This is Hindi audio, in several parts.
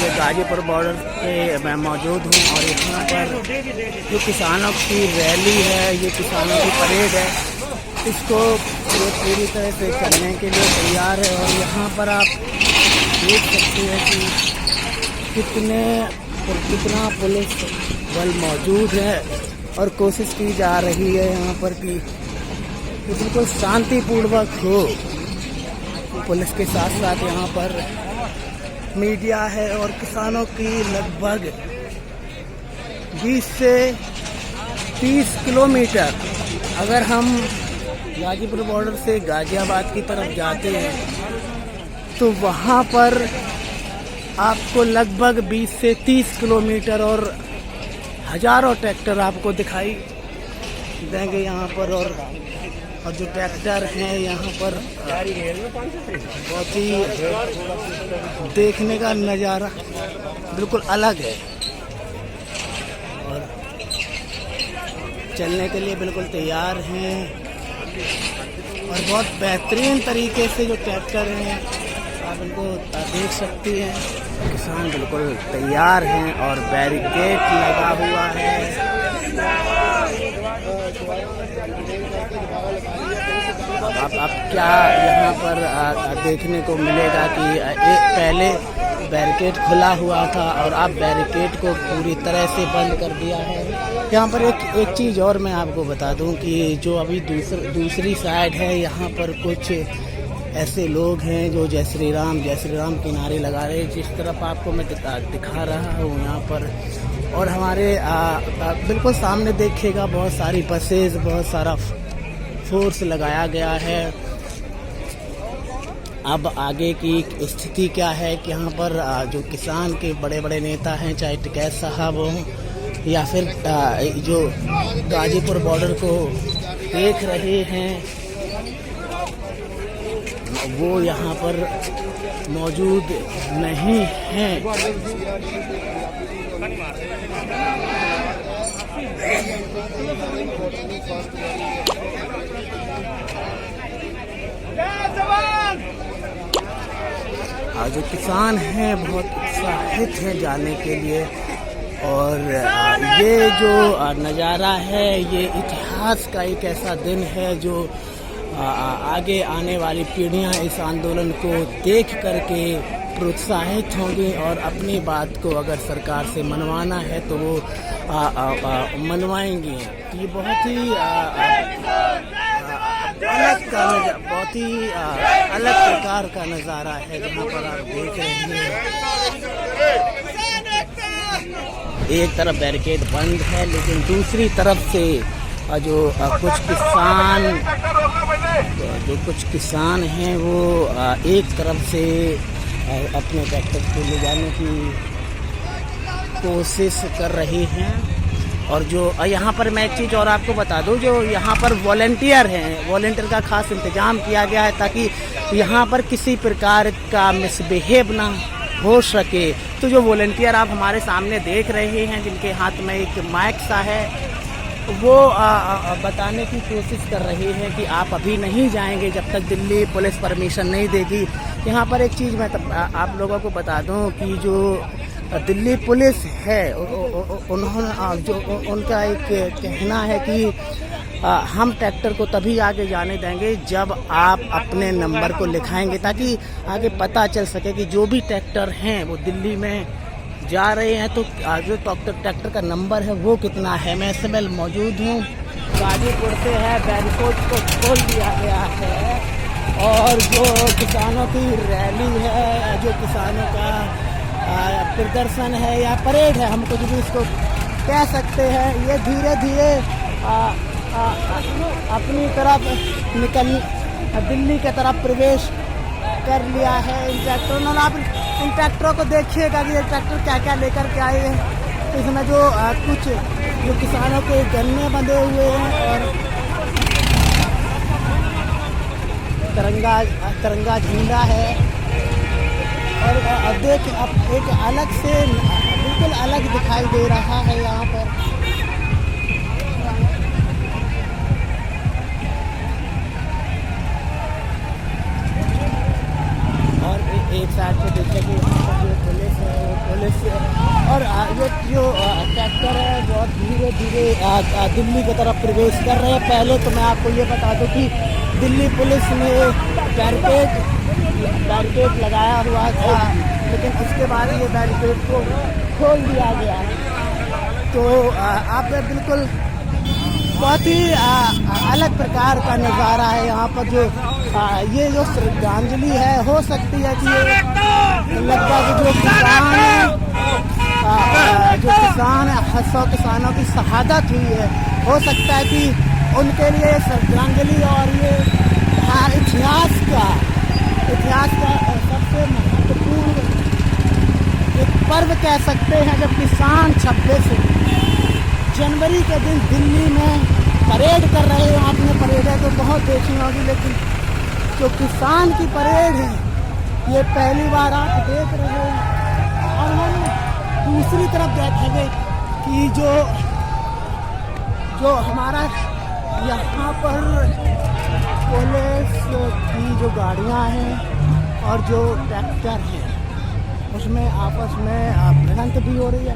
ये गाजीपुर बॉर्डर पे मैं मौजूद हूँ और यहाँ पर जो किसानों की रैली है, ये किसानों की परेड है, इसको ये पूरी तरह से करने के लिए तैयार है। और यहाँ पर आप देख सकते हैं कि कितना पुलिस बल मौजूद है और कोशिश की जा रही है यहाँ पर कि बिल्कुल शांतिपूर्वक हो। पुलिस के साथ साथ यहाँ पर मीडिया है और किसानों की लगभग 20 से 30 किलोमीटर, अगर हम गाजीपुर बॉर्डर से गाजियाबाद की तरफ जाते हैं तो वहाँ पर आपको लगभग 20 से 30 किलोमीटर और हजारों ट्रैक्टर आपको दिखाई देंगे यहाँ पर। और जो ट्रैक्टर हैं यहाँ पर बहुत ही देखने का नज़ारा बिल्कुल अलग है और चलने के लिए बिल्कुल तैयार हैं। और बहुत बेहतरीन तरीके से जो ट्रैक्टर हैं आप इनको देख सकती हैं। किसान बिल्कुल तैयार हैं और बैरिकेड लगा हुआ है। अब क्या यहाँ पर देखने को मिलेगा कि एक पहले बैरिकेड खुला हुआ था और अब बैरिकेड को पूरी तरह से बंद कर दिया है। यहाँ पर एक चीज़ और मैं आपको बता दूं कि जो अभी दूसरी साइड है, यहाँ पर कुछ ऐसे लोग हैं जो जय श्री राम के नारे लगा रहे हैं। जिस तरफ आपको मैं दिखा रहा हूँ यहाँ पर, और हमारे बिल्कुल सामने देखिएगा बहुत सारी बसेस, बहुत सारा फोर्स लगाया गया है। अब आगे की स्थिति क्या है कि यहाँ पर जो किसान के बड़े बड़े नेता हैं, चाहे टिकैत साहब हो या फिर जो गाजीपुर बॉर्डर को देख रहे हैं, वो यहाँ पर मौजूद नहीं हैं। जो किसान हैं बहुत उत्साहित हैं जाने के लिए। और ये जो नज़ारा है, ये इतिहास का एक ऐसा दिन है जो आगे आने वाली पीढ़ियां इस आंदोलन को देख करके प्रोत्साहित होंगी और अपनी बात को अगर सरकार से मनवाना है तो वो मनवाएंगे। ये बहुत ही अलग प्रकार का नज़ारा है जहाँ पर आप देख रहे हैं। एक तरफ बैरिकेड बंद है, लेकिन दूसरी तरफ से जो कुछ किसान हैं वो एक तरफ से अपने ट्रैक्टर को ले जाने की कोशिश कर रहे हैं। और जो यहाँ पर मैं एक चीज़ और आपको बता दूं, जो यहाँ पर वॉलंटियर हैं, वॉलंटियर का खास इंतजाम किया गया है ताकि यहाँ पर किसी प्रकार का मिसबिहेव ना हो सके। तो जो वॉलंटियर आप हमारे सामने देख रहे हैं, जिनके हाथ में एक माइक सा है, वो बताने की कोशिश कर रहे हैं कि आप अभी नहीं जाएंगे जब तक दिल्ली पुलिस परमिशन नहीं देगी। यहाँ पर एक चीज़ मैं आप लोगों को बता दूं कि जो दिल्ली पुलिस है, उनका एक कहना है कि हम ट्रैक्टर को तभी आगे जाने देंगे जब आप अपने नंबर को लिखाएंगे, ताकि आगे पता चल सके कि जो भी ट्रैक्टर हैं वो दिल्ली में जा रहे हैं तो जो ट्रैक्टर का नंबर है वो कितना है। मैं इस समय मौजूद हूँ गाजीपुर से है, बैरिकेड को खोल दिया गया है और जो किसानों की रैली है, जो किसानों का प्रदर्शन है या परेड है, हम कुछ भी इसको कह सकते हैं, ये धीरे धीरे अपनी तरफ दिल्ली की तरफ प्रवेश कर लिया है। इन ट्रैक्टरों ने, आप इन ट्रैक्टरों को देखिएगा कि ये ट्रैक्टर क्या क्या लेकर के आए हैं। इसमें जो कुछ जो किसानों के गन्ने बंधे हुए हैं और तिरंगा झंडा है। और अब देख, अब एक अलग से बिल्कुल अलग दिखाई दे रहा है यहाँ पर। और एक साइड पे देखिए कि यहाँ पर जो पुलिस है, वो ट्रैक्टर है बहुत धीरे धीरे दिल्ली की तरफ प्रवेश कर रहे हैं। पहले तो मैं आपको ये बता दूं कि दिल्ली पुलिस ने बैरिकेड लगाया हुआ था, लेकिन उसके बाद ये बैरिकेड को खोल दिया गया। तो आप बिल्कुल बहुत ही अलग प्रकार का नज़ारा है यहाँ पर। जो ये जो श्रद्धांजलि है, हो सकती है कि ये लगभग जो किसान है 100 किसानों की शहादत हुई है, हो सकता है कि उनके लिए श्रद्धांजलि और ये इतिहास का सबसे महत्वपूर्ण एक पर्व कह सकते हैं। जब किसान 26 जनवरी के दिन दिल्ली में परेड कर रहे हैं, आपने परेडें तो बहुत देखी होगी, लेकिन जो किसान की परेड है ये पहली बार आप देख रहे हैं। और हम दूसरी तरफ देखेंगे कि जो हमारा यहाँ पर पुलिस की जो गाड़ियाँ हैं और जो ट्रैक्टर हैं उसमें आपस में भिड़ंत भी हो रही है।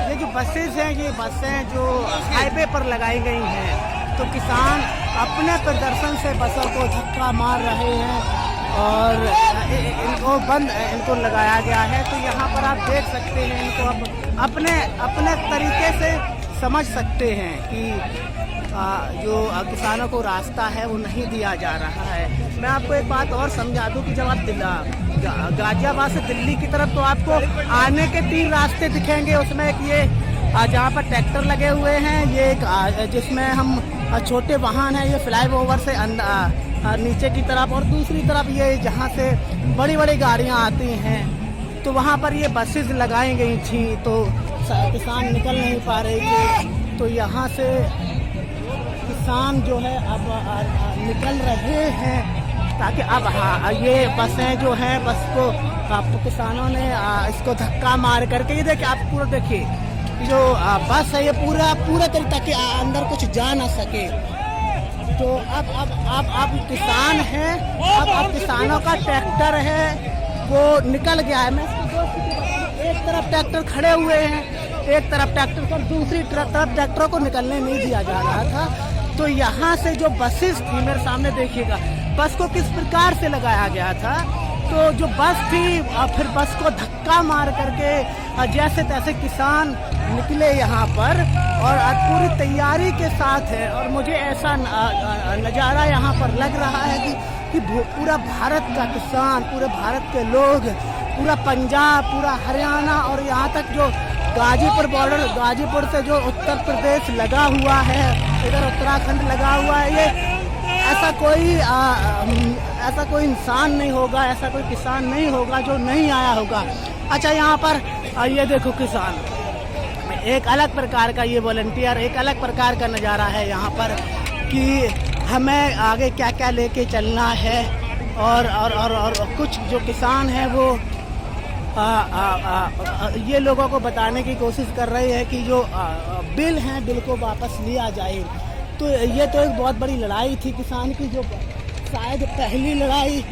ये जो बसेस हैं, ये बसें जो हाईवे पर लगाई गई हैं, तो किसान अपने प्रदर्शन से बसों को धक्का मार रहे हैं और इनको लगाया गया है। तो यहाँ पर आप देख सकते हैं, इनको अपने तरीके से समझ सकते हैं कि जो किसानों को रास्ता है वो नहीं दिया जा रहा है। मैं आपको एक बात और समझा दूं कि जब आप गाजियाबाद से दिल्ली की तरफ तो आपको आने के 3 रास्ते दिखेंगे। उसमें एक ये जहाँ पर ट्रैक्टर लगे हुए हैं, ये एक जिसमें हम छोटे वाहन हैं, ये फ्लाईओवर से नीचे की तरफ, और दूसरी तरफ ये जहाँ से बड़ी बड़ी गाड़ियाँ आती हैं तो वहाँ पर ये बसेस लगाई गई थी, तो किसान निकल नहीं पा रहे थे। तो यहाँ से किसान जो है अब निकल रहे हैं, ताकि अब ये बसें जो हैं, बस को किसानों ने इसको धक्का मार करके, ये देखिए आप पूरा देखिए जो बस है ये पूरा तरीके ताकि अंदर कुछ जा ना सके। तो अब किसान हैं, अब किसानों का ट्रैक्टर है वो निकल गया है। मैं एक तरफ ट्रैक्टर खड़े हुए हैं, एक तरफ ट्रैक्टर पर, दूसरी तरफ ट्रैक्टरों को निकलने नहीं दिया जा रहा था। तो यहाँ से जो बसेस थी, मेरे सामने देखिएगा बस को किस प्रकार से लगाया गया था। तो जो बस थी फिर बस को धक्का मार करके जैसे तैसे किसान निकले यहाँ पर, और पूरी तैयारी के साथ है। और मुझे ऐसा नज़ारा यहाँ पर लग रहा है कि पूरा भारत का किसान, पूरे भारत के लोग, पूरा पंजाब, पूरा हरियाणा और यहाँ तक जो गाजीपुर बॉर्डर, गाजीपुर से जो उत्तर प्रदेश लगा हुआ है, इधर उत्तराखंड लगा हुआ है, ये ऐसा कोई इंसान नहीं होगा, ऐसा कोई किसान नहीं होगा जो नहीं आया होगा। अच्छा, यहाँ पर ये देखो किसान, एक अलग प्रकार का ये वॉलंटियर, एक अलग प्रकार का नज़ारा है यहाँ पर कि हमें आगे क्या क्या लेके चलना है। और कुछ जो किसान हैं वो ये लोगों को बताने की कोशिश कर रहे हैं कि जो बिल हैं, बिल को वापस लिया जाए। तो ये तो एक बहुत बड़ी लड़ाई थी किसान की, जो शायद पहली लड़ाई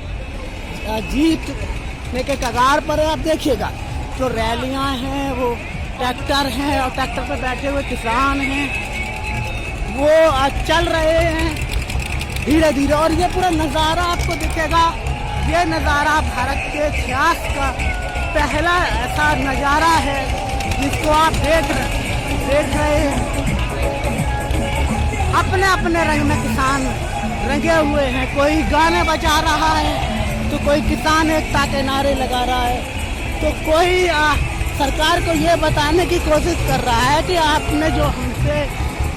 जीतने के कगार पर है। आप देखिएगा जो रैलियां हैं, वो ट्रैक्टर हैं और ट्रैक्टर पर बैठे हुए किसान हैं, वो चल रहे हैं धीरे धीरे। और ये पूरा नज़ारा आपको दिखेगा, ये नज़ारा भारत के इतिहास का पहला ऐसा नज़ारा है जिसको आप देख रहे हैं। अपने अपने रंग में किसान रंगे हुए हैं, कोई गाने बजा रहा है, तो कोई किसान एकता के नारे लगा रहा है, तो कोई सरकार को ये बताने की कोशिश कर रहा है कि आपने जो हमसे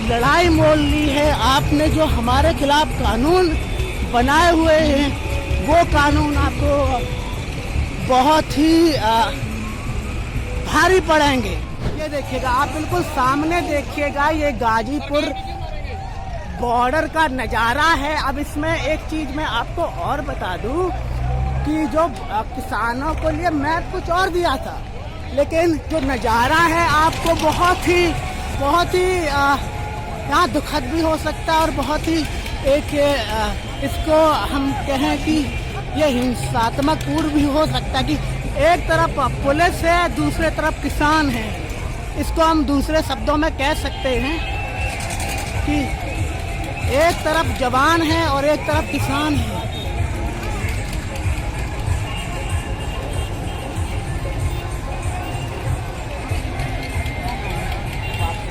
लड़ाई मोल ली है, आपने जो हमारे खिलाफ कानून बनाए हुए हैं, वो कानून आपको बहुत ही भारी पड़ेंगे। ये देखिएगा, आप बिल्कुल सामने देखिएगा, ये गाजीपुर बॉर्डर का नज़ारा है। अब इसमें एक चीज़ मैं आपको और बता दूं कि जो किसानों को लिए मैप कुछ और दिया था, लेकिन जो नज़ारा है आपको बहुत ही यहाँ दुखद भी हो सकता है और बहुत ही एक इसको हम कहें कि ये हिंसात्मक पूर्ण भी हो सकता है कि एक तरफ पुलिस है, दूसरे तरफ किसान है। इसको हम दूसरे शब्दों में कह सकते हैं कि एक तरफ जवान है और एक तरफ किसान है।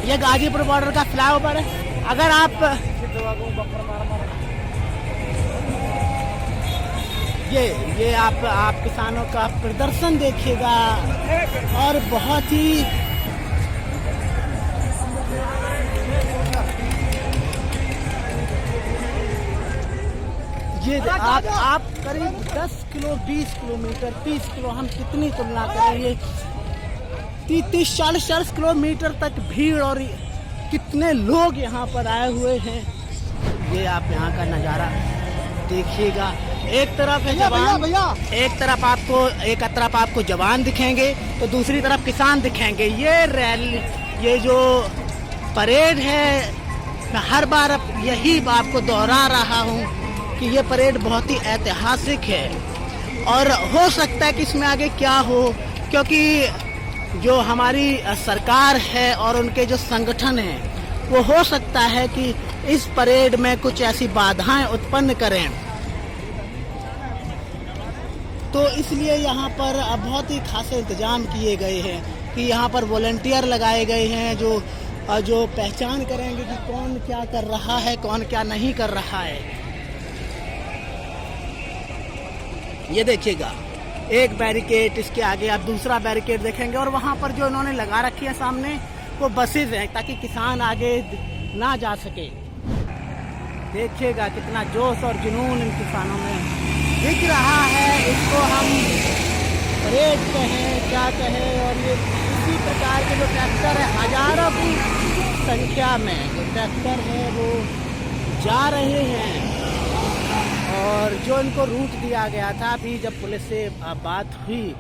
ये गाजीपुर बॉर्डर का फ्लाईओवर है। अगर आप ये आप किसानों का प्रदर्शन देखिएगा और बहुत ही ये आप करीब 10 किलो 20 किलोमीटर 30 किलो हम कितनी तुलना करें, ये 30-40 किलोमीटर तक भीड़ और कितने लोग यहाँ पर आए हुए हैं। ये आप यहाँ का नज़ारा देखिएगा। एक तरफ है जवान, एक तरफ आपको जवान दिखेंगे तो दूसरी तरफ किसान दिखेंगे। ये रैली, ये जो परेड है, मैं हर बार यही आपको दोहरा रहा हूँ कि ये परेड बहुत ही ऐतिहासिक है और हो सकता है कि इसमें आगे क्या हो, क्योंकि जो हमारी सरकार है और उनके जो संगठन हैं वो हो सकता है कि इस परेड में कुछ ऐसी बाधाएं उत्पन्न करें। तो इसलिए यहाँ पर बहुत ही खासे इंतजाम किए गए हैं कि यहाँ पर वॉलंटियर लगाए गए हैं जो पहचान करेंगे कि कौन क्या कर रहा है, कौन क्या नहीं कर रहा है। ये देखिएगा, एक बैरिकेड, इसके आगे आप दूसरा बैरिकेड देखेंगे और वहाँ पर जो इन्होंने लगा रखी है सामने वो बसेज हैं ताकि किसान आगे ना जा सके। देखिएगा कितना जोश और जुनून इन किसानों में दिख रहा है। इसको हम परेड कहें क्या कहें, और ये इसी प्रकार के जो ट्रैक्टर है, हजारों की संख्या में जो ट्रैक्टर है वो जा रहे हैं। और जो इनको रूट दिया गया था, अभी जब पुलिस से बात हुई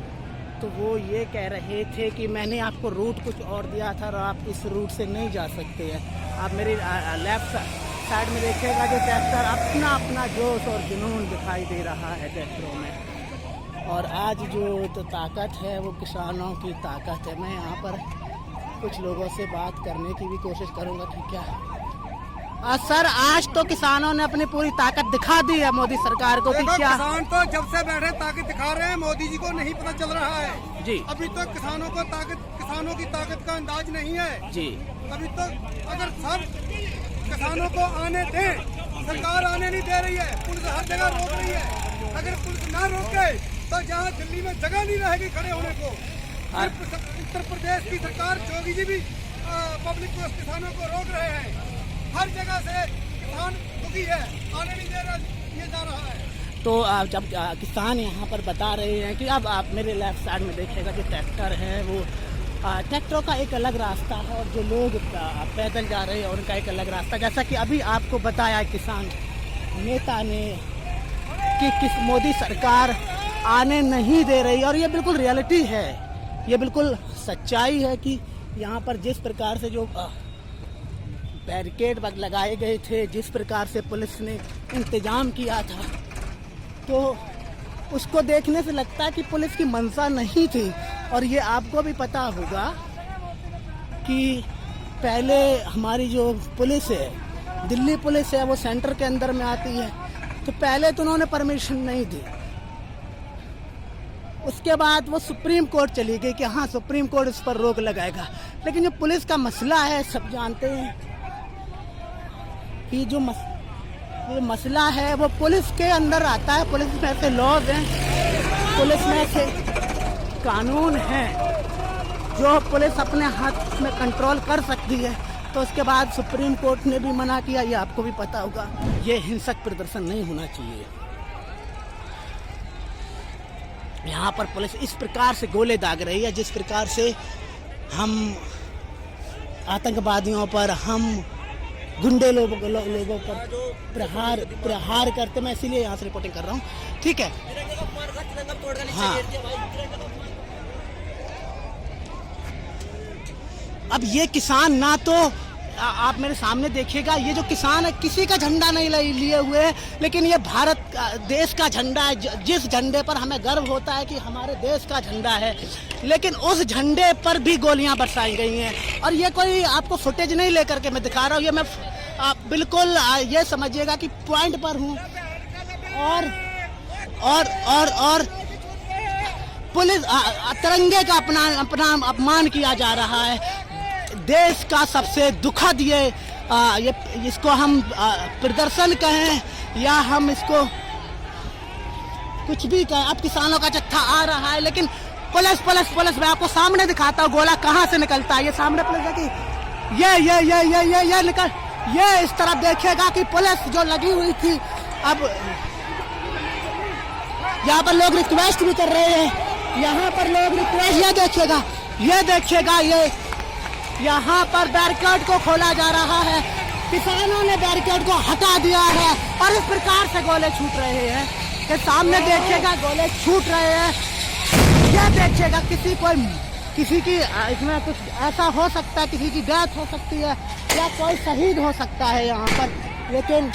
तो वो ये कह रहे थे कि मैंने आपको रूट कुछ और दिया था और आप इस रूट से नहीं जा सकते हैं। आप मेरे लेफ्ट साइड में देखिएगा जो ट्रैक्टर अपना अपना जोश और जुनून दिखाई दे रहा है ट्रैक्टरों में। और आज जो ताकत है वो किसानों की ताकत है। मैं यहाँ पर कुछ लोगों से बात करने की भी कोशिश करूँगा कि क्या सर, आज तो किसानों ने अपनी पूरी ताकत दिखा दी है मोदी सरकार को। क्या किसान तो जब से बैठे ताकत दिखा रहे हैं, मोदी जी को नहीं पता चल रहा है जी। अभी तो किसानों की ताकत का अंदाज नहीं है जी। अभी तो अगर सब किसानों को आने दें, सरकार आने नहीं दे रही है, पुलिस हर जगह रोक रही है। अगर पुलिस ना रोके तो जहाँ दिल्ली में जगह नहीं रहेगी खड़े होने को। उत्तर प्रदेश की सरकार, योगी जी भी पब्लिक को, किसानों को रोक रहे हैं। हर जगह से किसान दुखी है, आने नहीं दे रहा, ये जा रहा है। तो जब किसान यहाँ पर बता रहे हैं कि अब आप मेरे लेफ्ट साइड में देखिएगा जो ट्रैक्टर है वो ट्रैक्टरों का एक अलग रास्ता है और जो लोग पैदल जा रहे हैं उनका एक अलग रास्ता। जैसा कि अभी आपको बताया किसान नेता ने कि किस मोदी सरकार आने नहीं दे रही, और ये बिल्कुल रियलिटी है, ये बिल्कुल सच्चाई है कि यहाँ पर जिस प्रकार से जो बैरिकेड लगाए गए थे, जिस प्रकार से पुलिस ने इंतजाम किया था, तो उसको देखने से लगता है कि पुलिस की मंशा नहीं थी। और ये आपको भी पता होगा कि पहले हमारी जो पुलिस है, दिल्ली पुलिस है, वो सेंटर के अंदर में आती है, तो पहले तो उन्होंने परमिशन नहीं दी। उसके बाद वो सुप्रीम कोर्ट चली गई कि हाँ सुप्रीम कोर्ट इस पर रोक लगाएगा। लेकिन जो पुलिस का मसला है, सब जानते हैं कि जो मसला है वो पुलिस के अंदर आता है। पुलिस में ऐसे लॉज हैं, पुलिस में ऐसे कानून हैं जो पुलिस अपने हाथ में कंट्रोल कर सकती है। तो उसके बाद सुप्रीम कोर्ट ने भी मना किया, ये आपको भी पता होगा। ये हिंसक प्रदर्शन नहीं होना चाहिए। यहाँ पर पुलिस इस प्रकार से गोले दाग रही है जिस प्रकार से हम आतंकवादियों पर, हम गुंडे लोगों पर प्रहार करते। मैं इसीलिए यहाँ से रिपोर्टिंग कर रहा हूँ, ठीक है। हाँ, अब ये किसान ना तो आप मेरे सामने देखिएगा, ये जो किसान है किसी का झंडा नहीं लिए हुए है, लेकिन ये भारत देश का झंडा है। जिस झंडे पर हमें गर्व होता है कि हमारे देश का झंडा है, लेकिन उस झंडे पर भी गोलियां बरसाई गई हैं। और ये कोई आपको फुटेज नहीं लेकर के मैं दिखा रहा हूँ, ये मैं बिल्कुल ये समझिएगा कि पॉइंट पर हूँ। और पुलिस तिरंगे का अपना अपमान किया जा रहा है। देश का सबसे दुखद ये इसको हम प्रदर्शन कहें या हम इसको कुछ भी कहें, अब किसानों का जत्था आ रहा है, लेकिन पुलिस मैं आपको सामने दिखाता हूँ गोला कहाँ से निकलता है। ये सामने पुलिस है कि ये निकल, ये इस तरफ देखिएगा कि पुलिस जो लगी हुई थी। अब यहाँ पर लोग रिक्वेस्ट भी कर रहे हैं, यहाँ पर लोग रिक्वेस्ट, ये देखिएगा ये यहाँ पर बैरिकेड को खोला जा रहा है। किसानों ने बैरिकेड को हटा दिया है और इस प्रकार से गोले छूट रहे हैं कि सामने देखिएगा गोले छूट रहे हैं। यह देखिएगा किसी की इसमें कुछ ऐसा हो सकता है, किसी की डेथ हो सकती है या कोई शहीद हो सकता है यहाँ पर, लेकिन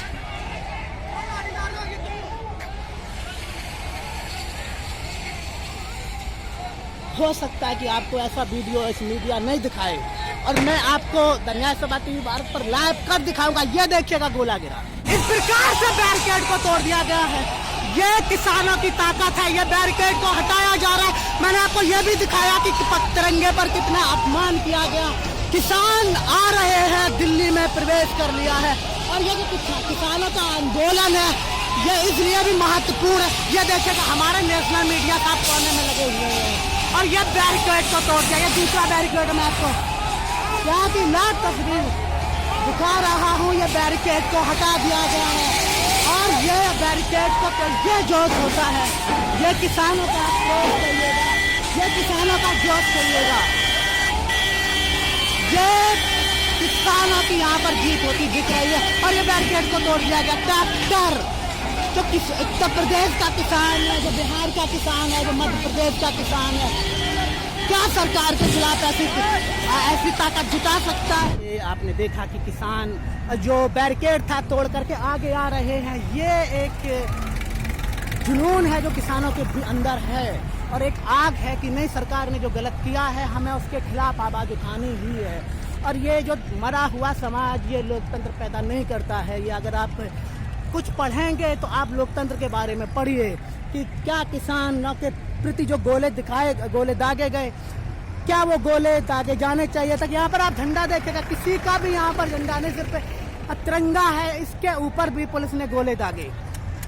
हो सकता है कि आपको ऐसा वीडियो इस मीडिया नहीं दिखाए और मैं आपको दुनिया सभा टीवी भारत पर लाइव कर दिखाऊंगा। ये देखिएगा गोला गिरा, इस प्रकार से बैरिकेड को तोड़ दिया गया है। ये किसानों की ताकत है, ये बैरिकेड को हटाया जा रहा है। मैंने आपको ये भी दिखाया कि तिरंगे पर कितना अपमान किया गया। किसान आ रहे हैं, दिल्ली में प्रवेश कर लिया है और ये जो किसानों का आंदोलन है ये इसलिए भी महत्वपूर्ण है। ये देखिएगा हमारे नेशनल मीडिया का कोने में लगे हुए हैं और ये बैरिकेड को तोड़ दिया। ये दूसरा बैरिकेड मैं आपको यहाँ की लाइव तस्वीर दिखा रहा हूँ। ये बैरिकेड को हटा दिया गया है और ये बैरिकेड को ये जोश होता है, ये किसानों का जोश करिएगा, ये किसानों का जोश करिएगा, ये किसानों की यहाँ पर जीत होती दिख रही है। और ये बैरिकेड को तोड़ दिया गया। ट्रैक्टर जो उत्तर प्रदेश का किसान है, जो बिहार का किसान है, जो मध्य प्रदेश का किसान है, क्या सरकार के खिलाफ ऐसी ताकत जुटा सकता है? ये आपने देखा कि किसान जो बैरिकेड था तोड़ करके आगे आ रहे हैं। ये एक जुनून है जो किसानों के अंदर है और एक आग है कि नहीं, सरकार ने जो गलत किया है हमें उसके खिलाफ आवाज उठानी ही है। और ये जो मरा हुआ समाज ये लोकतंत्र पैदा नहीं करता है। ये अगर आप कुछ पढ़ेंगे तो आप लोकतंत्र के बारे में पढ़िए कि क्या किसानों के प्रति जो गोले दागे गए, क्या वो गोले दागे जाने चाहिए था। यहाँ पर आप झंडा देखेगा, किसी का भी यहाँ पर झंडा नहीं, सिर्फ तिरंगा है, इसके ऊपर भी पुलिस ने गोले दागे।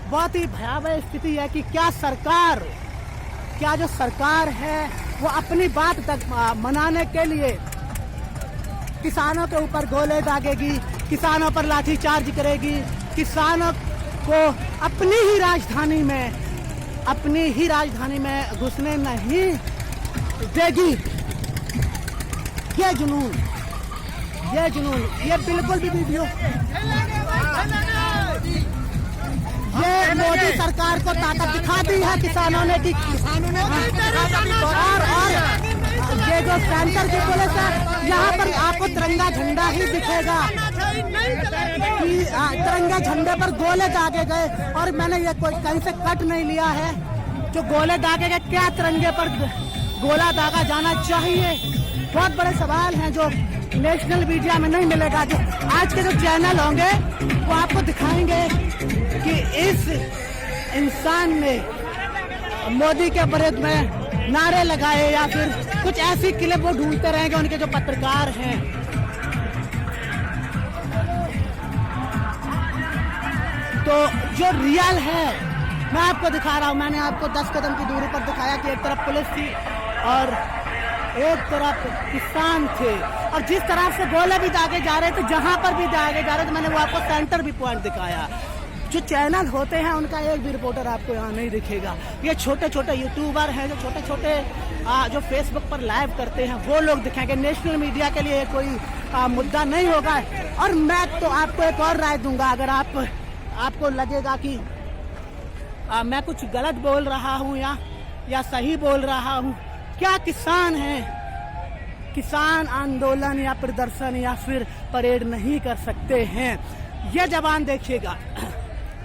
बहुत ही भयावह स्थिति है कि क्या जो सरकार है वो अपनी बात तक मनाने के लिए किसानों के ऊपर गोले दागेगी, किसानों पर लाठीचार्ज करेगी, किसानों को अपनी ही राजधानी में घुसने नहीं देगी। ये जुनून, ये बिल्कुल भी वीडियो, ये मोदी सरकार को ताकत दिखा दी है किसानों ने कि और ये जो सेंटर की पुलिस है यहाँ पर आपको तिरंगा झंडा ही दिखेगा कि तिरंगा झंडे पर गोले दागे गए। और मैंने ये कोई कहीं से कट नहीं लिया है, जो गोले दागे गए क्या तिरंगे पर गोला दागा जाना चाहिए? बहुत बड़े सवाल हैं जो नेशनल मीडिया में नहीं मिलेगा। जो आज के जो चैनल होंगे वो आपको दिखाएंगे कि इस इंसान ने मोदी के विरुद्ध में नारे लगाए या फिर कुछ ऐसी क्लिप वो ढूंढते रहेंगे उनके जो पत्रकार हैं। तो जो रियल है मैं आपको दिखा रहा हूँ। मैंने आपको 10 कदम की दूरी पर दिखाया कि एक तरफ पुलिस थी और एक तरफ किसान थे और जिस तरह से गोले भी दागे जा रहे थे, जहां पर भी दागे जा रहे थे, मैंने वो आपको सेंटर भी पॉइंट दिखाया। जो चैनल होते हैं उनका एक भी रिपोर्टर आपको यहाँ नहीं दिखेगा। ये छोटे छोटे यूट्यूबर हैं जो छोटे छोटे जो फेसबुक पर लाइव करते हैं वो लोग दिखेंगे। नेशनल मीडिया के लिए कोई मुद्दा नहीं होगा। और मैं तो आपको एक और राय दूंगा, अगर आपको लगेगा कि मैं कुछ गलत बोल रहा हूँ या सही बोल रहा हूँ, क्या किसान हैं, किसान आंदोलन या प्रदर्शन या फिर परेड नहीं कर सकते हैं? ये जवान देखिएगा,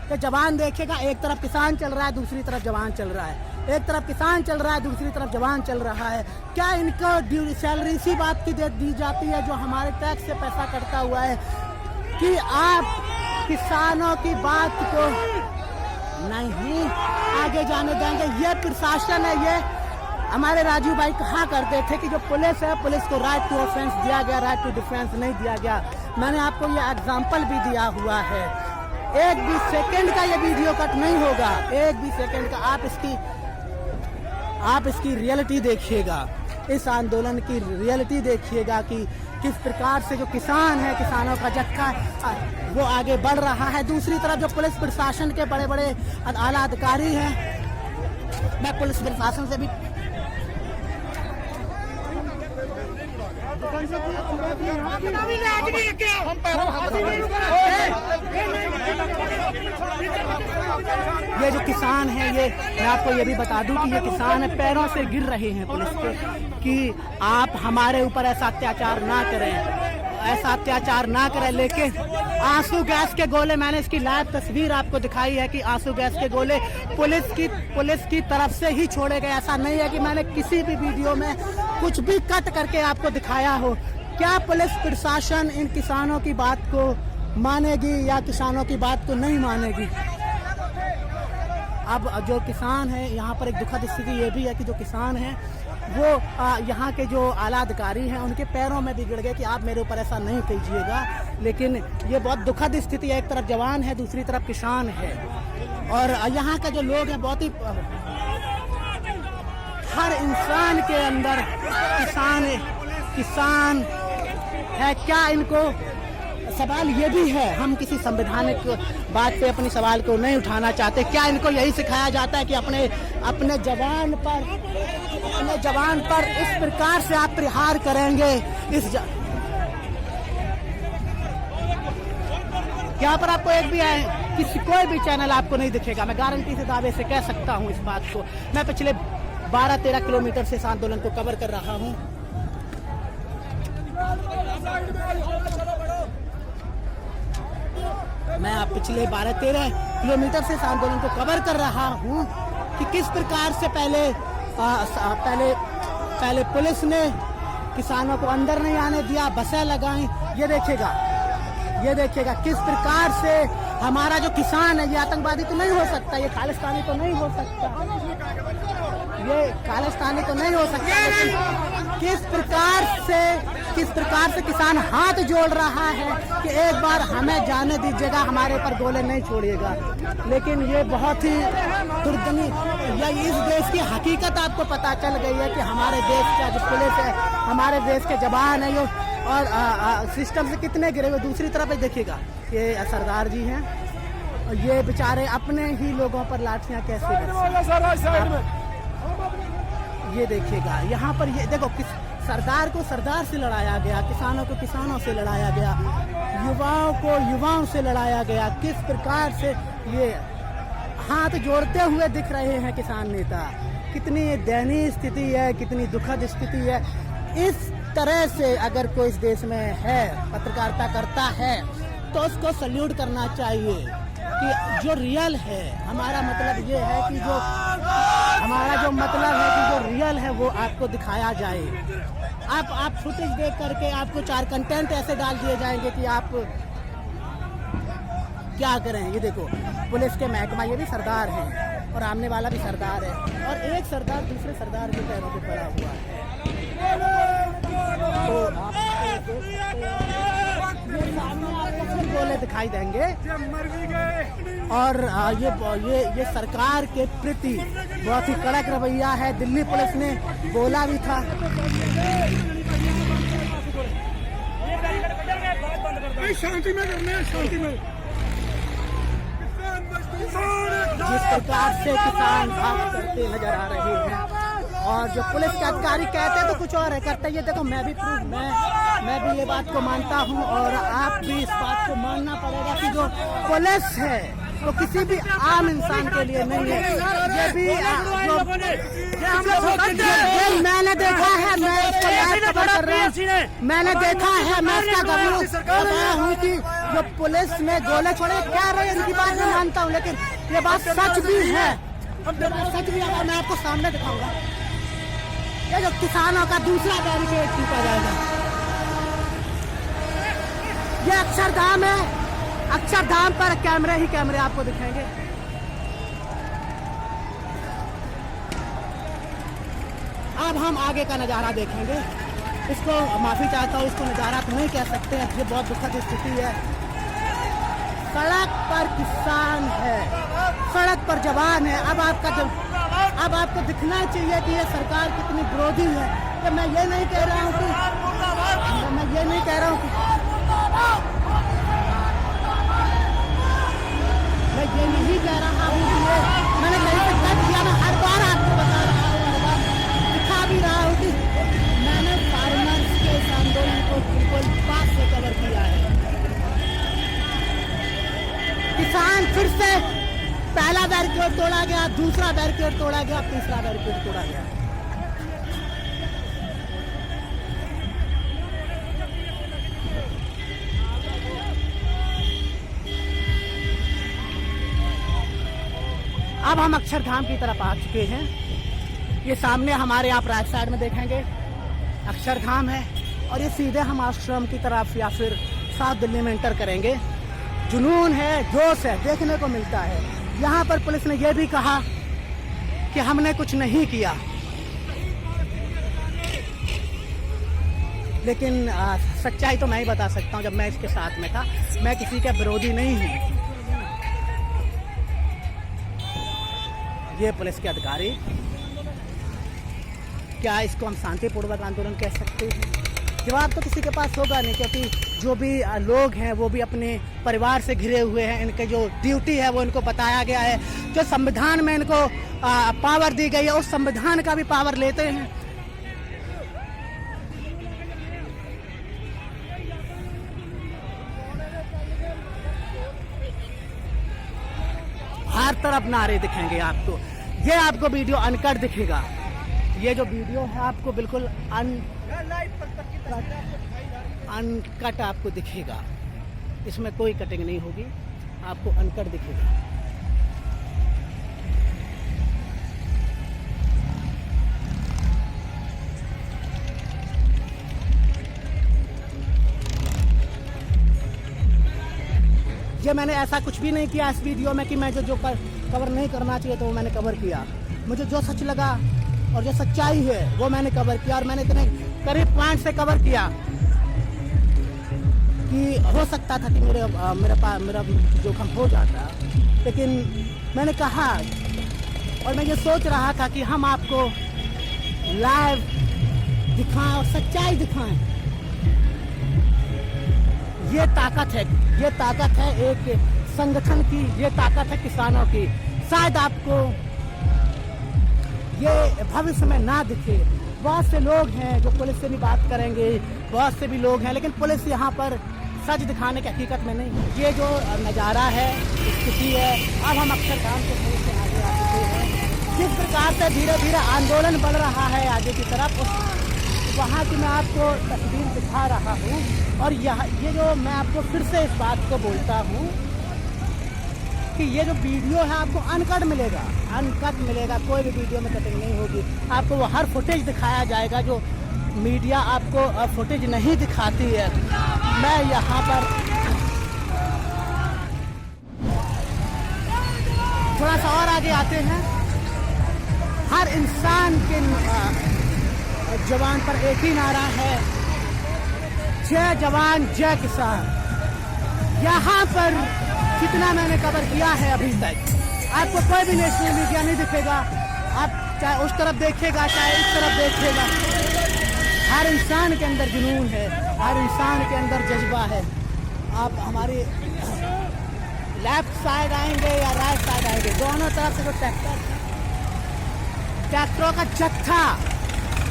तो जवान देखेगा, एक तरफ किसान चल रहा है, दूसरी तरफ जवान चल रहा है। एक तरफ किसान चल रहा है, दूसरी तरफ जवान चल रहा है। क्या इनको सैलरी इसी बात की दी जाती है जो हमारे टैक्स से पैसा कटता हुआ है कि आप किसानों की बात को नहीं आगे जाने देंगे? ये प्रशासन है, ये हमारे राजू भाई कहा करते थे कि जो पुलिस है, पुलिस को राइट टू ऑफेंस दिया गया, राइट टू डिफेंस नहीं दिया गया। मैंने आपको ये एग्जाम्पल भी दिया हुआ है। एक भी सेकंड का ये वीडियो कट नहीं होगा, एक भी सेकंड का। आप इसकी रियलिटी देखिएगा, इस आंदोलन की रियलिटी देखिएगा कि किस प्रकार से जो किसान है, किसानों का जत्था वो आगे बढ़ रहा है। दूसरी तरफ जो पुलिस प्रशासन के बड़े बड़े आला अधिकारी हैं, मैं पुलिस प्रशासन से भी ये जो किसान है, ये मैं आपको ये भी बता दूं कि ये किसान है पैरों से गिर रहे हैं पुलिस के कि आप हमारे ऊपर ऐसा अत्याचार ना करें, ऐसा अत्याचार ना करें। लेकिन आंसू गैस के गोले, मैंने इसकी लाइव तस्वीर आपको दिखाई है कि आंसू गैस के गोले पुलिस की तरफ से ही छोड़े गए। ऐसा नहीं है कि मैंने किसी भी वीडियो में कुछ भी कट करके आपको दिखाया हो। क्या पुलिस प्रशासन इन किसानों की बात को मानेगी या किसानों की बात को नहीं मानेगी? अब जो किसान है, यहाँ पर एक दुखद स्थिति ये भी है कि जो किसान है वो यहाँ के जो आला अधिकारी हैं उनके पैरों में बिगड़ गए कि आप मेरे ऊपर ऐसा नहीं कीजिएगा। लेकिन ये बहुत दुखद स्थिति है, एक तरफ जवान है, दूसरी तरफ किसान है। और यहाँ का जो लोग हैं, बहुत ही हर इंसान के अंदर किसान है। क्या इनको सवाल ये भी है, हम किसी संवैधानिक बात पे अपनी सवाल को नहीं उठाना चाहते, क्या इनको यही सिखाया जाता है कि अपने जवान पर इस प्रकार से आप प्रहार करेंगे? यहाँ पर आपको एक भी कोई भी चैनल आपको नहीं दिखेगा। मैं गारंटी से दावे से कह सकता हूँ इस बात को। मैं पिछले 12-13 किलोमीटर से इस आंदोलन को कवर कर रहा हूँ। मैं आप पिछले 12-13 किलोमीटर से इस आंदोलन को कवर कर रहा हूँ कि किस प्रकार से पहले पुलिस ने किसानों को अंदर नहीं आने दिया, बसें लगाई। ये देखिएगा किस प्रकार से हमारा जो किसान है, ये आतंकवादी तो नहीं हो सकता, ये खालिस्तानी तो नहीं हो सकता, लेकिन किस प्रकार से किसान हाथ जोड़ रहा है कि एक बार हमें जाने दीजिएगा, हमारे पर गोले नहीं छोड़िएगा। लेकिन ये बहुत ही दुर्दनी, या इस देश की हकीकत आपको पता चल गई है कि हमारे देश का जो पुलिस है, हमारे देश के जवान है, और सिस्टम से कितने गिरे हुए। दूसरी तरफ देखिएगा, ये सरदार जी हैं, और ये बेचारे अपने ही लोगों पर लाठियां कैसे ये देखिएगा। यहाँ पर ये देखो, सरदार को सरदार से लड़ाया गया, किसानों को किसानों से लड़ाया गया, युवाओं को युवाओं से लड़ाया गया। किस प्रकार से ये हाथ जोड़ते हुए दिख रहे हैं किसान नेता। कितनी दयनीय स्थिति है, कितनी दुखद स्थिति है। इस तरह से अगर कोई इस देश में है, पत्रकारिता करता है, तो उसको सल्यूट करना चाहिए कि जो रियल है, हमारा मतलब ये है कि जो रियल है वो आपको दिखाया जाए। आप फुटेज देख करके आपको 4 कंटेंट ऐसे डाल दिए जाएंगे कि आप क्या करें। ये देखो, पुलिस के महकमा, ये भी सरदार हैं और आमने वाला भी सरदार है, और एक सरदार दूसरे सरदार के पैरों पे पड़ा हुआ है। तो गोले दिखाई देंगे, और ये सरकार के प्रति बहुत ही कड़क रवैया है। दिल्ली पुलिस ने बोला भी था, शांति में करने, शांति में। जिस प्रकार से किसान भाग करते नजर आ रहे हैं और जो पुलिस के अधिकारी कहते हैं तो कुछ और है, करते ये देखो मैं भी ये बात को मानता हूँ और आप भी इस बात को मानना पड़ेगा कि जो पुलिस है वो किसी भी आम इंसान के लिए नहीं है। ये भी मैंने देखा है, मैं इसको लाइव कवर कर रहा हूँ, मैंने देखा है, मैं इसका गवाह कर रहा हूँ कि जो पुलिस में गोले छोड़े कह रहे हैं, इनकी बात मैं मानता हूँ, लेकिन ये बात सच भी है। सच भी अगर मैं आपको सामने दिखाऊंगा, ये जो किसानों का दूसरा बैरिकेड टूटा जाएगा, ये अक्षरधाम है। अक्षरधाम पर कैमरे आपको दिखाएंगे। अब हम आगे का नज़ारा देखेंगे। इसको माफी चाहता हूँ, इसको नज़ारा तो नहीं कह सकते हैं, ये बहुत दुखद स्थिति है। सड़क पर किसान है, सड़क पर जवान है। अब आपको दिखना चाहिए कि ये सरकार कितनी विरोधी है। तो मैं ये नहीं कह रहा हूँ कि मैंने कहीं से कट किया। मैं हर बार आपको बता रहा हूँ, दिखा भी रहा हूँ कि मैंने फार्मर्स के इस आंदोलन को बिल्कुल पास से कवर किया है। किसान फिर से पहला बैरिकेड तोड़ा गया, दूसरा बैरिकेड तोड़ा गया, तीसरा बैरिकेड तोड़ा गया। अब हम अक्षरधाम की तरफ आ चुके हैं। ये सामने हमारे आप राइट साइड में देखेंगे अक्षरधाम है और ये सीधे हम आश्रम की तरफ या फिर साउथ दिल्ली में एंटर करेंगे। जुनून है, जोश है, देखने को मिलता है। यहाँ पर पुलिस ने यह भी कहा कि हमने कुछ नहीं किया, लेकिन सच्चाई तो मैं ही बता सकता हूँ। जब मैं इसके साथ में था, मैं किसी का विरोधी नहीं हूँ। ये पुलिस के अधिकारी, क्या इसको हम शांतिपूर्वक आंदोलन कह सकते हैं? जवाब तो किसी के पास होगा नहीं, क्योंकि जो भी लोग हैं वो भी अपने परिवार से घिरे हुए हैं। इनके जो ड्यूटी है वो इनको बताया गया है, जो संविधान में इनको पावर दी गई है उस संविधान का भी पावर लेते हैं। हर तरफ नारे दिखेंगे आपको। ये आपको वीडियो अनकट दिखेगा। ये जो वीडियो है आपको बिल्कुल अनकट आपको दिखेगा, इसमें कोई कटिंग नहीं होगी, आपको अनकट दिखेगा। ये मैंने ऐसा कुछ भी नहीं किया इस वीडियो में कि मैं जो कवर नहीं करना चाहिए तो वो मैंने कवर किया। मुझे जो सच लगा और जो सच्चाई है वो मैंने कवर किया, और मैंने इतने करीब पॉइंट से कवर किया कि हो सकता था कि मेरा जोखिम हो जाता, लेकिन मैंने कहा और मैं ये सोच रहा था कि हम आपको लाइव दिखाएं और सच्चाई दिखाएं। ये ताकत है एक संगठन की, ये ताकत है किसानों की। शायद आपको ये भविष्य में ना दिखे। बहुत से लोग हैं जो पुलिस से भी बात करेंगे, बहुत से भी लोग हैं, लेकिन पुलिस यहाँ पर सच दिखाने की हकीकत में नहीं। ये जो नज़ारा है, स्थिति है, अब हम अक्षरधाम के थोड़े से आगे आ चुके हैं। जिस प्रकार से धीरे धीरे आंदोलन बढ़ रहा है आगे की तरफ, वहाँ की मैं आपको तस्वीर दिखा रहा हूँ। और ये जो मैं आपको फिर से इस बात को बोलता हूँ कि ये जो वीडियो है आपको अनकट मिलेगा, कोई भी वीडियो में कटिंग नहीं होगी। आपको वो हर फुटेज दिखाया जाएगा जो मीडिया आपको फुटेज नहीं दिखाती है। मैं यहाँ पर थोड़ा सा और आगे आते हैं। हर इंसान के जवान पर एक ही नारा है, जय जवान जय किसान। यहाँ पर जितना मैंने कवर किया है अभी तक, आपको कोई भी नेशनल मीडिया नहीं दिखेगा। आप चाहे उस तरफ देखेगा चाहे इस तरफ देखेगा, हर इंसान के अंदर जुनून है, हर इंसान के अंदर जज्बा है। आप हमारे लेफ्ट साइड आएंगे या राइट साइड आएंगे, दोनों तरफ से जो ट्रैक्टरों का जत्था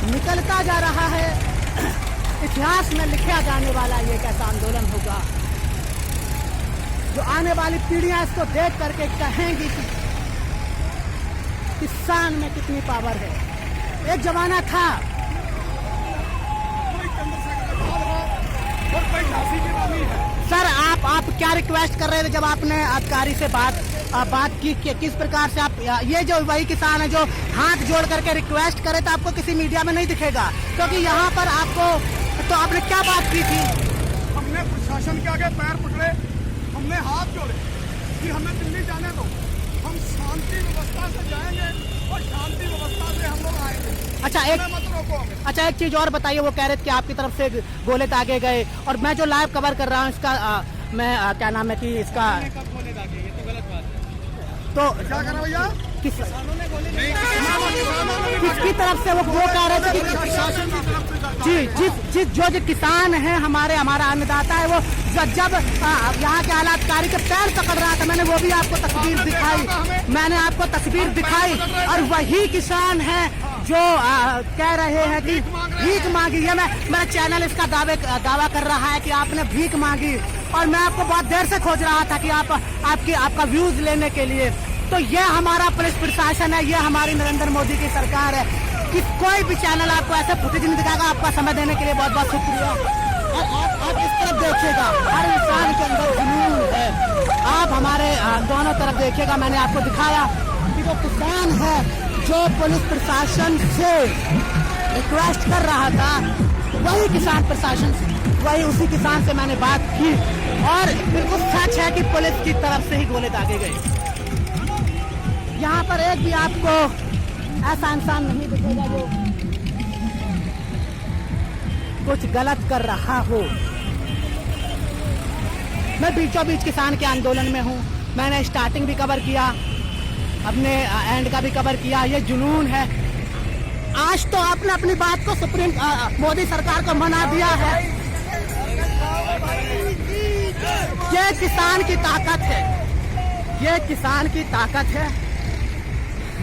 निकलता जा रहा है। इतिहास में लिखा जाने वाला ये कैसा आंदोलन होगा, जो आने वाली पीढ़ियां इसको देख करके कहेंगी कि किसान में कितनी पावर है। एक जमाना था और कोई झांसी की रानी है। सर, आप क्या रिक्वेस्ट कर रहे थे जब आपने अधिकारी से बात की कि किस प्रकार से आप ये जो वही किसान है जो हाथ जोड़ करके रिक्वेस्ट करे, तो आपको किसी मीडिया में नहीं दिखेगा, क्योंकि यहाँ पर आपको तो आपने क्या बात की थी? हमने प्रशासन के आगे पैर पकड़े, हमने हाथ जोड़े कि हमें दिल्ली जाने दो, हम शांति व्यवस्था से जाएंगे और शांति व्यवस्था से हम लोग आएंगे। अच्छा, एक चीज और बताइए, वो कह रहे थे कि आपकी तरफ से गोले दागे गए, और मैं जो लाइव कवर कर रहा हूँ इसका मैं क्या नाम है कि इसका गोले दागे, ये तो गलत बात है। तो क्या करा भैया? किसानों ने गोले नहीं, किसकी तरफ से वो कह रहे थे कि प्रशासन की तरफ से जी जो किसान है हमारा अन्नदाता है, वो जब यहाँ के आलाधिकारी के पैर पकड़ रहा था, मैंने वो भी आपको तस्वीर दिखाई, और वही किसान है जो कह रहे हैं कि भीख मांगी है। मेरा चैनल इसका दावा कर रहा है कि आपने भीख मांगी, और मैं आपको बहुत देर से खोज रहा था कि आपका व्यूज लेने के लिए। तो ये हमारा पुलिस प्रशासन है, ये हमारी नरेंद्र मोदी की सरकार है कि कोई भी चैनल आपको ऐसे फुटेज नहीं दिखाएगा। आपका समय देने के लिए बहुत बहुत शुक्रिया। और आप इस तरफ देखिएगा, हर इंसान के अंदर जुनून है। आप हमारे दोनों तरफ देखिएगा, मैंने आपको दिखाया कि जो किसान है जो पुलिस प्रशासन से रिक्वेस्ट कर रहा था, वही किसान प्रशासन वही उसी किसान से मैंने बात की, और बिल्कुल सच है कि पुलिस की तरफ से ही गोले दागे गए। यहाँ पर एक भी आपको ऐसा इंसान नहीं दिखेगा जो कुछ गलत कर रहा हो। मैं बीचों बीच किसान के आंदोलन में हूँ, मैंने स्टार्टिंग भी कवर किया, अपने एंड का भी कवर किया। ये जुनून है। आज तो आपने अपनी बात को सुप्रीम मोदी सरकार को मना दिया है। ये किसान की ताकत है, ये किसान की ताकत है।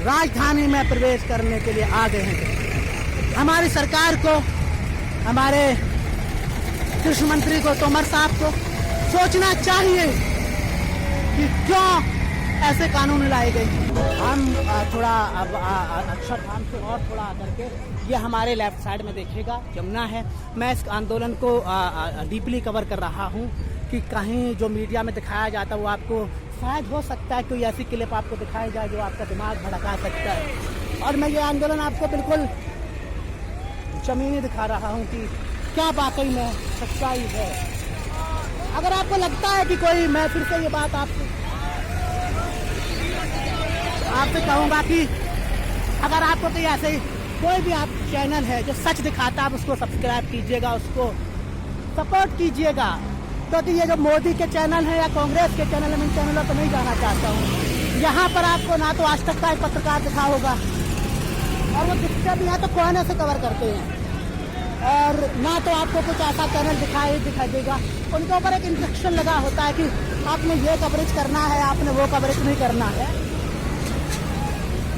राजधानी में प्रवेश करने के लिए आ गए हैं। हमारी सरकार को, हमारे कृषि मंत्री को, तोमर साहब को सोचना चाहिए कि क्यों ऐसे कानून लाए गए। हम थोड़ा अब अक्षरधाम से और थोड़ा करके ये हमारे लेफ्ट साइड में देखिएगा यमुना है। मैं इस आंदोलन को डीपली कवर कर रहा हूँ कि कहीं जो मीडिया में दिखाया जाता है वो आपको शायद हो सकता है कोई ऐसी क्लिप आपको दिखाई जाए जो आपका दिमाग भड़का सकता है। और मैं ये आंदोलन आपको बिल्कुल जमीनी दिखा रहा हूँ कि क्या वाकई में सच्चाई है। अगर आपको लगता है कि कोई, मैं फिर से ये बात आपसे कहूँगा कि अगर आपको कोई ऐसे कोई भी आप चैनल है जो सच दिखाता है, आप उसको सब्सक्राइब कीजिएगा, उसको सपोर्ट कीजिएगा। क्योंकि ये जो मोदी के चैनल है या कांग्रेस के चैनल है, मैं इन चैनलों पर नहीं जाना चाहता हूँ। यहाँ पर आपको ना तो आज तक का एक पत्रकार दिखा होगा, और वो दिखते भी हैं तो कोने से कवर करते हैं, और ना तो आपको कुछ ऐसा चैनल दिखाई देगा। उनके ऊपर एक इंस्ट्रक्शन लगा होता है कि आपने ये कवरेज करना है, आपने वो कवरेज नहीं करना है।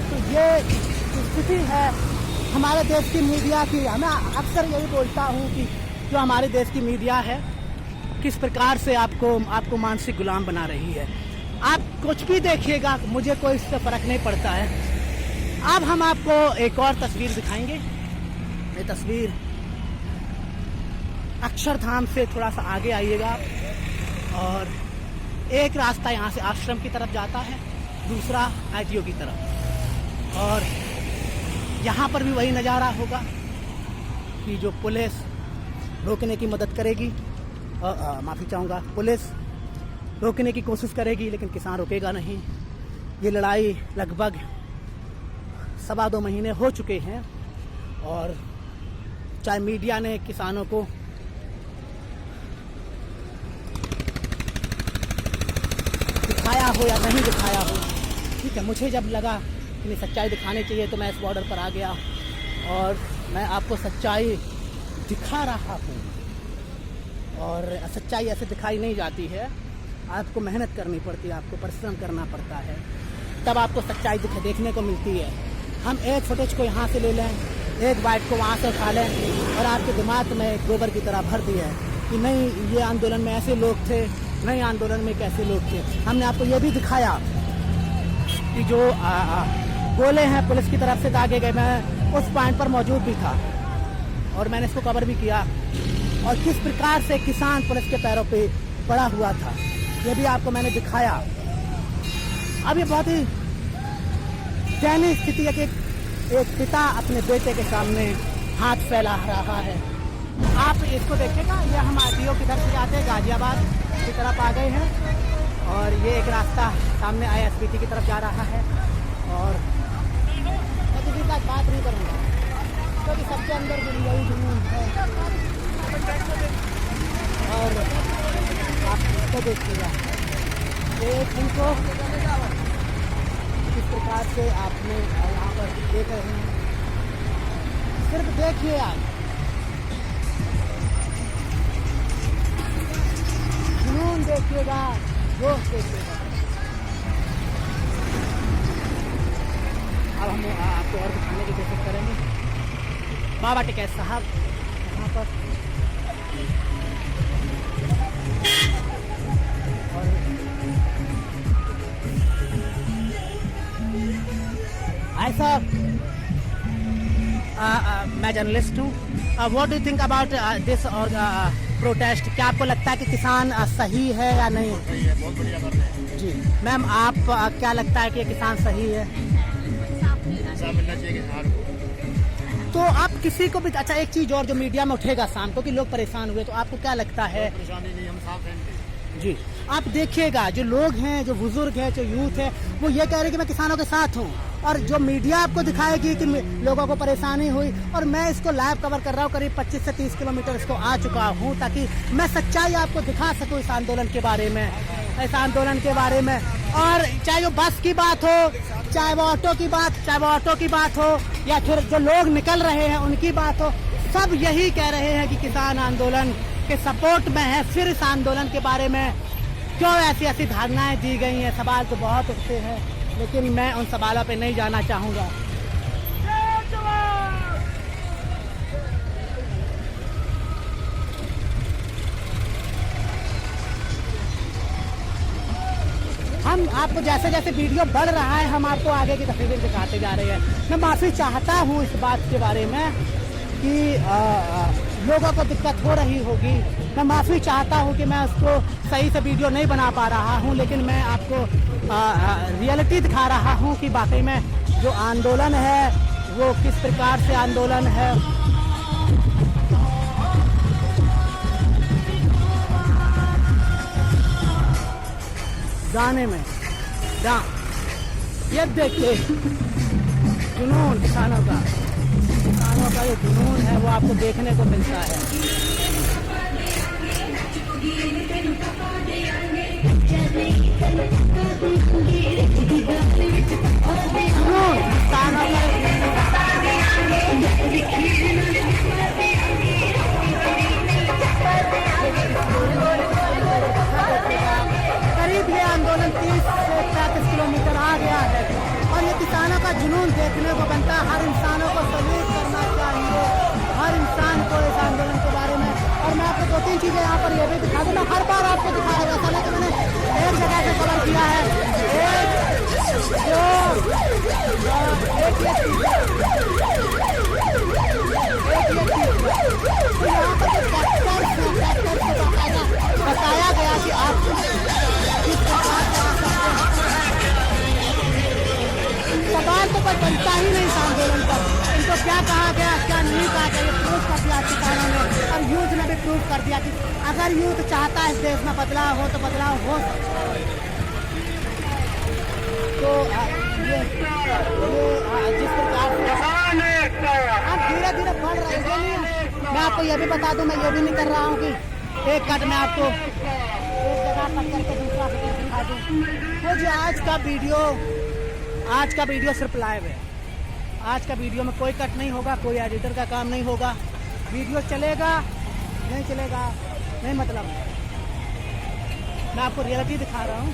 तो ये स्थिति है हमारे देश की मीडिया की। मैं अक्सर यही बोलता हूँ कि जो हमारे देश की मीडिया है किस प्रकार से आपको मानसिक गुलाम बना रही है। आप कुछ भी देखिएगा, मुझे कोई इससे फर्क नहीं पड़ता है। अब हम आपको एक और तस्वीर दिखाएंगे। ये तस्वीर अक्षरधाम से थोड़ा सा आगे आइएगा, और एक रास्ता यहाँ से आश्रम की तरफ जाता है, दूसरा ITO की तरफ। और यहाँ पर भी वही नज़ारा होगा कि जो पुलिस रोकने की मदद करेगी, माफ़ी चाहूँगा, पुलिस रोकने की कोशिश करेगी लेकिन किसान रुकेगा नहीं। ये लड़ाई लगभग 2.25 महीने हो चुके हैं, और चाहे मीडिया ने किसानों को दिखाया हो या नहीं दिखाया हो, ठीक है, मुझे जब लगा कि सच्चाई दिखानी चाहिए तो मैं इस बॉर्डर पर आ गया, और मैं आपको सच्चाई दिखा रहा हूँ। और सच्चाई ऐसे दिखाई नहीं जाती है, आपको मेहनत करनी पड़ती है, आपको परिश्रम करना पड़ता है, तब आपको सच्चाई देखने को मिलती है। हम एक फुटेज को यहाँ से ले लें, एक बाइट को वहाँ से उठा लें और आपके दिमाग में गोबर की तरह भर दिया है कि नहीं ये आंदोलन में ऐसे लोग थे, नहीं आंदोलन में कैसे लोग थे। हमने आपको ये भी दिखाया कि जो गोले हैं पुलिस की तरफ से दागे गए, मैं उस पॉइंट पर मौजूद भी था और मैंने इसको कवर भी किया, और किस प्रकार से किसान पुलिस के पैरों पे पड़ा हुआ था ये भी आपको मैंने दिखाया। अब ये बहुत ही दयनीय स्थिति है कि एक पिता अपने बेटे के सामने हाथ फैला रहा है। आप इसको देखिएगा, ये हम आरटीओ की तरफ से जाते हैं, गाजियाबाद की तरफ आ गए हैं और ये एक रास्ता सामने ISBT की तरफ जा रहा है। और मैं किसी का बात नहीं करूँगा क्योंकि सबके अंदर भी यही जुनून है। और आप इसको देखिएगा, एक इनको किस प्रकार से आपने यहाँ पर देख रहे हैं, सिर्फ देखिए आप जुनून देखिएगा, जोश देखिएगा। अब हम आपको और दिखाने की कोशिश करेंगे। बाबा टिकैत साहब यहाँ पर और ऐसा मैं जर्नलिस्ट हूँ। What do think about this और प्रोटेस्ट? क्या आपको लगता है कि किसान सही है या नहीं? सही है, बहुत बढ़िया कर रहे हैं जी मैम, आप क्या लगता है कि किसान सही है? इंसाफ मिलना चाहिए किसान को। तो आप किसी को भी, अच्छा एक चीज और जो मीडिया में उठेगा शाम को कि लोग परेशान हुए, तो आपको क्या लगता है? परेशानी नहीं, हम साफ हैं जी आप देखिएगा, जो लोग हैं, जो बुजुर्ग हैं, जो यूथ है, वो ये कह रहे हैं कि मैं किसानों के साथ हूँ, और जो मीडिया आपको दिखाएगी कि लोगों को परेशानी हुई, और मैं इसको लाइव कवर कर रहा हूँ, करीब 25 से 30 किलोमीटर इसको आ चुका हूँ ताकि मैं सच्चाई आपको दिखा सकूँ इस आंदोलन के बारे में, इस आंदोलन के बारे में। और चाहे वो बस की बात हो, चाहे वो ऑटो की बात हो या फिर जो लोग निकल रहे हैं उनकी बात हो, सब यही कह रहे हैं कि किसान आंदोलन के सपोर्ट में है। फिर इस आंदोलन के बारे में क्यों ऐसी धारणाएं दी गई हैं, सवाल तो बहुत उठते हैं, लेकिन मैं उन सवालों पे नहीं जाना चाहूँगा। हम आपको जैसे जैसे वीडियो बढ़ रहा है, हम आपको आगे की तस्वीरें दिखाते जा रहे हैं। मैं माफ़ी चाहता हूँ इस बात के बारे में कि लोगों को दिक्कत हो रही होगी, मैं माफ़ी चाहता हूँ कि मैं उसको सही से वीडियो नहीं बना पा रहा हूँ, लेकिन मैं आपको रियलिटी दिखा रहा हूँ कि वाकई में जो आंदोलन है वो किस प्रकार से आंदोलन है। गाने में ये देखिए जुनून किसानों का जो जुनून है वो आपको देखने को मिलता है। जुनून किसानों करीब ये आंदोलन 30 से 35 किलोमीटर आ गया है और ये किसानों का जुनून देखने को बनता है। हर इंसानों को सल्यूट करना चाहिए, हर इंसान को इस आंदोलन के बारे में। और मैं आपको 2-3 चीजें यहाँ पर ये भी दिखा दूँ, मैं हर बार आपको दिखाया ऐसा नहीं कि मैंने एक जगह से कवर किया है। बताया गया कि आप सवाल तो कोई बनता ही नहीं इस आंदोलन पर, इनको क्या कहा गया क्या नहीं कहा गया, ये प्रूव कर दिया किसानों ने और यूथ ने भी प्रूव कर दिया कि अगर यूथ चाहता है इस देश में बदलाव हो तो बदलाव हो सकता है। तो ये जिस प्रकार आप धीरे धीरे बढ़ रहे हैं, मैं आपको ये भी बता दूं, मैं ये भी नहीं कर रहा हूँ कि एक कट में आपको एक जगह कट करके दूसरा दिखा दूं। तो जो आज का वीडियो सिर्फ लाइव है। आज का वीडियो में कोई कट नहीं होगा, कोई एडिटर का काम नहीं होगा। वीडियो चलेगा नहीं चलेगा नहीं मतलब, मैं आपको रियलिटी दिखा रहा हूँ।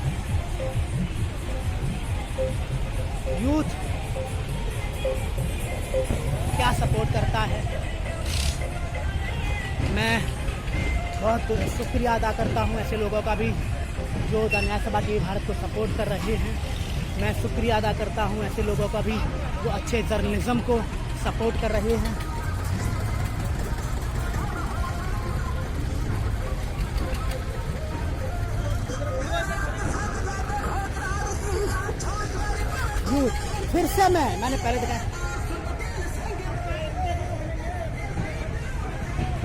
यूथ क्या सपोर्ट करता है। मैं बहुत शुक्रिया अदा करता हूँ ऐसे लोगों का भी जो द न्याय सभा टीवी भारत को सपोर्ट कर रहे हैं। मैं शुक्रिया अदा करता हूँ ऐसे लोगों का भी जो अच्छे जर्नलिज्म को सपोर्ट कर रहे हैं। फिर से मैंने पहले दिखाया।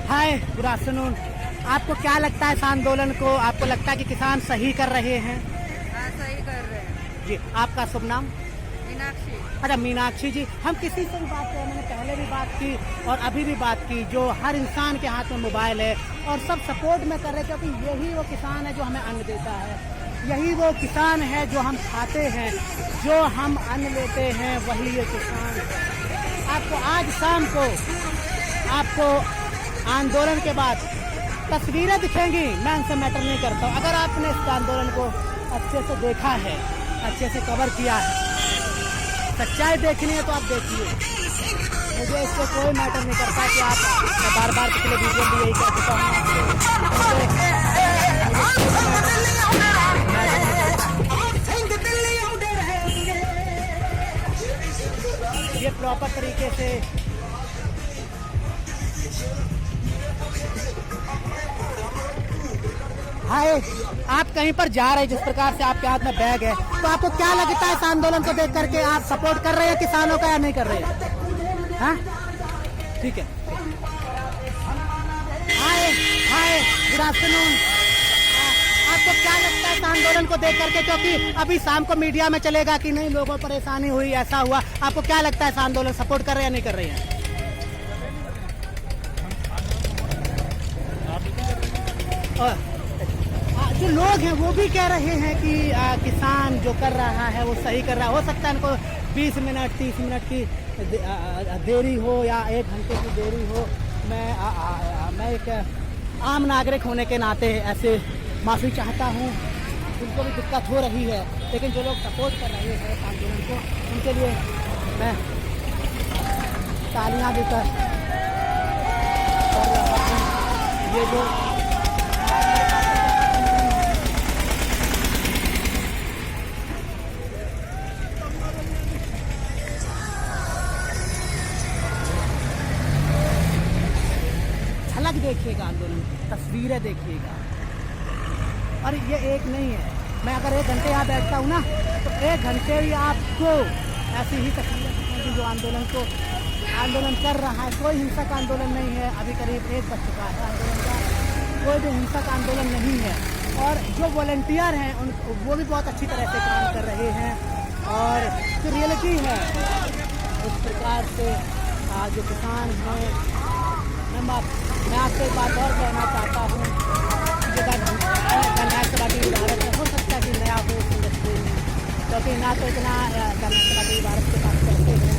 हाय, गुड आफ्टरनून। आपको क्या लगता है इस आंदोलन को? आपको लगता है कि किसान सही कर रहे हैं? हाँ, सही कर रहे हैं जी। आपका शुभ नाम? मीनाक्षी। अच्छा, मीनाक्षी जी। हम किसी से भी बात करें, मैंने पहले भी बात की और अभी भी बात की, जो हर इंसान के हाथ में मोबाइल है और सब सपोर्ट में कर रहे हैं, क्योंकि यही वो किसान है जो हमें अन्न देता है। यही वो किसान है जो हम खाते हैं, जो हम अन्न लेते हैं, वही ये किसान है। आपको आज शाम को आपको आंदोलन के बाद तस्वीरें दिखेंगी, मैं उनसे मैटर नहीं करता हूँ। अगर आपने इस आंदोलन को अच्छे से देखा है, अच्छे से कवर किया है, सच्चाई देखनी है तो आप देखिए। मुझे इससे कोई मैटर नहीं करता कि आप, मैं बार बार पिछले वीडियो में यही कह चुका हूँ। ये प्रॉपर तरीके से हाय, आप कहीं पर जा रहे हैं, जिस प्रकार से आपके हाथ में बैग है, तो आपको क्या लगता है इस आंदोलन को देख करके? आप सपोर्ट कर रहे हैं किसानों का या नहीं कर रहे हैं? हाँ, ठीक है। हाय, गुड आफ्टरनून। आपको क्या लगता है इस आंदोलन को देख करके? क्योंकि अभी शाम को मीडिया में चलेगा कि नहीं, लोगों को परेशानी हुई, ऐसा हुआ। आपको क्या लगता है इस आंदोलन सपोर्ट कर रहे हैं या नहीं कर रहे हैं? जो लोग हैं वो भी कह रहे हैं कि किसान जो कर रहा है वो सही कर रहा है। हो सकता है इनको 20 मिनट 30 मिनट की देरी हो या 1 घंटे की देरी हो। मैं एक आम नागरिक होने के नाते ऐसे माफ़ी चाहता हूँ। उनको भी दिक्कत हो रही है, लेकिन जो लोग सपोर्ट कर रहे हैं आंदोलन को, उनके लिए मैं तालियां भी कर रहा हूँ। ये जो झलक देखिएगा, आंदोलन तस्वीरें देखिएगा। और ये एक नहीं है, मैं अगर 1 घंटे यहाँ बैठता हूँ ना, तो 1 घंटे भी आपको ऐसी ही तस्वीरें दिखेंगी जो आंदोलन कर रहा है। कोई हिंसक आंदोलन नहीं है। अभी करीब 1 बज चुका है आंदोलन का, कोई भी हिंसक आंदोलन नहीं है। और जो वॉलंटियर हैं वो भी बहुत अच्छी तरह से काम कर रहे हैं। और जो रियलिटी है, उस प्रकार से जो किसान हैं, मैं आपसे एक बात और कहना चाहता हूँ कि न्याय सभा टीवी भारत में हो सकता है कि नया हो इस इंडस्ट्री में, क्योंकि ना तो इतना न्याय सभा टीवी भारत के पास पैसे हैं,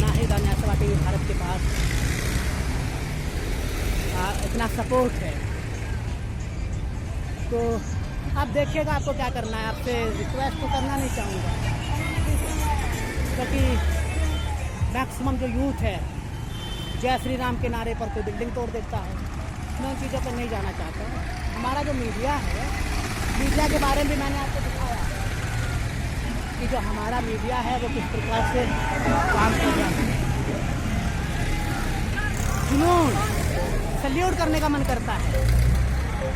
ना ही न्याय सभा टीवी भारत के पास इतना सपोर्ट है। तो आप देखिएगा आपको क्या करना है। आपसे रिक्वेस्ट तो करना नहीं चाहूँगा, क्योंकि मैक्सिमम जो यूथ है जय श्री राम के नारे पर कोई बिल्डिंग तोड़ देता है। मैं उन चीज़ों पर नहीं जाना चाहता हूँ। हमारा जो मीडिया है, मीडिया के बारे में भी मैंने आपको दिखाया कि जो हमारा मीडिया है वो किस प्रकार से काम कर रहा है। जुनून सल्यूट करने का मन करता है।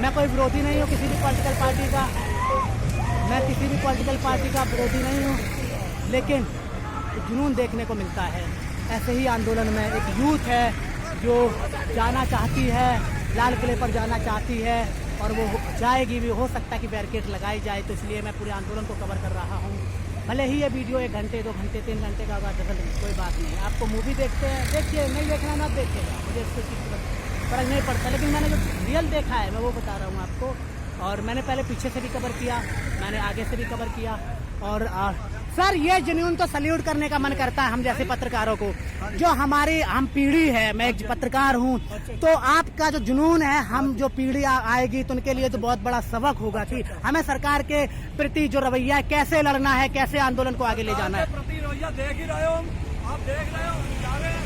मैं कोई विरोधी नहीं हूँ किसी भी पॉलिटिकल पार्टी का, मैं किसी भी पॉलिटिकल पार्टी का विरोधी नहीं हूँ, लेकिन जुनून देखने को मिलता है। ऐसे ही आंदोलन में एक यूथ है जो जाना चाहती है, लाल किले पर जाना चाहती है, और वो जाएगी भी। हो सकता है कि बैरिकेड लगाई जाए, तो इसलिए मैं पूरे आंदोलन को कवर कर रहा हूँ। भले ही ये वीडियो 1 घंटे 2 घंटे 3 घंटे का होगा, कोई बात नहीं। आपको मूवी देखते हैं, देखिए, नहीं देखना ना देखिएगा, मुझे इससे फर्क नहीं पड़ता। लेकिन मैंने जो रियल देखा है मैं वो बता रहा हूँ आपको। और मैंने पहले पीछे से भी कवर किया, मैंने आगे से भी कवर किया, और सर ये जुनून तो सल्यूट करने का मन करता है हम जैसे पत्रकारों को, जो हमारी हम पीढ़ी है, मैं एक पत्रकार हूँ, तो आपका जो जुनून है, हम जो पीढ़ी आएगी तो उनके लिए तो बहुत बड़ा सबक होगा कि हमें सरकार के प्रति जो रवैया है कैसे लड़ना है, कैसे आंदोलन को आगे ले जाना है। प्रति रवैया देख ही रहे हो, आप देख रहे हो जा रहे हैं।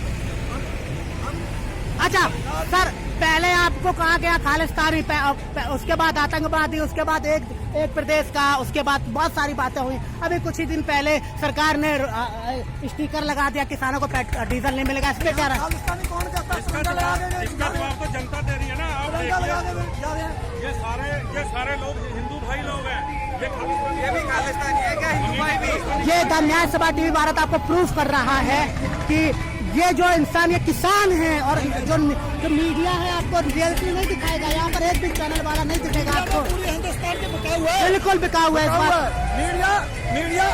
अच्छा सर, पहले आपको कहा गया खालिस्तानी, उसके बाद आतंकवादी, उसके बाद एक प्रदेश का, उसके बाद बहुत सारी बातें हुई। अभी कुछ ही दिन पहले सरकार ने स्टिकर लगा दिया किसानों को डीजल नहीं मिलेगा, इस पे क्या रहा? खालिस्तानी कौन कहता है? इसका जवाब तो जनता दे रही है ना। आप देखिए, ये सारे लोग हिंदू भाई लोग हैं, ये भी खालिस्तानी है क्या? हिंदू भाई भी। ये द न्याय सभा टीवी भारत आपको प्रूफ कर रहा है कि ये जो इंसान, ये किसान है, और जो मीडिया है आपको रियलिटी नहीं दिखाएगा। यहाँ पर एक भी चैनल वाला नहीं दिखेगा आपको। पूरे हिंदुस्तान के बिका हुआ है, बिल्कुल बिका हुआ है इस बार। मीडिया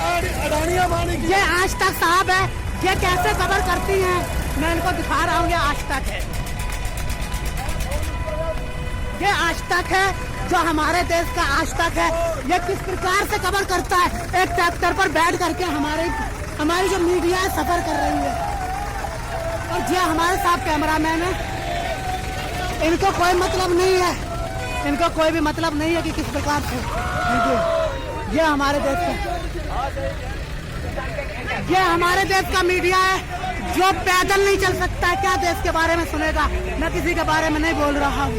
अडानी अंबानी की। ये आज तक साहब है, ये कैसे खबर करती हैं, मैं इनको दिखा रहा हूँ। ये आज तक है, ये आज तक है, जो हमारे देश का आज तक है। ये किस प्रकार से खबर करता है, एक ट्रैक्टर पर बैठ करके हमारी जो मीडिया है सफर कर रही है, और जो हमारे साथ कैमरामैन है, इनको कोई मतलब नहीं है, इनको कोई भी मतलब नहीं है कि किस प्रकार से ये हमारे देश का, ये हमारे देश का मीडिया है जो पैदल नहीं चल सकता है। क्या देश के बारे में सुनेगा? मैं किसी के बारे में नहीं बोल रहा हूँ,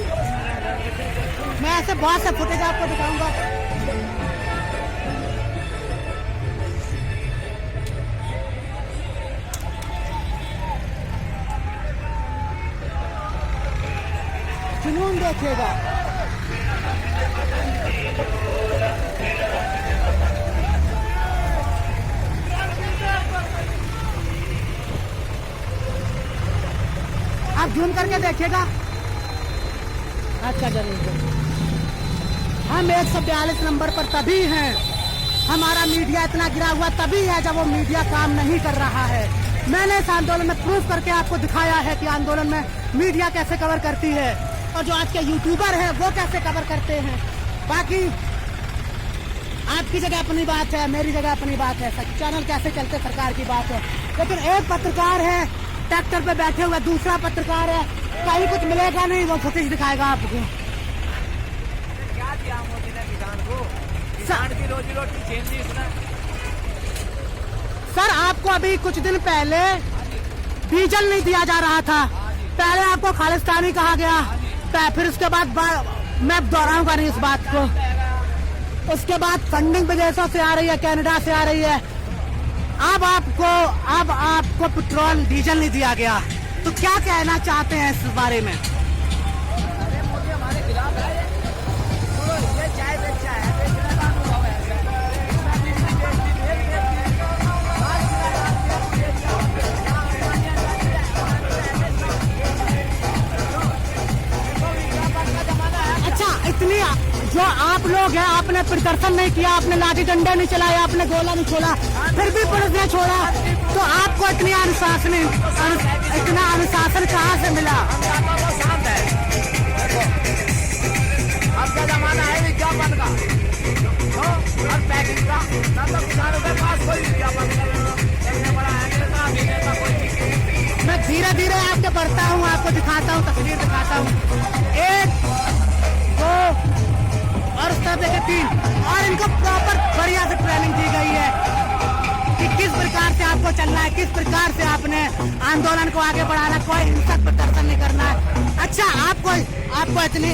मैं ऐसे बहुत से फुटेज आपको दिखाऊंगा। जुनून देखिएगा। आप जूम करके देखिएगा। अच्छा जरूर, हम 142 नंबर पर तभी हैं, हमारा मीडिया इतना गिरा हुआ तभी है जब वो मीडिया काम नहीं कर रहा है। मैंने इस आंदोलन में प्रूफ करके आपको दिखाया है कि आंदोलन में मीडिया कैसे कवर करती है, और जो आज के यूट्यूबर हैं वो कैसे कवर करते हैं। बाकी आपकी जगह अपनी बात है, मेरी जगह अपनी बात है, चैनल कैसे चलते सरकार की बात है। लेकिन एक पत्रकार है ट्रैक्टर पे बैठे हुए, दूसरा पत्रकार है कहीं कुछ मिलेगा नहीं, वो फुटेज दिखाएगा आपको। क्या दिया मोदी ने किसान को? किसान की रोजी रोटी छीन ली इसने। सर आपको अभी कुछ दिन पहले डीजल नहीं दिया जा रहा था, पहले आपको खालिस्तानी कहा गया, फिर उसके बाद मैं दोहराऊंगा नहीं इस बात को, उसके बाद फंडिंग विदेशों से आ रही है, कनाडा से आ रही है। अब आपको पेट्रोल डीजल नहीं दिया गया, तो क्या कहना चाहते हैं इस बारे में? अरे मोदी हमारे खिलाफ है, ये चाय बेचा है, बेचने का अनुभव है। अच्छा, इतनी जो आप लोग हैं, आपने प्रदर्शन नहीं किया, आपने लाठी डंडे नहीं चलाया, आपने गोला नहीं छोड़ा, फिर भी पुलिस ने छोड़ा, तो आपको इतना अनुशासन कहाँ से मिला? शांत है। देखो अब का जमाना है विज्ञापन का और पैकिंग का, ना तो किसानों के पास कोई विज्ञापन करने वाला है नेता, अभिनेता कोई। मैं धीरे धीरे आपके बढ़ता हूँ, आपको दिखाता हूँ, तस्वीर दिखाता हूँ। 1 2 और उस तरह से 3, और इनको प्रॉपर बढ़िया से ट्रेनिंग दी गई है कि किस प्रकार से आपको चलना है, किस प्रकार से आपने आंदोलन को आगे बढ़ाना, कोई हिंसक प्रदर्शन नहीं करना है। अच्छा, आपको इतनी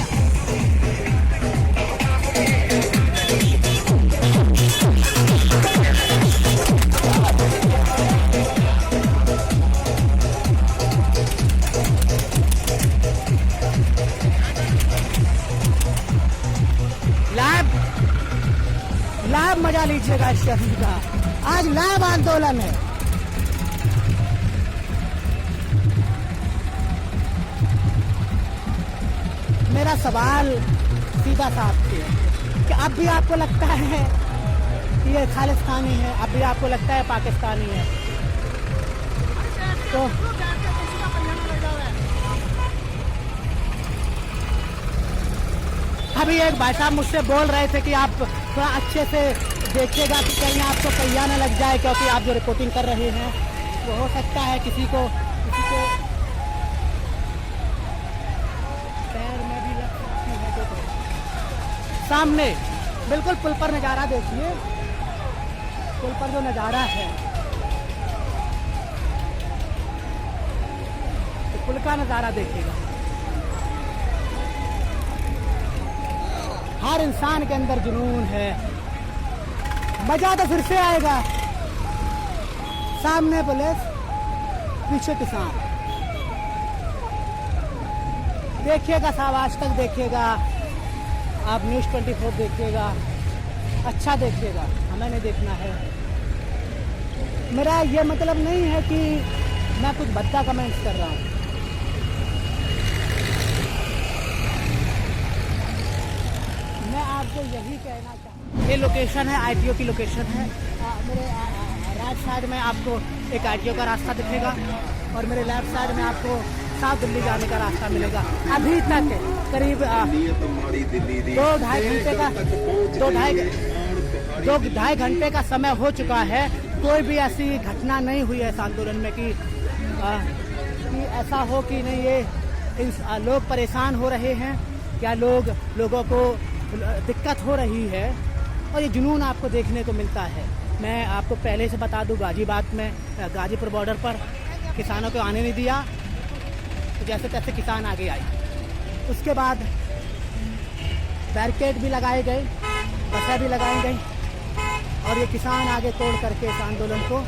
लाइव मजा लीजिएगा इस शहर का। आज लाइव आंदोलन है। मेरा सवाल सीधा सा आपसे है कि अब भी आपको लगता है कि ये खालिस्तानी है, अब भी आपको लगता है पाकिस्तानी है, तो अभी एक भाई साहब मुझसे बोल रहे थे कि आप थोड़ा अच्छे से देखिएगा कि कहीं आपको पहिया न लग जाए, क्योंकि आप जो रिपोर्टिंग कर रहे हैं वो हो सकता है किसी को पैर में भी लग सकती है। देखो सामने बिल्कुल पुल पर नज़ारा देखिए, पुल पर जो नज़ारा है, तो पुल का नज़ारा देखिएगा। हर इंसान के अंदर जुनून है, मजा तो फिर से आएगा। सामने पुलिस, पीछे किसान। देखिएगा साहब, आज तक देखिएगा, आप न्यूज़ 24 देखिएगा, अच्छा देखिएगा, हमें नहीं देखना है। मेरा ये मतलब नहीं है कि मैं कुछ भद्दा कमेंट्स कर रहा हूँ। मैं आपको यही कहना चाहता हूँ। ये लोकेशन है, ITO की लोकेशन है। मेरे राइट साइड में आपको एक ITO का रास्ता दिखेगा और मेरे लेफ्ट साइड में आपको साउथ दिल्ली जाने का रास्ता मिलेगा। अभी तक करीब 2-2.5 घंटे का समय हो चुका है। कोई भी ऐसी घटना नहीं हुई है इस आंदोलन में कि ऐसा हो कि नहीं ये लोग परेशान हो रहे हैं, क्या लोगों को दिक्कत हो रही है, और ये जुनून आपको देखने को मिलता है। मैं आपको पहले से बता दूं, गाजीपुर बॉर्डर पर किसानों को आने नहीं दिया, तो जैसे तैसे किसान आगे आए। उसके बाद बैरिकेड भी लगाए गए, बसें भी लगाई गई, और ये किसान आगे तोड़ करके इस आंदोलन को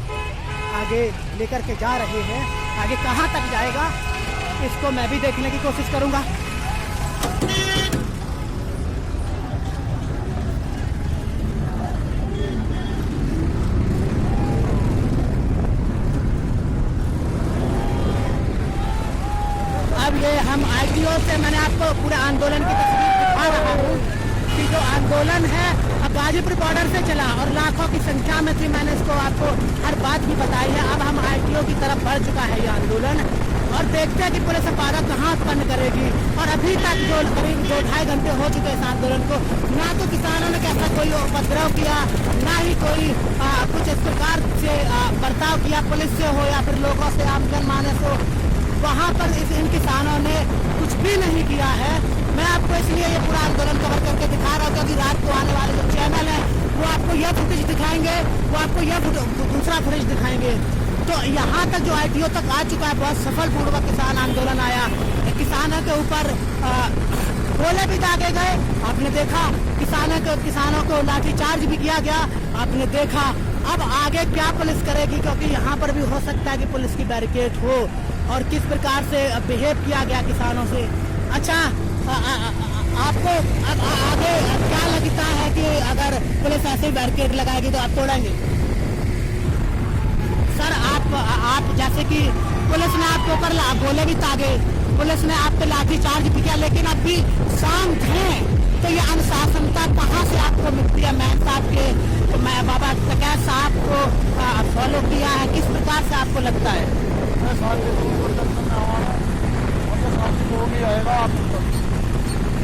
आगे लेकर के जा रहे हैं। आगे कहाँ तक जाएगा इसको मैं भी देखने की कोशिश करूँगा। अब ये हम ITO से मैंने आपको पूरे आंदोलन की तस्वीर दिखा रहा हूँ कि जो आंदोलन है अब गाजीपुर बॉर्डर से चला और लाखों की संख्या में थी। मैंने इसको आपको हर बात भी बताई है। अब हम ITO की तरफ बढ़ चुका है ये आंदोलन, और देखते हैं कि पुलिस बाधा कहाँ उत्पन्न करेगी। और अभी तक जो करीब 2-2.5 घंटे हो चुके इस आंदोलन को, ना तो किसानों ने कैसा कोई उपद्रव किया, ना ही कोई कुछ इस प्रकार से बर्ताव किया पुलिस से हो या फिर लोगों से, आम जनमानस हो। वहाँ पर इन किसानों ने कुछ भी नहीं किया है। मैं आपको इसलिए ये पूरा आंदोलन कवर करके दिखा रहा हूँ क्योंकि रात को आने वाले जो चैनल है वो आपको यह फुटेज दिखाएंगे, वो आपको यह दूसरा फुटेज दिखाएंगे। तो यहाँ तक जो ITO तक आ चुका है, बहुत सफलपूर्वक किसान आंदोलन आया। किसानों के ऊपर गोले भी दागे गए, आपने देखा। किसानों को लाठीचार्ज भी किया गया, आपने देखा। अब आगे क्या पुलिस करेगी, क्योंकि यहाँ पर भी हो सकता है कि पुलिस की बैरिकेड हो, और किस प्रकार से बिहेव किया गया किसानों से। अच्छा, आपको अब आगे क्या लगता है कि अगर पुलिस ऐसे बैरिकेड लगाएगी तो आप तोड़ेंगे? सर, आप जैसे कि पुलिस ने आपके ऊपर गोले भी दागे, पुलिस ने आप पे लाठीचार्ज भी किया, लेकिन अब भी शांत हैं। तो ये अनुशासनता कहाँ से आपको मिलती है? मैं साहब के बाबा टकैत साहब को फॉलो किया है, किस प्रकार से आपको लगता है?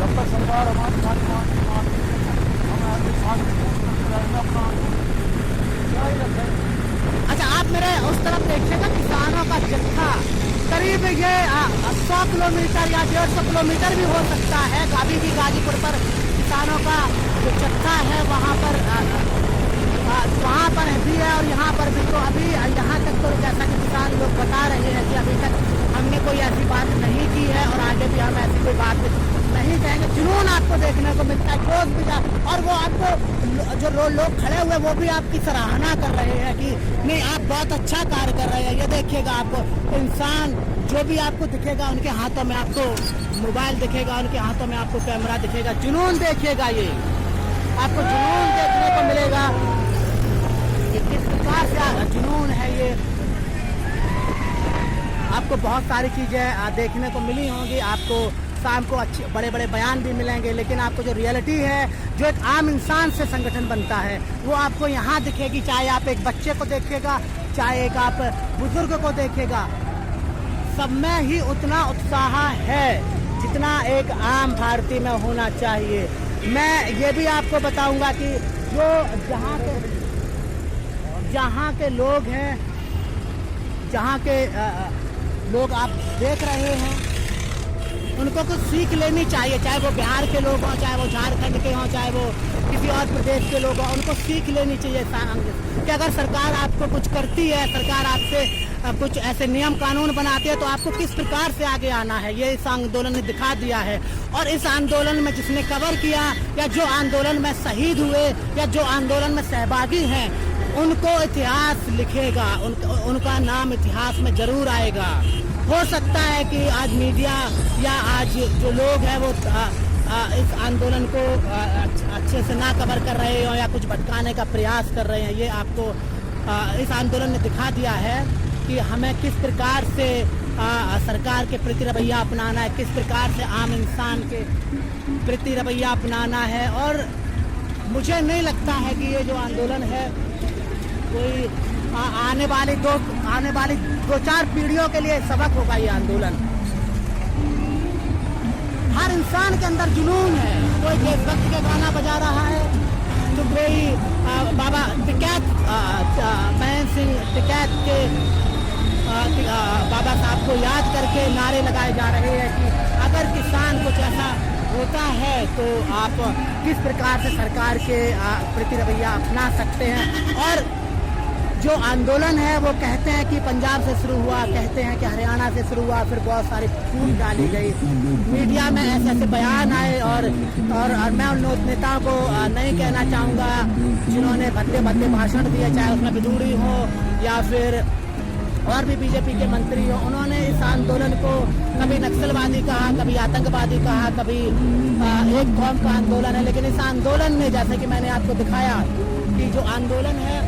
जब तक सरकार हमारी अच्छा, आप मेरे उस तरफ देखिएगा, किसानों का जत्था करीब ये 100 किलोमीटर या 150 किलोमीटर भी हो सकता है। अभी भी गाजीपुर पर किसानों का जो जत्था है वहाँ पर भी है, और यहाँ पर भी। तो अभी यहाँ तक तो जैसा कि किसान लोग बता रहे हैं कि अभी तक हमने कोई ऐसी बात नहीं की है, और आगे भी हम ऐसी कोई बात नहीं कहेंगे। जुनून आपको देखने को मिलता है, जोश भी, और वो आपको जो लोग खड़े हुए वो भी आपकी सराहना कर रहे हैं कि नहीं, आप बहुत अच्छा कार्य कर रहे हैं। ये देखिएगा, आपको इंसान जो भी आपको दिखेगा, उनके हाथों में आपको मोबाइल दिखेगा, उनके हाथों में आपको कैमरा दिखेगा। जुनून देखिएगा, ये आपको जुनून देखने को मिलेगा। ये किस प्रकार से जुनून है, ये आपको बहुत सारी चीज़ें देखने को मिली होंगी। आपको शाम को अच्छे बड़े बड़े बयान भी मिलेंगे, लेकिन आपको जो रियलिटी है, जो एक आम इंसान से संगठन बनता है, वो आपको यहाँ दिखेगी। चाहे आप एक बच्चे को देखिएगा, चाहे एक आप बुजुर्ग को देखिएगा, सब में ही उतना उत्साह है। जितना एक आम भारतीय में होना चाहिए। मैं ये भी आपको बताऊंगा कि जो जहाँ के लोग हैं, जहाँ के लोग आप देख रहे हैं, उनको कुछ सीख लेनी चाहिए, चाहे वो बिहार के लोग हों, चाहे वो झारखंड के हों, चाहे वो किसी और प्रदेश के लोग हों, उनको सीख लेनी चाहिए कि अगर सरकार आपको कुछ करती है, सरकार आपसे कुछ ऐसे नियम कानून बनाती है, तो आपको किस प्रकार से आगे आना है। ये इस आंदोलन ने दिखा दिया है। और इस आंदोलन में जिसने कवर किया, या जो आंदोलन में शहीद हुए, या जो आंदोलन में सहभागी हैं, उनको इतिहास लिखेगा, उनका नाम इतिहास में जरूर आएगा। हो सकता है कि आज मीडिया या आज जो लोग हैं वो इस आंदोलन को अच्छे से ना कवर कर रहे हो या कुछ भटकाने का प्रयास कर रहे हैं। ये आपको इस आंदोलन ने दिखा दिया है कि हमें किस प्रकार से सरकार के प्रति रवैया अपनाना है, किस प्रकार से आम इंसान के प्रति रवैया अपनाना है। और मुझे नहीं लगता है कि ये जो आंदोलन है कोई आने वाली दो चार पीढ़ियों के लिए सबक होगा। ये आंदोलन हर इंसान के अंदर जुनून है। कोई देशभक्ति का गाना बजा रहा है, तो कोई बाबा टिकैत महेंद्र सिंह टिकैत के बाबा साहब को याद करके नारे लगाए जा रहे हैं कि अगर किसान कुछ ऐसा होता है तो आप किस प्रकार से सरकार के प्रति रवैया अपना सकते हैं। और जो आंदोलन है वो कहते हैं कि पंजाब से शुरू हुआ, कहते हैं कि हरियाणा से शुरू हुआ, फिर बहुत सारी फूट डाली गई, मीडिया में ऐसे ऐसे बयान आए। और मैं उन नेताओं को नहीं कहना चाहूँगा जिन्होंने भद्दे भाषण दिए, चाहे उसमें बिजूड़ी हो या फिर और भी बीजेपी के मंत्री हो। उन्होंने इस आंदोलन को कभी नक्सलवादी कहा, कभी आतंकवादी कहा, कभी एक कौम का आंदोलन है। लेकिन इस आंदोलन में, जैसे कि मैंने आपको दिखाया कि जो आंदोलन है,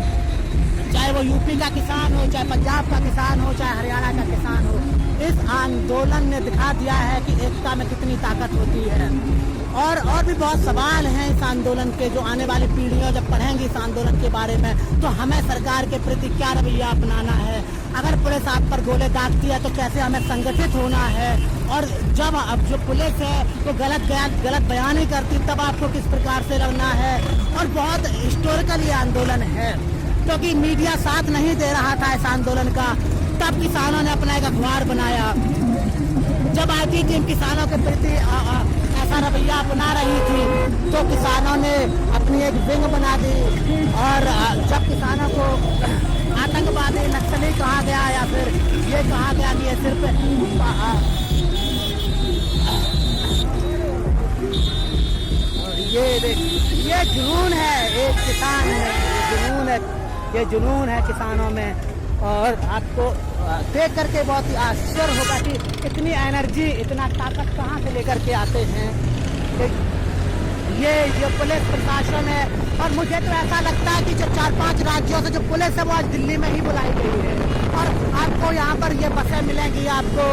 चाहे वो यूपी का किसान हो, चाहे पंजाब का किसान हो, चाहे हरियाणा का किसान हो, इस आंदोलन ने दिखा दिया है कि एकता में कितनी ताकत होती है। और भी बहुत सवाल हैं इस आंदोलन के, जो आने वाली पीढ़ियां जब पढ़ेंगी इस आंदोलन के बारे में, तो हमें सरकार के प्रति क्या रवैया अपनाना है। अगर पुलिस आप पर गोले दागती है तो कैसे हमें संगठित होना है। और जब अब जो पुलिस है वो गलत बयानी करती, तब आपको किस प्रकार से लड़ना है। और बहुत हिस्टोरिकल ये आंदोलन है, क्योंकि मीडिया साथ नहीं दे रहा था इस आंदोलन का, तब किसानों ने अपना एक अखबार बनाया। जब आती टीम किसानों के प्रति ऐसा रवैया अपना रही थी तो किसानों ने अपनी एक विंग बना दी। और जब किसानों को आतंकवादी नक्सली कहा गया या फिर ये कहा गया कि ये सिर्फ ये जुनून है, एक किसान है, ये जुनून है किसानों में। और आपको देख करके बहुत ही आश्चर्य होगा कि इतनी एनर्जी, इतना ताकत कहाँ से लेकर के आते हैं ये पुलिस प्रशासन है। और मुझे तो ऐसा लगता है कि जो 4-5 राज्यों से जो पुलिस है वो आज दिल्ली में ही बुलाई गई है। और आपको यहाँ पर ये बसें मिलेंगी, आपको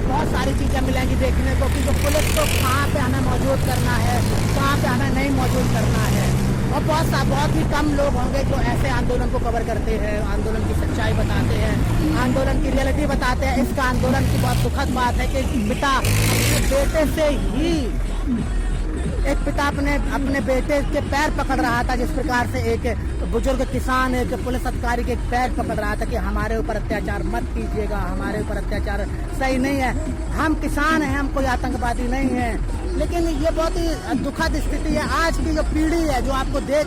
बहुत सारी चीज़ें मिलेंगी देखने को कि जो पुलिस को कहाँ पे हमें मौजूद करना है, कहाँ पे हमें नहीं मौजूद करना है। और बहुत ही कम लोग होंगे जो ऐसे आंदोलन को कवर करते हैं, आंदोलन की सच्चाई बताते हैं, आंदोलन की रियलिटी बताते हैं। इसका आंदोलन की बहुत दुखद बात है कि पिता अपने बेटे से ही, एक पिता अपने बेटे के पैर पकड़ रहा था, जिस प्रकार से एक बुजुर्ग किसान एक पुलिस अधिकारी के पैर पकड़ रहा था कि हमारे ऊपर अत्याचार मत कीजिएगा, हमारे ऊपर अत्याचार सही नहीं है, हम किसान हैं, हम कोई आतंकवादी नहीं है। लेकिन ये बहुत ही दुखद स्थिति है। आज की जो पीढ़ी है जो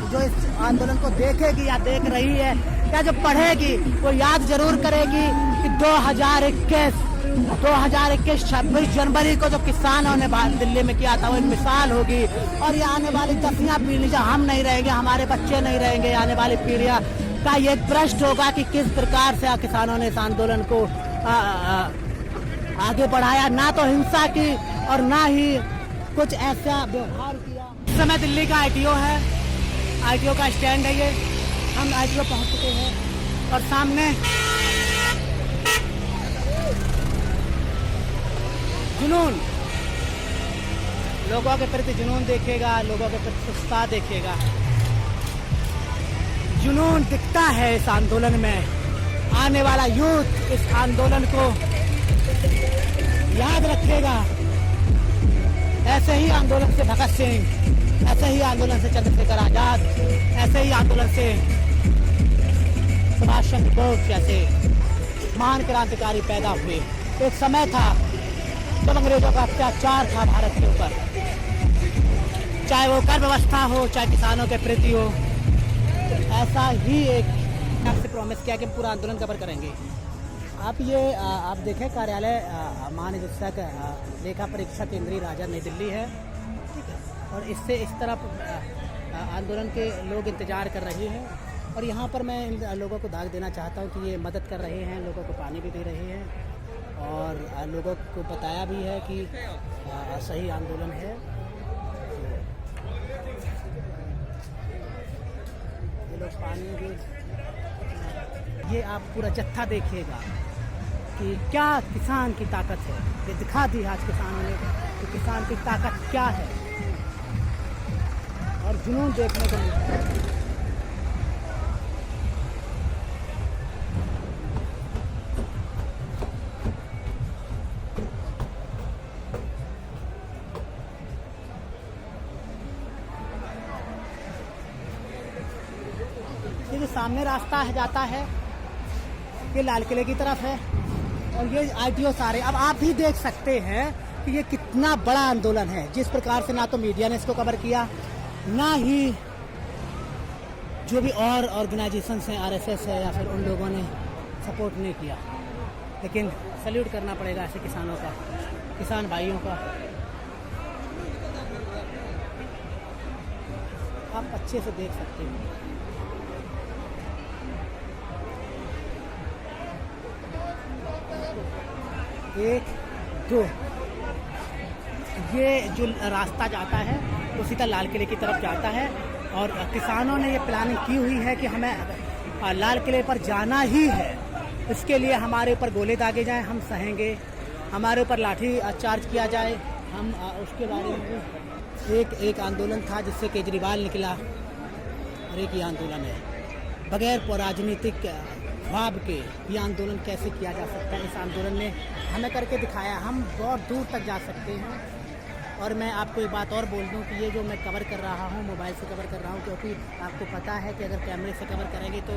जो इस आंदोलन को देखेगी या देख रही है या जो पढ़ेगी, वो याद जरूर करेगी कि 2021 26 जनवरी को जो किसानों ने दिल्ली में किया था वो एक मिसाल होगी। और ये आने वाली 10वीं पीढ़ी, जब हम नहीं रहेंगे, हमारे बच्चे नहीं रहेंगे, आने वाली पीढ़ियां का ये प्रश्न होगा कि किस प्रकार से किसानों ने इस आंदोलन को आगे बढ़ाया। ना तो हिंसा की और ना ही कुछ ऐसा व्यवहार किया। इस समय दिल्ली का ITO है, ITO का स्टैंड है ये, हम ITO पहुंच चुके हैं। और सामने जुनून, लोगों के प्रति जुनून देखेगा, लोगों के प्रति उत्साह देखेगा, जुनून दिखता है इस आंदोलन में। आने वाला यूथ इस आंदोलन को याद रखेगा ऐसे ही आंदोलन से भगत सिंह, ऐसे ही आंदोलन से चंद्रशेखर आजाद, ऐसे ही आंदोलन से सुभाष चंद्र बोस जैसे महान क्रांतिकारी पैदा हुए। एक समय था जब अंग्रेजों का अत्याचार था भारत के ऊपर, चाहे वो कर व्यवस्था हो, चाहे किसानों के प्रति हो। ऐसा ही एक आपसे प्रॉमिस किया कि हम पूरा आंदोलन कवर करेंगे। आप देखें कार्यालय महानिदेशक लेखा परीक्षा केंद्रीय राजा नई दिल्ली है, ठीक है। और इससे इस तरफ आंदोलन के लोग इंतज़ार कर रहे हैं और यहाँ पर मैं इन लोगों को दाग देना चाहता हूँ कि ये मदद कर रहे हैं, लोगों को पानी भी दे रहे हैं और लोगों को बताया भी है कि सही आंदोलन है। ये लोग पानी भी, ये आप पूरा जत्था देखिएगा कि क्या किसान की ताकत है। ये दिखा दी आज किसानों ने कि किसान की ताकत क्या है और जुनून देखने को मिलता है। ये जो सामने रास्ता है जाता है ये लाल किले की तरफ है और ये ITO सारे। अब आप भी देख सकते हैं कि ये कितना बड़ा आंदोलन है। जिस प्रकार से ना तो मीडिया ने इसको कवर किया, ना ही जो भी और ऑर्गेनाइजेशंस हैं, RSS है या फिर उन लोगों ने सपोर्ट नहीं किया। लेकिन सैल्यूट करना पड़ेगा ऐसे किसानों का, किसान भाइयों का। आप अच्छे से देख सकते हैं। एक दो, ये जो रास्ता जाता है वो सीधा लाल किले की तरफ जाता है और किसानों ने ये प्लानिंग की हुई है कि हमें लाल किले पर जाना ही है। इसके लिए हमारे ऊपर गोले दागे जाएं, हम सहेंगे। हमारे ऊपर लाठी चार्ज किया जाए, हम उसके बारे में। एक आंदोलन था जिससे केजरीवाल निकला और एक ये आंदोलन है। बगैर राजनीतिक ख्वाब के ये आंदोलन कैसे किया जा सकता है, इस आंदोलन ने हमें करके दिखाया। हम बहुत दूर तक जा सकते हैं। और मैं आपको एक बात और बोल दूं कि ये जो मैं कवर कर रहा हूँ, मोबाइल से कवर कर रहा हूँ, क्योंकि आपको पता है कि अगर कैमरे से कवर करेंगे तो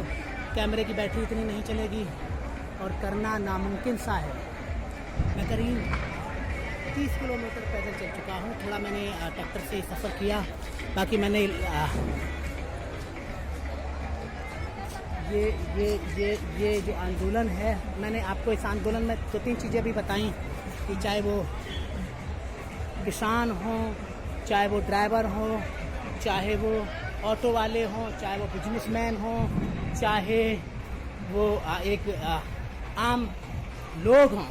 कैमरे की बैटरी इतनी नहीं चलेगी और करना नामुमकिन सा है। मैं करीब 30 किलोमीटर पैदल चल चुका हूँ। थोड़ा मैंने ट्रैक्टर से सफ़र किया, बाकी मैंने ये जो आंदोलन है, मैंने आपको इस आंदोलन में 2-3 चीज़ें भी बताई कि चाहे वो किसान हो, चाहे वो ड्राइवर हो, चाहे वो ऑटो वाले हों, चाहे वो बिजनेसमैन हो, चाहे वो एक आम लोग हों,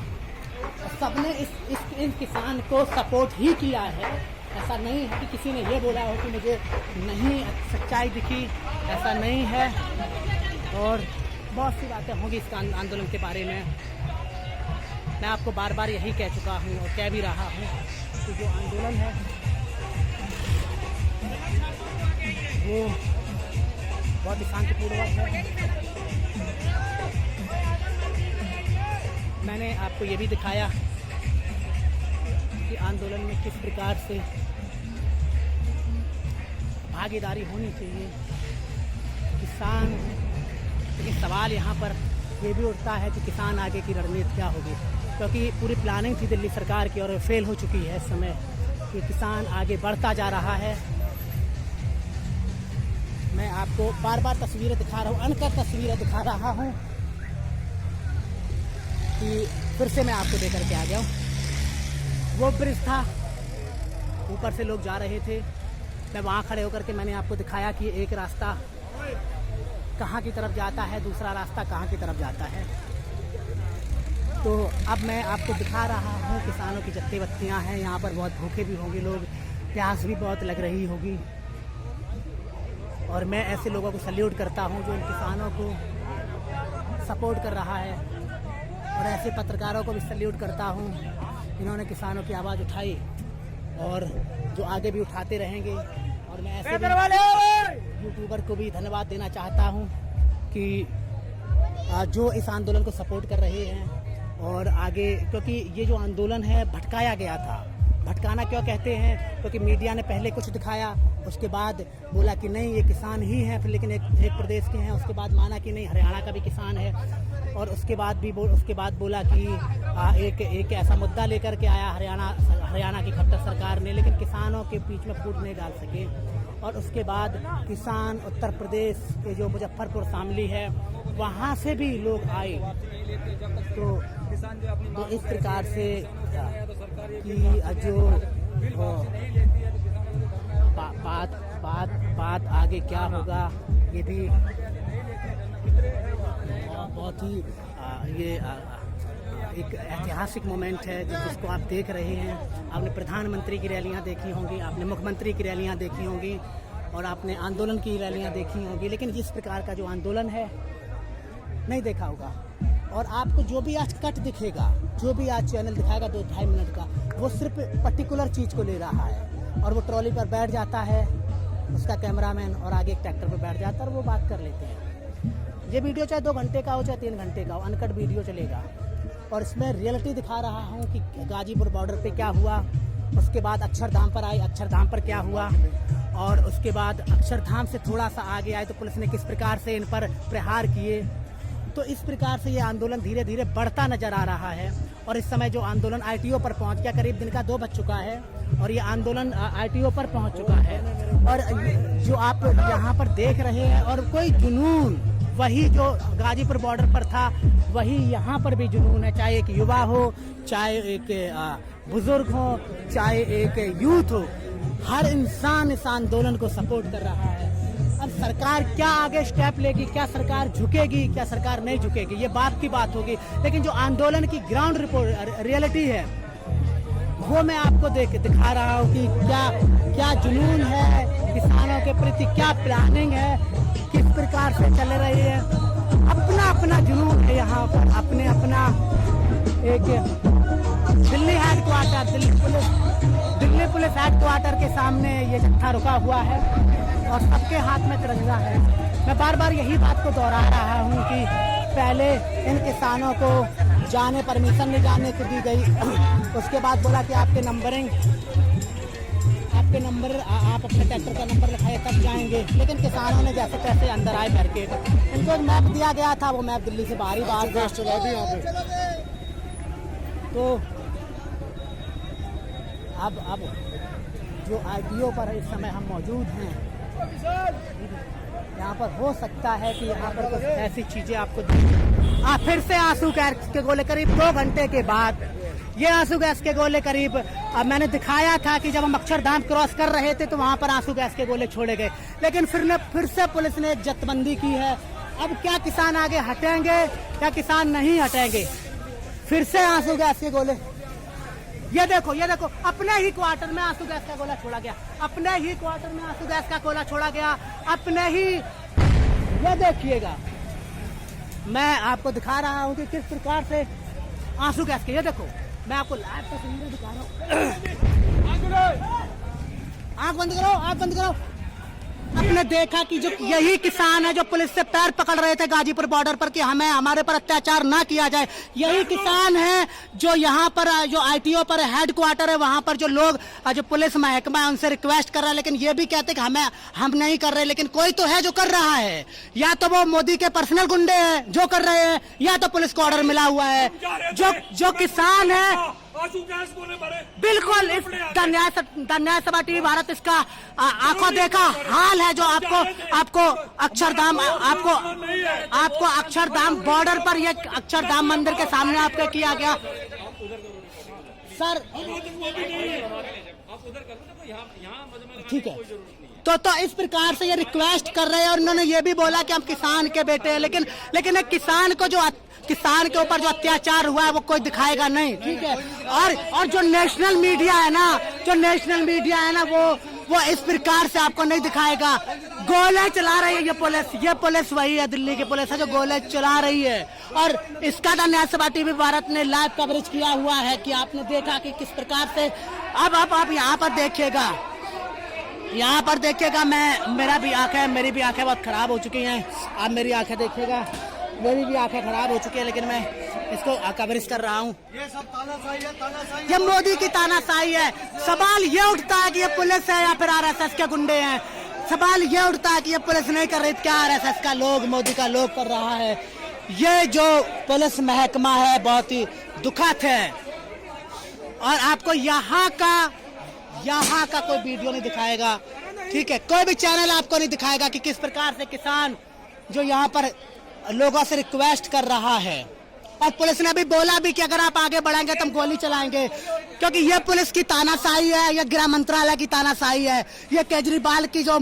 सबने इन किसान को सपोर्ट ही किया है। ऐसा नहीं है कि किसी ने ये बोला हो कि मुझे नहीं सच्चाई दिखी, ऐसा नहीं है। और बहुत सी बातें होंगी इस आंदोलन के बारे में। मैं आपको बार बार यही कह चुका हूँ और कह भी रहा हूँ कि जो आंदोलन है वो बहुत ही शांतिपूर्वक है। मैंने आपको ये भी दिखाया कि आंदोलन में किस प्रकार से भागीदारी होनी चाहिए किसान। लेकिन सवाल यहाँ पर ये भी उठता है कि किसान आगे की रणनीति क्या होगी, क्योंकि पूरी प्लानिंग थी दिल्ली सरकार की और फेल हो चुकी है इस समय कि किसान आगे बढ़ता जा रहा है। मैं आपको बार बार तस्वीरें दिखा रहा हूँ, अनकट तस्वीरें दिखा रहा हूँ कि फिर से मैं आपको दे करके आ गया हूँ। वो ब्रिज था, ऊपर से लोग जा रहे थे, मैं वहाँ खड़े होकर के मैंने आपको दिखाया कि एक रास्ता कहाँ की तरफ जाता है, दूसरा रास्ता कहाँ की तरफ जाता है। तो अब मैं आपको दिखा रहा हूँ किसानों की जत्थे बत्तियाँ हैं। यहाँ पर बहुत भूखे भी होंगे लोग, प्यास भी बहुत लग रही होगी। और मैं ऐसे लोगों को सैल्यूट करता हूँ जो इन किसानों को सपोर्ट कर रहा है, और ऐसे पत्रकारों को भी सैल्यूट करता हूँ इन्होंने किसानों की आवाज़ उठाई और जो आगे भी उठाते रहेंगे। और मैं ऐसे यूट्यूबर को भी धन्यवाद देना चाहता हूँ कि जो इस आंदोलन को सपोर्ट कर रहे हैं और आगे, क्योंकि ये जो आंदोलन है भटकाया गया था भटकाना क्यों कहते हैं? क्योंकि मीडिया ने पहले कुछ दिखाया, उसके बाद बोला कि नहीं ये किसान ही हैं, फिर लेकिन एक प्रदेश के हैं, उसके बाद माना कि नहीं हरियाणा का भी किसान है, और उसके बाद बोला कि एक ऐसा मुद्दा लेकर के आया हरियाणा की खट्टर सरकार ने, लेकिन किसानों के बीच में फूट नहीं डाल सके। और उसके बाद किसान उत्तर प्रदेश के जो मुजफ्फरपुर शामली है वहाँ से भी लोग आए। तो इस प्रकार से कि जो बात आगे क्या होगा ये भी बहुत ही ये एक ऐतिहासिक मोमेंट है जिसको आप देख रहे हैं। आपने प्रधानमंत्री की रैलियां देखी होंगी, आपने मुख्यमंत्री की रैलियां देखी होंगी, और आपने आंदोलन की रैलियां देखी होंगी, लेकिन जिस प्रकार का जो आंदोलन है नहीं देखा होगा। और आपको जो भी आज कट दिखेगा, जो भी आज चैनल दिखाएगा 2-2.5 मिनट का, वो सिर्फ पर्टिकुलर चीज़ को ले रहा है, और वो ट्रॉली पर बैठ जाता है उसका कैमरामैन, और आगे एक ट्रैक्टर पर बैठ जाता है और वो बात कर लेते हैं। ये वीडियो चाहे 2 घंटे का हो चाहे 3 घंटे का हो, अनकट वीडियो चलेगा। और इसमें रियलिटी दिखा रहा हूँ कि गाजीपुर बॉर्डर पे क्या हुआ, उसके बाद अक्षरधाम पर आए, अक्षरधाम पर क्या हुआ, और उसके बाद अक्षरधाम से थोड़ा सा आगे आए तो पुलिस ने किस प्रकार से इन पर प्रहार किए। तो इस प्रकार से ये आंदोलन धीरे धीरे बढ़ता नजर आ रहा है। और इस समय जो आंदोलन ITO पर पहुंच गया, करीब दिन का 2 बज चुका है, और ये आंदोलन ITO पर पहुंच चुका है। और जो आप यहाँ पर देख रहे हैं, और कोई जुनून वही जो गाजीपुर बॉर्डर पर था वही यहाँ पर भी जुनून है, चाहे एक युवा हो, चाहे एक बुजुर्ग हो, चाहे एक यूथ हो, हर इंसान इस आंदोलन को सपोर्ट कर रहा है। अब सरकार क्या आगे स्टेप लेगी, क्या सरकार झुकेगी, क्या सरकार नहीं झुकेगी, ये बात की बात होगी। लेकिन जो आंदोलन की ग्राउंड रिपोर्ट रियलिटी है वो मैं आपको दिखा रहा हूँ कि क्या जुनून है किसानों के प्रति, क्या प्लानिंग है, किस प्रकार से चल रही है। अपना अपना जुनून है यहाँ पर, अपना एक Delhi headquarter, Delhi police headquarter के सामने ये जत्था रुका हुआ है और सबके हाथ में तिरंगा है। मैं बार बार यही बात को दोहरा रहा हूँ कि पहले इन किसानों को परमिशन नहीं जाने को दी गई, उसके बाद बोला कि आपके नंबर आप अपने ट्रैक्टर का नंबर लिखाए तब जाएंगे। लेकिन किसानों ने जैसे तैसे अंदर आए भर के, इनको एक मैप दिया गया था, वो मैप दिल्ली से बाहर ही बाहर चला दी यहाँ पे। तो अब जो ITO पर इस समय हम मौजूद हैं, यहाँ पर हो सकता है कि यहाँ पर कुछ ऐसी चीजें आपको फिर से आंसू गैस के गोले करीब 2 घंटे के बाद ये आंसू गैस के गोले करीब मैंने दिखाया था कि जब हम अक्षरधाम क्रॉस कर रहे थे तो वहां पर आंसू गैस के गोले छोड़े गए। लेकिन फिर से पुलिस ने जत्थबंदी की है। अब क्या किसान आगे हटेंगे, क्या किसान नहीं हटेंगे? फिर से आंसू गैस के गोले, ये देखो अपने ही क्वार्टर में आंसू गैस का गोला छोड़ा गया, अपने ही क्वार्टर में आंसू गैस का गोला छोड़ा गया, अपने ही। ये देखिएगा, मैं आपको दिखा रहा हूँ कि किस प्रकार से आंसू गैस के, ये देखो मैं आपको लाइव तस्वीरें दिखा रहा हूँ। आंख बंद करो। आपने देखा कि जो यही किसान है जो पुलिस से पैर पकड़ रहे थे गाजीपुर बॉर्डर पर कि हमारे पर अत्याचार ना किया जाए, यही किसान है जो यहाँ पर जो ITO पर हेडक्वार्टर है वहां पर जो लोग जो पुलिस महकमा है उनसे रिक्वेस्ट कर रहा है, लेकिन ये भी कहते कि हम नहीं कर रहे। लेकिन कोई तो है जो कर रहा है, या तो वो मोदी के पर्सनल गुंडे हैं जो कर रहे हैं, या तो पुलिस को ऑर्डर मिला हुआ है। जो किसान है बिल्कुल इस द न्याय सभा TV भारत इसका आंखों देखा हाल है, जो आपको अक्षरधाम आपको अक्षरधाम बॉर्डर पर ये अक्षरधाम मंदिर के सामने आपको किया गया। सर ठीक है, तो इस प्रकार से ये रिक्वेस्ट कर रहे हैं, और उन्होंने ये भी बोला कि हम किसान के बेटे हैं, लेकिन एक किसान के ऊपर जो अत्याचार हुआ है वो कोई दिखाएगा नहीं, ठीक है। और जो नेशनल मीडिया है ना वो इस प्रकार से आपको नहीं दिखाएगा। गोले चला रही है ये पुलिस वही है, दिल्ली की पुलिस है जो गोले चला रही है। और इसका द न्याय सभा TV भारत ने लाइव कवरेज किया हुआ है कि आपने देखा कि किस प्रकार से। अब आप यहाँ पर देखिएगा, मेरी भी आंखें बहुत खराब हो चुकी हैं। आप मेरी आंखें देखिएगा, मेरी भी आंखें खराब हो चुकी है, लेकिन मैं इसको कवरेज कर रहा हूँ। ये सब तानाशाही है, तानाशाही। ये मोदी की तानाशाही है। सवाल ये उठता है कि ये पुलिस है या फिर आरएसएस के गुंडे हैं। सवाल ये उठता है कि ये पुलिस नहीं कर रही, क्या आरएसएस का लोग, मोदी का लोग कर रहा है। ये जो पुलिस महकमा है बहुत ही दुखद है। और आपको यहाँ का कोई वीडियो नहीं दिखाएगा, ठीक है, कोई भी चैनल आपको नहीं दिखाएगा कि किस प्रकार से किसान जो यहाँ पर लोगों से रिक्वेस्ट कर रहा है। और पुलिस ने भी बोला भी कि अगर आप आगे बढ़ेंगे तो हम गोली चलाएंगे, क्योंकि ये पुलिस की तानाशाही है, ये गृह मंत्रालय की तानाशाही है। ये केजरीवाल की जो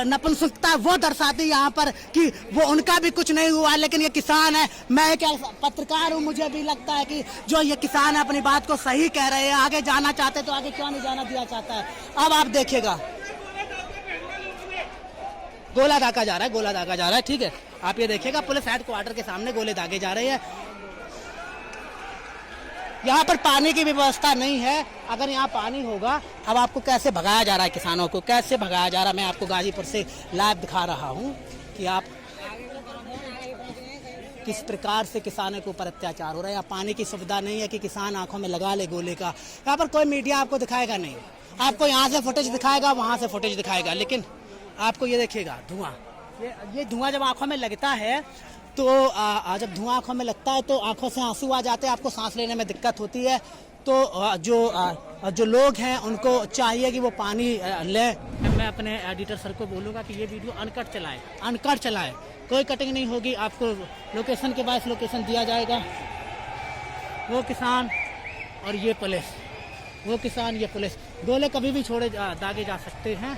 नपुंसकता है वो दर्शाती है यहाँ पर कि वो उनका भी कुछ नहीं हुआ, लेकिन ये किसान है। मैं एक पत्रकार हूँ, मुझे भी लगता है कि जो ये किसान है अपनी बात को सही कह रहे हैं। आगे जाना चाहते तो आगे क्यों नहीं जाना दिया जाता है। अब आप देखिएगा गोला दागा जा रहा है, गोला दागा जा रहा है, ठीक है। आप ये देखिएगा पुलिस हेडक्वार्टर के सामने गोले दागे जा रहे हैं। यहाँ पर पानी की व्यवस्था नहीं है। अगर यहाँ पानी होगा, अब आपको कैसे भगाया जा रहा है, किसानों को कैसे भगाया जा रहा है। मैं आपको गाजीपुर से लाइव दिखा रहा हूँ कि आप किस प्रकार से किसानों के ऊपर अत्याचार हो रहा है। यहाँ पानी की सुविधा नहीं है कि किसान आंखों में लगा ले गोले का। यहाँ पर कोई मीडिया आपको दिखाएगा नहीं, आपको यहाँ से फुटेज दिखाएगा, वहाँ से फुटेज दिखाएगा, लेकिन आपको ये देखिएगा धुआं। ये धुआं जब आंखों में लगता है तो जब धुआं आंखों में लगता है तो आंखों से आंसू आ जाते हैं, आपको सांस लेने में दिक्कत होती है। तो जो लोग हैं उनको चाहिए कि वो पानी लें। मैं अपने एडिटर सर को बोलूँगा कि ये वीडियो अनकट चलाएं, कोई कटिंग नहीं होगी। आपको लोकेशन के बाद लोकेशन दिया जाएगा। वो किसान और ये पुलिस, वो किसान ये पुलिस, गोले कभी भी छोड़े दागे जा सकते हैं।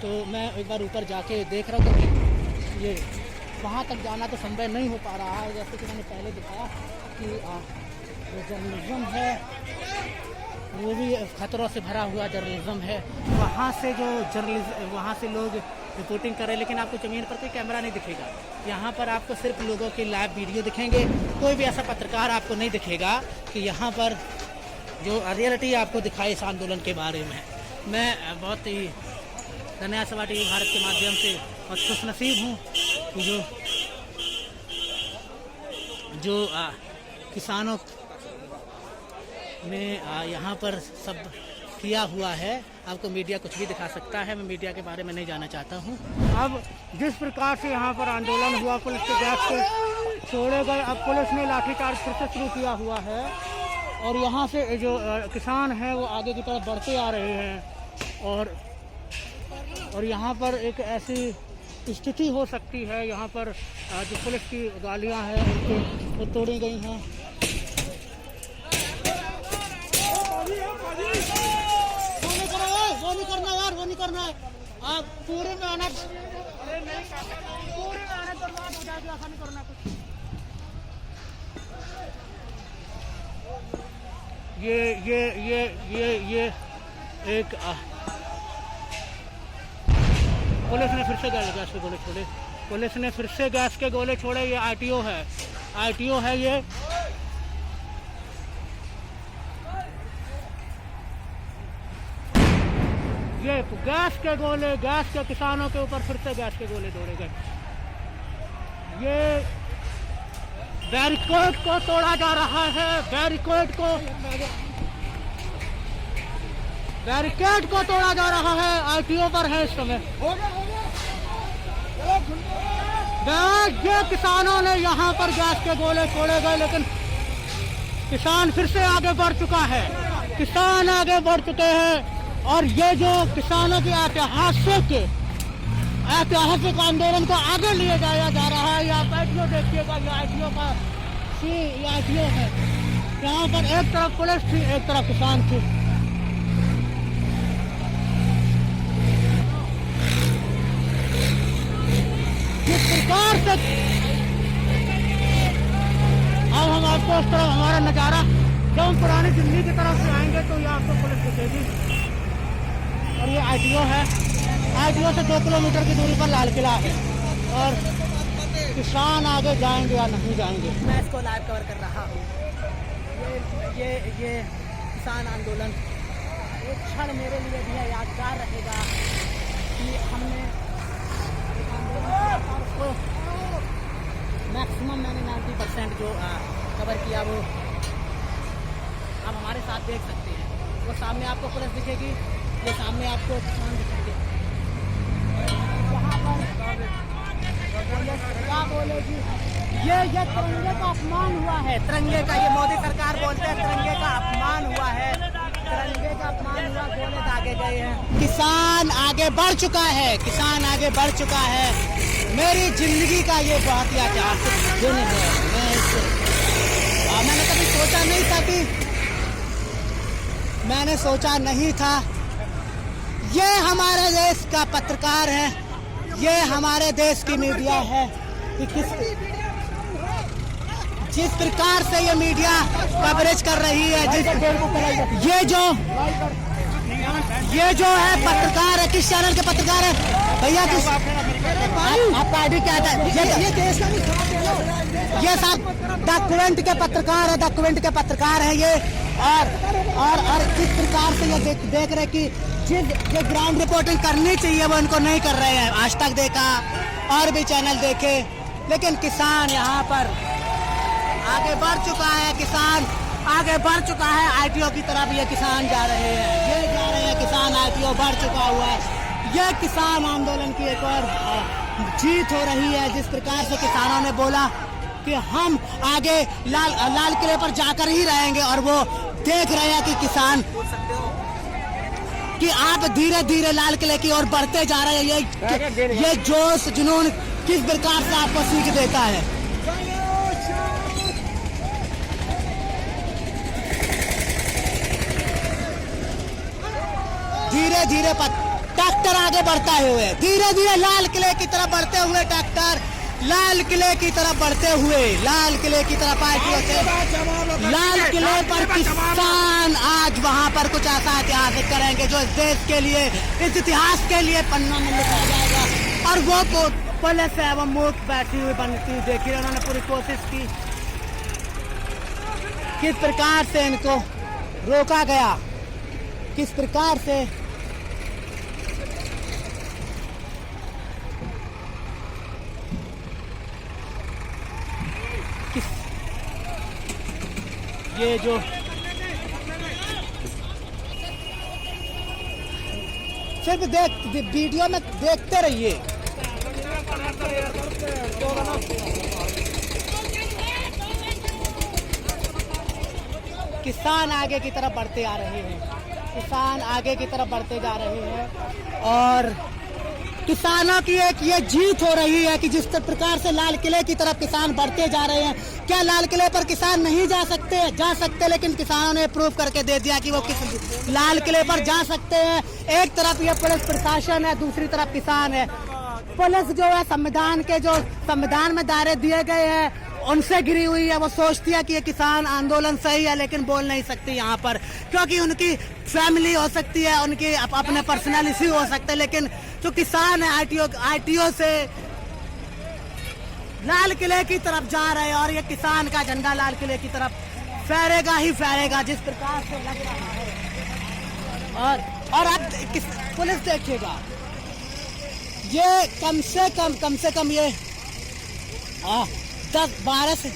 तो मैं एक बार ऊपर जाके देख रहा हूँ कि ये वहाँ तक जाना तो संभव नहीं हो पा रहा है। जैसे कि मैंने पहले दिखाया कि जो जर्नलिज्म है वो भी खतरों से भरा हुआ जर्नलिज्म है। वहाँ से लोग रिपोर्टिंग कर रहे हैं, लेकिन आपको ज़मीन पर कोई कैमरा नहीं दिखेगा। यहाँ पर आपको सिर्फ लोगों के लाइव वीडियो दिखेंगे। कोई भी ऐसा पत्रकार आपको नहीं दिखेगा कि यहाँ पर जो रियलिटी आपको दिखाए इस आंदोलन के बारे में। मैं बहुत ही धन्यवाद सभा टीवी भारत के माध्यम से और खुशनसीब हूँ कि जो किसानों ने यहाँ पर सब किया हुआ है। आपको मीडिया कुछ भी दिखा सकता है, मैं मीडिया के बारे में नहीं जाना चाहता हूँ। अब जिस प्रकार से यहाँ पर आंदोलन हुआ, पुलिस के गैस से छोड़े गए, अब पुलिस ने लाठीचार्ज फिर से शुरू किया हुआ है और यहाँ से जो किसान हैं वो आगे की तरफ बढ़ते आ रहे हैं। और यहाँ पर एक ऐसी स्थिति हो सकती है, यहाँ पर जो पुलिस की गाड़ियाँ हैं वो तोड़ी गई हैं। वो नहीं करना यार, वो नहीं करना है। आप पूरी मेहनत बर्बाद हो जाएगी, ऐसा नहीं करना कुछ। ये एक पुलिस ने फिर से गैस के गोले छोड़े। पुलिस ने फिर से गैस के गोले छोड़े। ये आईटीओ है ये। ये गैस के गोले, गैस के किसानों के ऊपर फिर से गैस के गोले दौड़े गए। ये बैरिकेड को तोड़ा जा रहा है, बैरिकेड को तोड़ा जा रहा है। आईटीओ पर है इस समय। ये किसानों ने यहाँ पर गैस के गोले छोड़े गए, लेकिन किसान फिर से आगे बढ़ चुका है। किसान आगे बढ़ चुके हैं और ये जो किसानों के ऐतिहासिक आंदोलन को आगे लिए जाया जा रहा है। आप आईटीओ देखिएगा, ये आईटीओ है। यहाँ पर एक तरफ पुलिस थी, एक तरफ किसान थी। जिस प्रकार से अब हम आपको उस तरफ हमारा नज़ारा, जब हम पुरानी दिल्ली की तरफ से आएंगे तो ये आपको पुलिस दिखेगी। और ये आईटीओ है। आईटीओ से 2 किलोमीटर की दूरी पर लाल किला है और किसान आगे जाएंगे या नहीं जाएंगे, मैं इसको लाइव कवर कर रहा हूँ। ये किसान आंदोलन एक क्षण मेरे लिए भी यादगार रहेगा कि हमने एक आंदोलन को मैक्सिमम मैंने 90% जो कवर किया वो आप हमारे साथ देख सकते हैं। वो सामने आपको पुलिस दिखेगी, ये सामने आपको किसान दिखेंगे। यहाँ पर पुलिस क्या बोलेगी, ये तिरंगे का अपमान हुआ है। तिरंगे का, ये मोदी सरकार बोलते हैं तिरंगे का अपमान हुआ है, तिरंगे का अपमान हुआ, गोले दागे गए हैं। किसान आगे बढ़ चुका है, किसान आगे बढ़ चुका है। मेरी जिंदगी का ये बहुत ही ऐतिहासिक दिन है। मैंने कभी सोचा नहीं था कि मैंने सोचा नहीं था ये हमारे देश का पत्रकार है, ये हमारे देश की मीडिया है कि जिस प्रकार से ये मीडिया कवरेज कर रही है, ये जो है पत्रकार है, किस चैनल के पत्रकार है भैया, किस आपका आईडी क्या था? ये सब डॉक्यूमेंट के पत्रकार है, डॉक्यूमेंट के पत्रकार है ये। और किस प्रकार से ये देख रहे कि जो ग्राउंड रिपोर्टिंग करनी चाहिए वो उनको नहीं कर रहे हैं। आज तक देखा और भी चैनल देखे, लेकिन किसान यहाँ पर आगे बढ़ चुका है, किसान आगे बढ़ चुका है। आईटीओ की तरफ ये किसान जा रहे हैं, ये जा रहे हैं किसान, आईटीओ बढ़ चुका हुआ है। ये किसान आंदोलन की एक और जीत हो रही है। जिस प्रकार से किसानों ने बोला कि हम आगे लाल किले पर जाकर ही रहेंगे, और वो देख रहे हैं कि किसान कि आप धीरे धीरे लाल किले की ओर बढ़ते जा रहे हैं। ये जोश जुनून किस प्रकार से आपको सीख देता है। धीरे धीरे ट्रैक्टर आगे बढ़ता हुए, धीरे धीरे लाल किले की तरफ बढ़ते हुए, ट्रैक्टर लाल किले की तरफ बढ़ते हुए, लाल किले की तरफ आईटीओ से लाल किले पर किसान आज वहां पर कुछ ऐसा ऐतिहासिक करेंगे जो इस देश के लिए, इस इतिहास के लिए पन्ना में लिखा जाएगा। और वो पुलिस है वो मूक बैठी हुई बनती देखिए, उन्होंने पूरी कोशिश की किस प्रकार से इनको रोका गया, किस प्रकार से ये जो सिर्फ वीडियो में देखते रहिए। किसान आगे की तरफ बढ़ते आ रहे हैं, किसान आगे की तरफ बढ़ते जा रहे हैं, और किसानों की एक ये जीत हो रही है कि जिस प्रकार से लाल किले की तरफ किसान बढ़ते जा रहे हैं। क्या लाल किले पर किसान नहीं जा सकते, लेकिन किसानों ने प्रूव करके दे दिया कि वो लाल किले पर जा सकते हैं। एक तरफ ये पुलिस प्रशासन है, दूसरी तरफ किसान है। पुलिस जो है संविधान में दायरे दिए गए हैं उनसे गिरी हुई है। वो सोचती है कि ये किसान आंदोलन सही है, लेकिन बोल नहीं सकती यहाँ पर, क्योंकि उनकी फैमिली हो सकती है, उनके अपने पर्सनल इश्यू हो सकते हैं। लेकिन जो किसान है आईटीओ से लाल किले की तरफ जा रहे हैं, और ये किसान का झंडा लाल किले की तरफ फहरेगा ही फहरेगा जिस प्रकार से लग रहा है। और अब पुलिस देखिएगा, ये कम से कम ये 10-12 से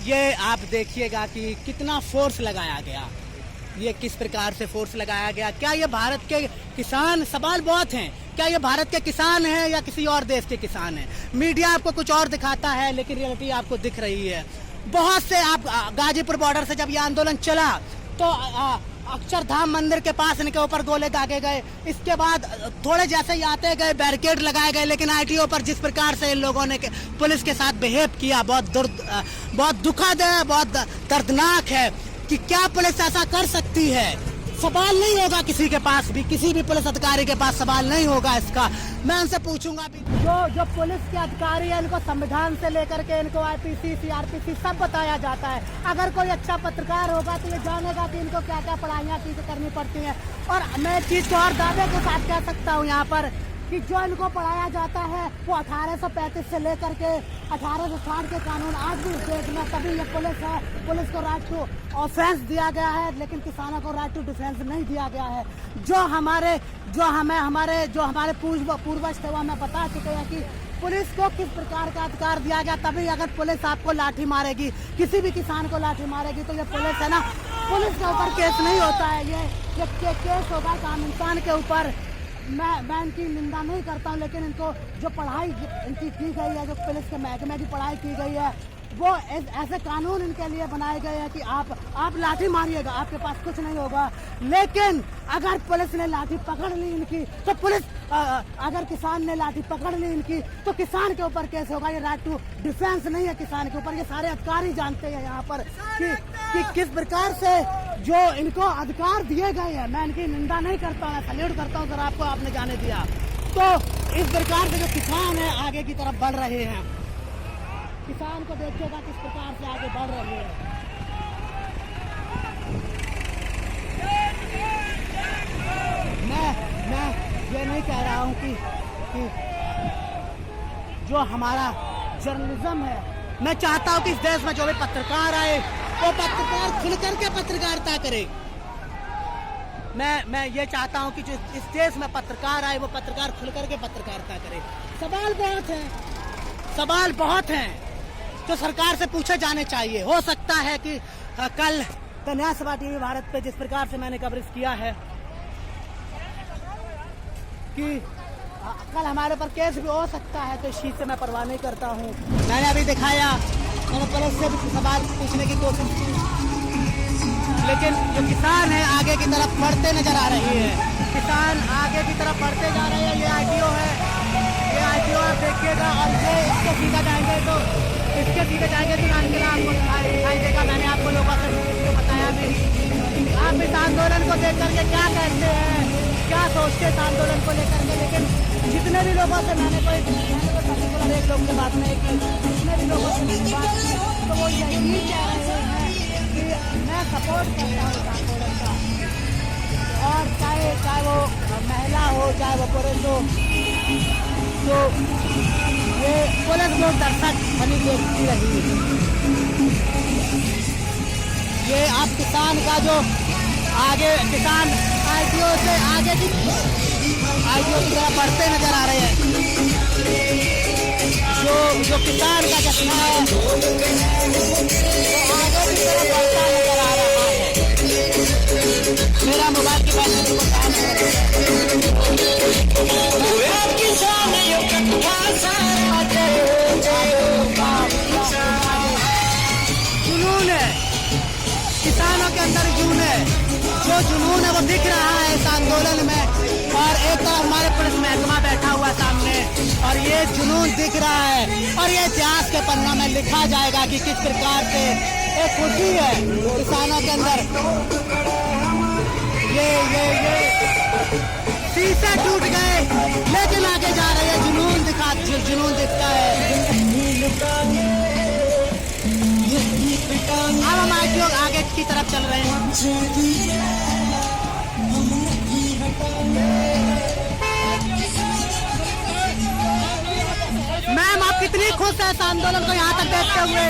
ये आप देखिएगा कि कितना फोर्स लगाया गया, ये किस प्रकार से फोर्स लगाया गया। क्या ये भारत के किसान, सवाल बहुत हैं, क्या ये भारत के किसान हैं या किसी और देश के किसान हैं? मीडिया आपको कुछ और दिखाता है, लेकिन रियलिटी आपको दिख रही है। बहुत से आप गाजीपुर बॉर्डर से जब ये आंदोलन चला तो अक्षरधाम मंदिर के पास इनके ऊपर गोले दागे गए। इसके बाद थोड़े जैसे ही आते गए बैरिकेड लगाए गए, लेकिन आईटीओ पर जिस प्रकार से इन लोगों ने पुलिस के साथ बिहेव किया बहुत दुखद है, बहुत दर्दनाक है कि क्या पुलिस ऐसा कर सकती है। सवाल नहीं होगा किसी के पास भी, किसी भी पुलिस अधिकारी के पास सवाल नहीं होगा इसका। मैं उनसे पूछूंगा भी, जो पुलिस के अधिकारी है इनको संविधान से लेकर के इनको आईपीसी सीआरपीसी सब बताया जाता है। अगर कोई अच्छा पत्रकार होगा तो ये जानेगा कि इनको क्या क्या पढ़ाइयाँ चीजें करनी पड़ती हैं। और मैं एक चीज को और दावे के साथ कह सकता हूँ यहाँ पर कि जो इनको पढ़ाया जाता है वो 1835 से लेकर के 1860 के कानून आज भी इस देश में, तभी ये पुलिस है, पुलिस को राइट टू ऑफेंस दिया गया है, लेकिन किसानों को राइट टू डिफेंस नहीं दिया गया है। जो हमारे पूर्वज थे वो हमें बता चुके हैं कि पुलिस को किस प्रकार का अधिकार दिया गया, तभी अगर पुलिस आपको लाठी मारेगी, किसी भी किसान को लाठी मारेगी, तो ये पुलिस है ना, पुलिस के ऊपर केस नहीं होता है, ये केस होगा आम इंसान के ऊपर। मैं इनकी निंदा नहीं करता हूँ, लेकिन इनको जो पढ़ाई इनकी की गई है, जो पुलिस के महकमे की पढ़ाई की गई है, वो ऐसे कानून इनके लिए बनाए गए हैं कि आप लाठी मारिएगा, आपके पास कुछ नहीं होगा। लेकिन अगर पुलिस ने लाठी पकड़ ली इनकी, तो पुलिस अगर किसान ने लाठी पकड़ ली इनकी, तो किसान के ऊपर केस होगा। ये राइट टू डिफेंस नहीं है किसान के ऊपर, ये सारे अधिकारी जानते हैं यहाँ पर कि किस प्रकार से जो इनको अधिकार दिए गए हैं। मैं इनकी निंदा नहीं करता हूँ, सैल्यूट करता हूँ सर आपको, आपने जाने दिया। तो इस प्रकार से जो किसान है आगे की तरफ बढ़ रहे हैं, किसान को देखिएगा किस प्रकार से आगे बढ़ रहे हैं। मैं ये नहीं कह रहा हूँ कि जो हमारा जर्नलिज्म है, मैं चाहता हूँ कि इस देश में जो भी पत्रकार आए वो पत्रकार खुल करके पत्रकारिता करे। मैं ये चाहता हूँ कि जो इस देश में पत्रकार आए वो पत्रकार खुल करके पत्रकारिता करे। सवाल बहुत हैं जो सरकार से पूछे जाने चाहिए। हो सकता है कि कल कन्या सभा टीवी भारत पे जिस प्रकार से मैंने कवरेज किया है कि कल हमारे पर केस भी हो सकता है, तो इस चीज से मैं परवाह नहीं करता हूँ। मैंने अभी दिखाया, मैंने पुलिस से भी सवाल पूछने की कोशिश की, लेकिन जो किसान है आगे की तरफ बढ़ते नजर आ रही है। किसान आगे की तरफ बढ़ते जा रहे हैं। ये आईटीओ है, ये आईटीओ आप देखिएगा, और ये इसके सीधा जाएंगे तो आपको दिखाई देगा। मैंने आपको लोगों से बताया भी। आप इस आंदोलन को देख करके क्या कहते हैं, क्या सोचते हैं इस आंदोलन को लेकर के? लेकिन जितने भी लोगों से मैंने पर्टिकुलर एक लोग से बात नहीं की, जितने भी लोगों से मैंने बात की, तो वो यही कह रहे हैं कि मैं सपोर्ट करता हूँ इस आंदोलन का, और चाहे वो महिला हो, चाहे वो पुरुष हो, तो ये पुलिस लोग दर्शक बनी देखती रही। ये अब किसान का जो आगे किसान आईटीओ से आगे की तरफ बढ़ते नजर आ रहे हैं। जो किसान का जत्था है वो आगे की तरफ बढ़ता नजर आ रहा है। मेरा मोबाइल की बैटरी को जुनून है, किसानों के अंदर जुनून है, जो जुनून है वो दिख रहा है इस आंदोलन में। और एक तरफ हमारे पुलिस महकमा बैठा हुआ सामने, और ये जुनून दिख रहा है, और ये इतिहास के पन्ना में लिखा जाएगा कि किस प्रकार से एक खुशी है किसानों के अंदर। ये शीशे टूट गए लेकिन आगे जा रहे हैं, जुनून दिखता है। अब हम आगे की तरफ चल रहे हैं। मैम आप कितनी खुश है इस आंदोलन को यहाँ तक देखते हुए?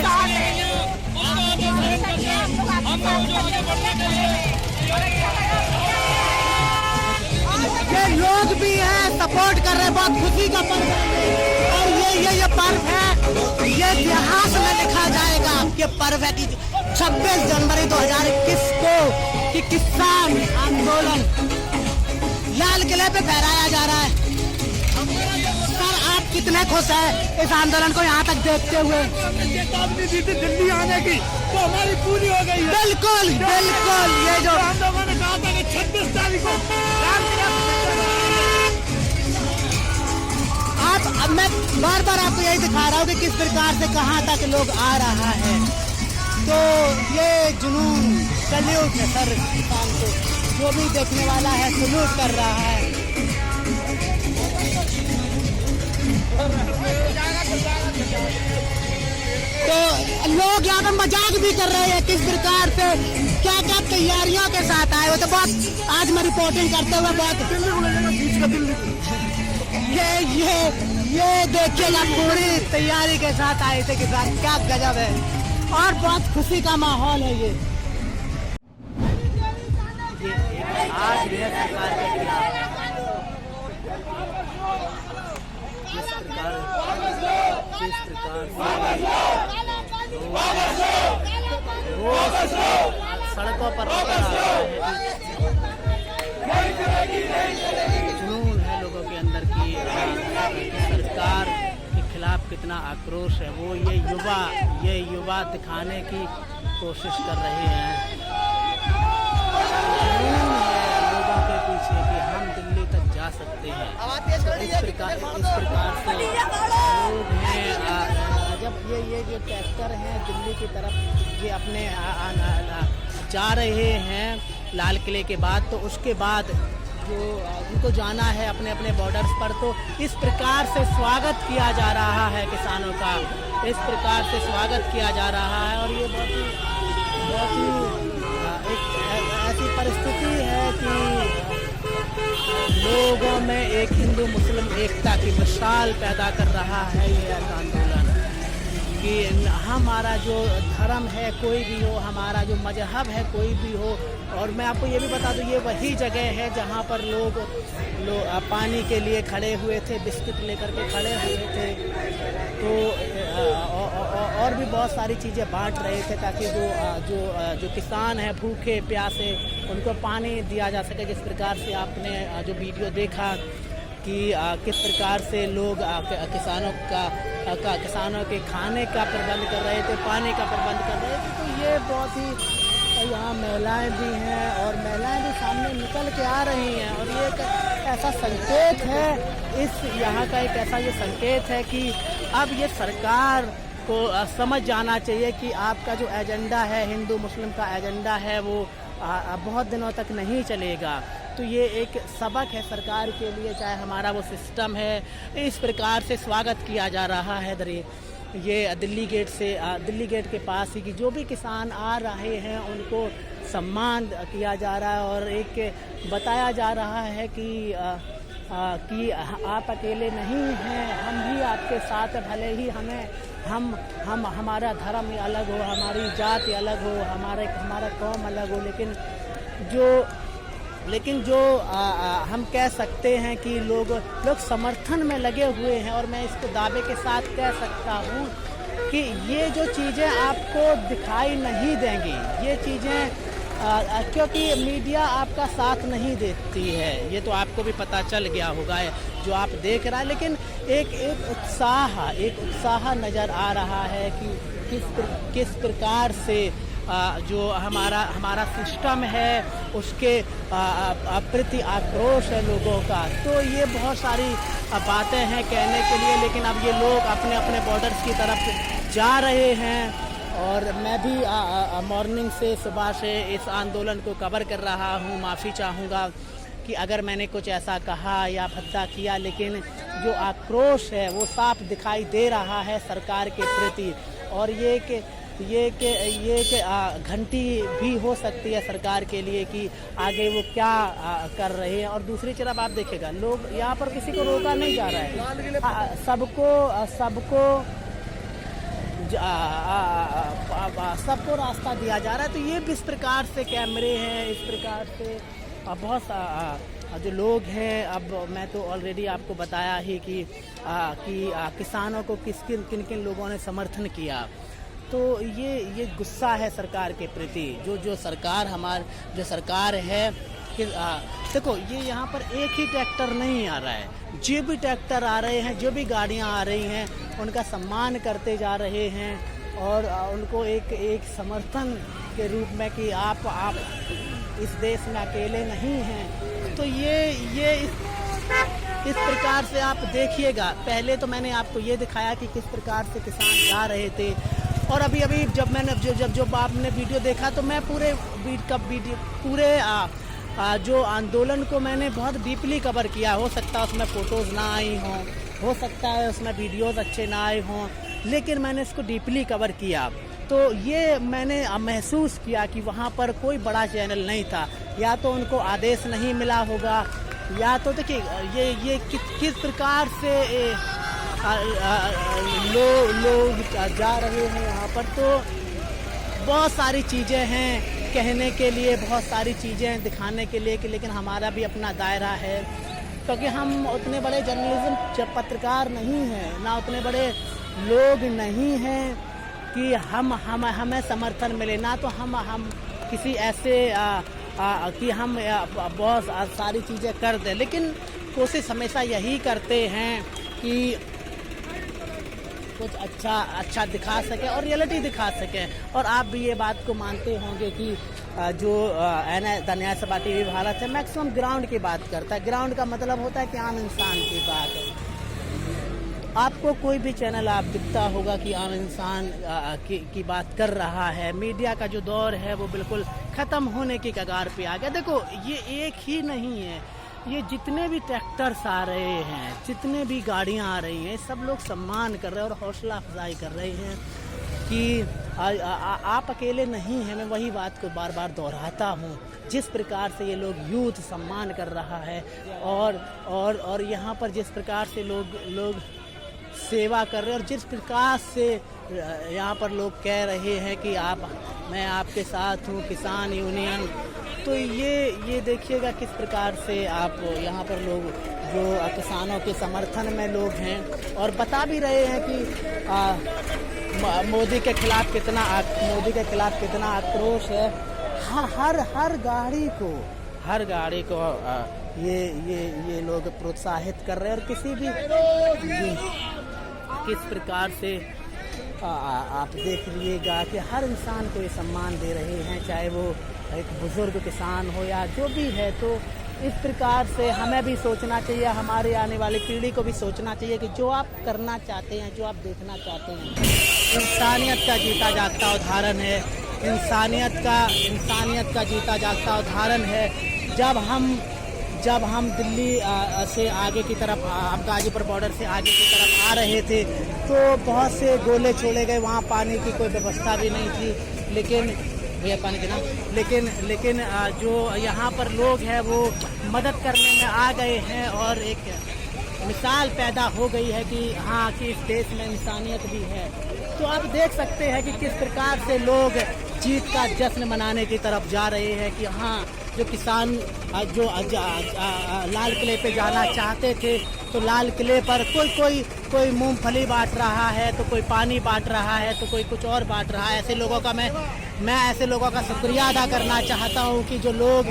ये लोग भी हैं, सपोर्ट कर रहे हैं, बहुत खुशी का पर्व है। और ये पर्व है, ये इतिहास में लिखा जाएगा। ये पर्व है कि 26 जनवरी 2021 को कि किसान आंदोलन लाल किले पे फहराया जा रहा है। सर आप कितने खुश हैं इस आंदोलन को यहाँ तक देखते हुए? दिल्ली आने की तो हमारी पूरी हो गई है। बिल्कुल ये जो हम लोगों ने कहा था कि 26 तारीख को अब मैं बार आपको यही दिखा रहा हूँ कि किस प्रकार से कहाँ तक लोग आ रहा है। तो ये जुनून सैल्यूट है सर किसान को, जो भी देखने वाला है सैल्यूट कर रहा है। तो लोग यहाँ पर मजाक भी कर रहे हैं किस प्रकार से क्या तैयारियों के साथ आए हो। तो बहुत आज मैं रिपोर्टिंग करते हुए बहुत ये देखिएगा पूरी तैयारी के साथ आए थे किसान, क्या गजब है और बहुत खुशी का माहौल है ये आज भी है सरकार के खिलाफ। जिस प्रकार सड़कों पर जुनून है लोगों के अंदर की सरकार के खिलाफ कितना आक्रोश है, वो ये युवा दिखाने की कोशिश कर रहे हैं। जुनून है लोगों के पीछे कि हम दिल्ली तक जा सकते हैं। इस प्रकार से लोग हैं। जब ये जो ट्रैक्टर हैं दिल्ली की तरफ ये अपने जा रहे हैं लाल किले के बाद, तो उसके बाद जो उनको जाना है अपने अपने बॉर्डर्स पर, तो इस प्रकार से स्वागत किया जा रहा है किसानों का, इस प्रकार से स्वागत किया जा रहा है। और ये बहुत ही एक ऐसी परिस्थिति है कि लोगों में एक हिंदू मुस्लिम एकता की मिसाल पैदा कर रहा है ये आंदोलन, कि हमारा जो धर्म है कोई भी हो, हमारा जो मजहब है कोई भी हो। और मैं आपको ये भी बता दूं, ये वही जगह है जहाँ पर लोग पानी के लिए खड़े हुए थे, बिस्किट लेकर के खड़े हुए थे, तो और भी बहुत सारी चीज़ें बांट रहे थे ताकि जो किसान हैं भूखे प्यासे उनको पानी दिया जा सके। जिस प्रकार से आपने जो वीडियो देखा कि किस प्रकार से लोग किसानों के खाने का प्रबंध कर रहे थे, पानी का प्रबंध कर रहे थे, तो ये बहुत ही यहाँ महिलाएं भी हैं और महिलाएं भी सामने निकल के आ रही हैं। और ये एक ऐसा संकेत है, यहाँ का एक ऐसा ये संकेत है कि अब ये सरकार को समझ जाना चाहिए कि आपका जो एजेंडा है, हिंदू मुस्लिम का एजेंडा है, वो बहुत दिनों तक नहीं चलेगा। तो ये एक सबक है सरकार के लिए, चाहे हमारा वो सिस्टम है। इस प्रकार से स्वागत किया जा रहा है ये दिल्ली गेट के पास ही, कि जो भी किसान आ रहे हैं उनको सम्मान किया जा रहा है और एक बताया जा रहा है कि आप अकेले नहीं हैं, हम भी आपके साथ, भले ही हमारा धर्म अलग हो, हमारी जाति अलग हो, हमारा कौम अलग हो, लेकिन जो हम कह सकते हैं कि लोग समर्थन में लगे हुए हैं। और मैं इसको दावे के साथ कह सकता हूँ कि ये जो चीज़ें आपको दिखाई नहीं देंगी, ये चीज़ें क्योंकि मीडिया आपका साथ नहीं देती है, ये तो आपको भी पता चल गया होगा जो आप देख रहा है। लेकिन एक उत्साह नज़र आ रहा है कि किस प्रकार से जो हमारा सिस्टम है उसके प्रति आक्रोश है लोगों का। तो ये बहुत सारी बातें हैं कहने के लिए, लेकिन अब ये लोग अपने अपने बॉर्डर्स की तरफ जा रहे हैं। और मैं भी मॉर्निंग से, सुबह से इस आंदोलन को कवर कर रहा हूँ। माफ़ी चाहूँगा कि अगर मैंने कुछ ऐसा कहा या भद्दा किया, लेकिन जो आक्रोश है वो साफ दिखाई दे रहा है सरकार के प्रति। और ये घंटी भी हो सकती है सरकार के लिए कि आगे वो क्या कर रहे हैं। और दूसरी तरफ आप देखिएगा, लोग यहाँ पर किसी को रोका नहीं जा रहा है, सबको रास्ता दिया जा रहा है। तो ये भी इस प्रकार से कैमरे हैं, इस प्रकार से बहुत जो लोग हैं। अब मैं तो ऑलरेडी आपको बताया ही कि किसानों को किन किन लोगों ने समर्थन किया। तो ये गुस्सा है सरकार के प्रति, जो सरकार है कि देखो, ये यहाँ पर एक ही ट्रैक्टर नहीं आ रहा है, जो भी ट्रैक्टर आ रहे हैं, जो भी गाड़ियाँ आ रही हैं, उनका सम्मान करते जा रहे हैं और उनको एक समर्थन के रूप में कि आप इस देश में अकेले नहीं हैं। तो ये इस प्रकार से आप देखिएगा। पहले तो मैंने आपको ये दिखाया कि किस प्रकार से किसान जा रहे थे, और अभी जब आपने वीडियो देखा तो मैं पूरे जो आंदोलन को मैंने बहुत डीपली कवर किया। हो सकता है उसमें फ़ोटोज़ ना आई हों, हो सकता है उसमें वीडियोस अच्छे ना आए हों, लेकिन मैंने इसको डीपली कवर किया। तो ये मैंने महसूस किया कि वहाँ पर कोई बड़ा चैनल नहीं था, या तो उनको आदेश नहीं मिला होगा, या तो देखिए ये किस प्रकार से लोग जा रहे हैं यहाँ पर, तो बहुत सारी चीज़ें हैं कहने के लिए, बहुत सारी चीज़ें दिखाने के लिए कि लेकिन हमारा भी अपना दायरा है, क्योंकि हम उतने बड़े जर्नलिज्म पत्रकार नहीं हैं, ना उतने बड़े लोग नहीं हैं कि हमें समर्थन मिले, ना तो हम किसी ऐसे कि हम बहुत सारी चीज़ें कर दें, लेकिन कोशिश हमेशा यही करते हैं कि कुछ अच्छा दिखा सके और रियलिटी दिखा सके। और आप भी ये बात को मानते होंगे कि जो द न्याय सभा टीवी भारत है मैक्सिमम ग्राउंड की बात करता है। ग्राउंड का मतलब होता है कि आम इंसान की बात है। आपको कोई भी चैनल आप दिखता होगा कि आम इंसान की बात कर रहा है। मीडिया का जो दौर है वो बिल्कुल ख़त्म होने की कगार पे आ गया। देखो ये एक ही नहीं है, ये जितने भी ट्रैक्टर्स आ रहे हैं, जितने भी गाड़ियां आ रही हैं, सब लोग सम्मान कर रहे हैं और हौसला अफजाई कर रहे हैं कि आप अकेले नहीं हैं। मैं वही बात को बार बार दोहराता हूँ, जिस प्रकार से ये लोग यूथ सम्मान कर रहा है और यहाँ पर जिस प्रकार से लोग सेवा कर रहे हैं और जिस प्रकार से यहाँ पर लोग कह रहे हैं कि मैं आपके साथ हूँ, किसान यूनियन, तो ये देखिएगा किस प्रकार से आप यहाँ पर लोग जो किसानों के समर्थन में लोग हैं और बता भी रहे हैं कि मोदी के खिलाफ कितना आक्रोश है। हर गाड़ी को ये लोग प्रोत्साहित कर रहे हैं और किस प्रकार से आप देख लीजिएगा कि हर इंसान को ये सम्मान दे रहे हैं, चाहे वो एक बुजुर्ग किसान हो या जो भी है। तो इस प्रकार से हमें भी सोचना चाहिए, हमारे आने वाली पीढ़ी को भी सोचना चाहिए कि जो आप करना चाहते हैं, जो आप देखना चाहते हैं, इंसानियत का जीता जागता उदाहरण है। इंसानियत का जीता जागता उदाहरण है। जब हम दिल्ली से आगे की तरफ, गाजीपुर बॉर्डर से आगे की तरफ आ रहे थे तो बहुत से गोले छोड़े गए। वहाँ पानी की कोई व्यवस्था भी नहीं थी, लेकिन भैया पानी देना, लेकिन जो यहाँ पर लोग हैं वो मदद करने में आ गए हैं और एक मिसाल पैदा हो गई है कि हाँ कि इस देश में इंसानियत भी है। तो आप देख सकते हैं कि किस प्रकार से लोग जीत का जश्न मनाने की तरफ जा रहे हैं कि हाँ जो किसान जो लाल किले पे जाना चाहते थे तो लाल किले पर कोई मूंगफली बांट रहा है, तो कोई पानी बांट रहा है, तो कोई कुछ और बांट रहा है। ऐसे लोगों का मैं ऐसे लोगों का शुक्रिया अदा करना चाहता हूँ कि जो लोग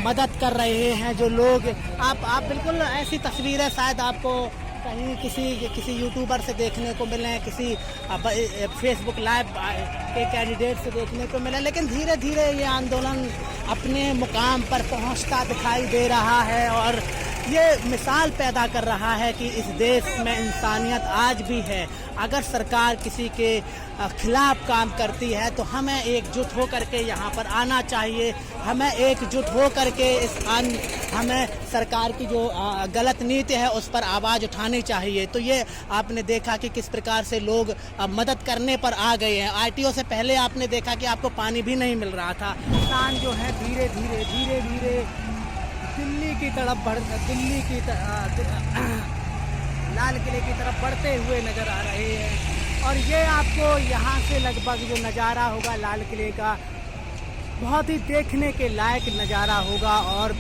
मदद कर रहे हैं, जो लोग आप बिल्कुल ऐसी तस्वीरें शायद आपको कहीं किसी यूट्यूबर से देखने को मिले, किसी फेसबुक लाइव के कैंडिडेट से देखने को मिले, लेकिन धीरे धीरे ये आंदोलन अपने मुकाम पर पहुंचता दिखाई दे रहा है और ये मिसाल पैदा कर रहा है कि इस देश में इंसानियत आज भी है। अगर सरकार किसी के खिलाफ काम करती है तो हमें एकजुट होकर के यहाँ पर आना चाहिए। हमें एकजुट होकर के हमें सरकार की जो गलत नीति है उस पर आवाज़ उठानी चाहिए। तो ये आपने देखा कि किस प्रकार से लोग मदद करने पर आ गए हैं। आरटीओ से पहले आपने देखा कि आपको पानी भी नहीं मिल रहा था। किसान जो है धीरे धीरे दिल्ली की तरफ लाल किले की तरफ बढ़ते हुए नजर आ रहे हैं और ये आपको यहाँ से लगभग जो नज़ारा होगा लाल किले का बहुत ही देखने के लायक नज़ारा होगा। और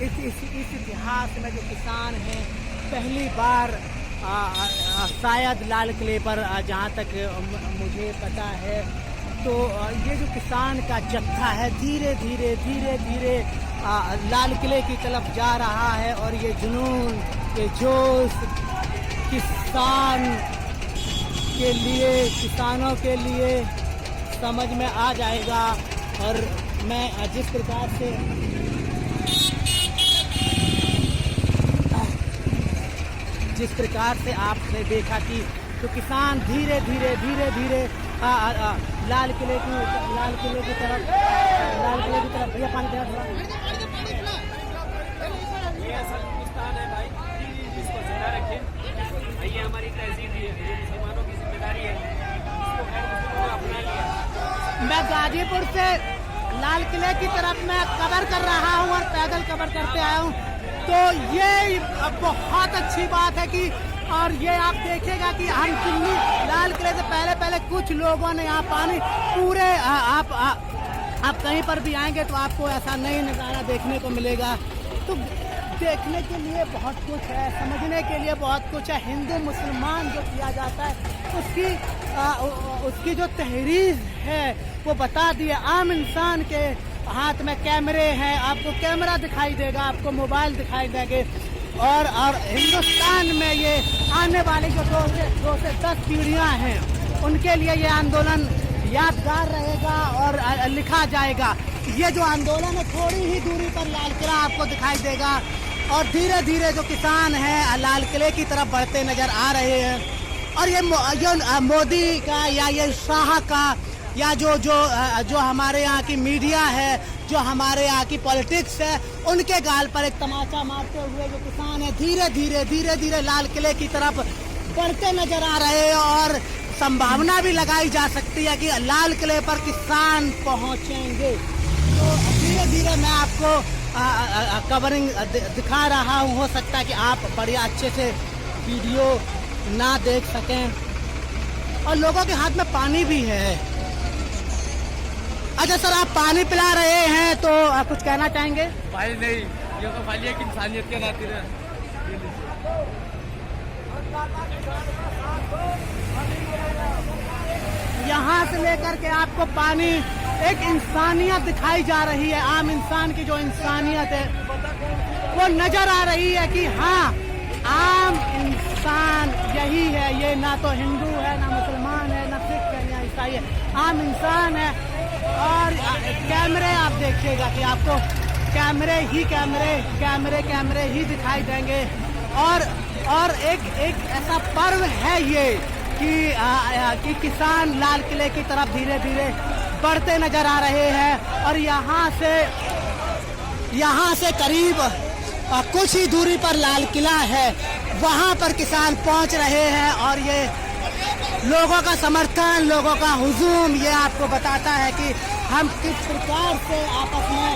इस इतिहास में जो किसान हैं पहली बार शायद लाल किले पर जहाँ तक मुझे पता है तो ये जो किसान का जत्था है धीरे धीरे लाल किले की तरफ जा रहा है और ये जुनून, ये जोश किसानों के लिए समझ में आ जाएगा। और मैं जिस प्रकार से आपने देखा कि तो किसान धीरे धीरे लाल किले की तरफ भैया पानी दे रहा। ये असल हिंदुस्तान है भाई, इसको जिंदा रखें। ये हमारी तहजीब है, ये मुसलमानों की जिम्मेदारी है, इसको गैर मुसलमानों ने अपना लिया। मैं गाजीपुर से लाल किले की तरफ मैं कवर कर रहा हूँ और पैदल कवर करते आया हूँ। तो ये बहुत अच्छी बात है कि, और ये आप देखेगा कि हम दिल्ली लाल किले से पहले कुछ लोगों ने यहाँ पानी पूरे आप कहीं पर भी आएंगे तो आपको ऐसा नई नज़ारा देखने को मिलेगा। तो देखने के लिए बहुत कुछ है, समझने के लिए बहुत कुछ है। हिंदू मुसलमान जो किया जाता है उसकी जो तहरीर है वो बता दिए। आम इंसान के हाथ में कैमरे हैं, आपको कैमरा दिखाई देगा, आपको मोबाइल दिखाई देंगे। और हिंदुस्तान में ये आने वाली जो 2 से 10 पीढ़ियाँ हैं उनके लिए ये आंदोलन यादगार रहेगा और लिखा जाएगा। ये जो आंदोलन है थोड़ी ही दूरी पर लाल किला आपको दिखाई देगा और धीरे धीरे जो किसान हैं लाल किले की तरफ बढ़ते नजर आ रहे हैं। और ये मोदी का या ये शाह का या जो हमारे यहाँ की मीडिया है, जो हमारे यहाँ की पॉलिटिक्स है, उनके गाल पर एक तमाचा मारते हुए जो किसान है धीरे धीरे लाल किले की तरफ बढ़ते नजर आ रहे हैं। और संभावना भी लगाई जा सकती है कि लाल किले पर किसान पहुंचेंगे। तो धीरे धीरे मैं आपको कवरिंग दिखा रहा हूँ। हो सकता है कि आप बढ़िया अच्छे से वीडियो ना देख सकें। और लोगों के हाथ में पानी भी है। अच्छा सर, आप पानी पिला रहे हैं तो आप कुछ कहना चाहेंगे? भाई नहीं, ये तो खाली एक इंसानियत के नाते है। यहाँ से लेकर के आपको पानी एक इंसानियत दिखाई जा रही है। आम इंसान की जो इंसानियत है वो नजर आ रही है कि हाँ, आम इंसान यही है। ये ना तो हिंदू है, ना मुसलमान है, ना सिख है, ना ईसाई है, आम इंसान है। और कैमरे आप देखिएगा कि आपको कैमरे ही दिखाई देंगे। और एक ऐसा पर्व है ये कि किसान लाल किले की तरफ धीरे धीरे बढ़ते नजर आ रहे हैं। और यहाँ से करीब कुछ ही दूरी पर लाल किला है, वहाँ पर किसान पहुँच रहे हैं। और ये लोगों का समर्थन, लोगों का हुजूम ये आपको बताता है कि हम किस प्रकार से आपस में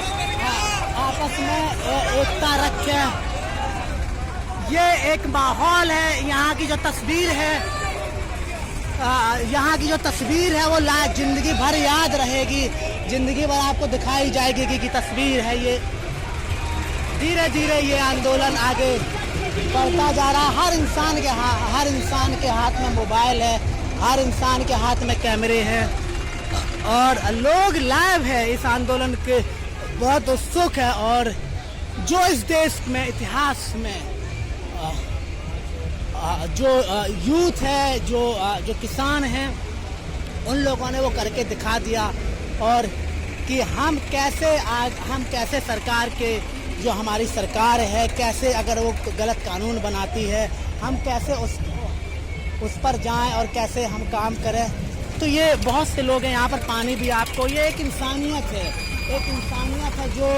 एकता रखें। ये एक माहौल है। यहाँ की जो तस्वीर है वो जिंदगी भर याद रहेगी, जिंदगी भर आपको दिखाई जाएगी कि तस्वीर है ये। धीरे धीरे ये आंदोलन आगे बढ़ता जा रहा। हर इंसान के हाथ में मोबाइल है, हर इंसान के हाथ में कैमरे हैं और लोग लाइव है इस आंदोलन के, बहुत उत्सुक है। और जो इस देश में इतिहास में जो यूथ है, जो किसान हैं, उन लोगों ने वो करके दिखा दिया। और कि हम कैसे सरकार के, जो हमारी सरकार है, कैसे अगर वो गलत कानून बनाती है, हम कैसे उस पर जाएं और कैसे हम काम करें। तो ये बहुत से लोग हैं यहाँ पर। पानी भी आपको, ये एक इंसानियत है जो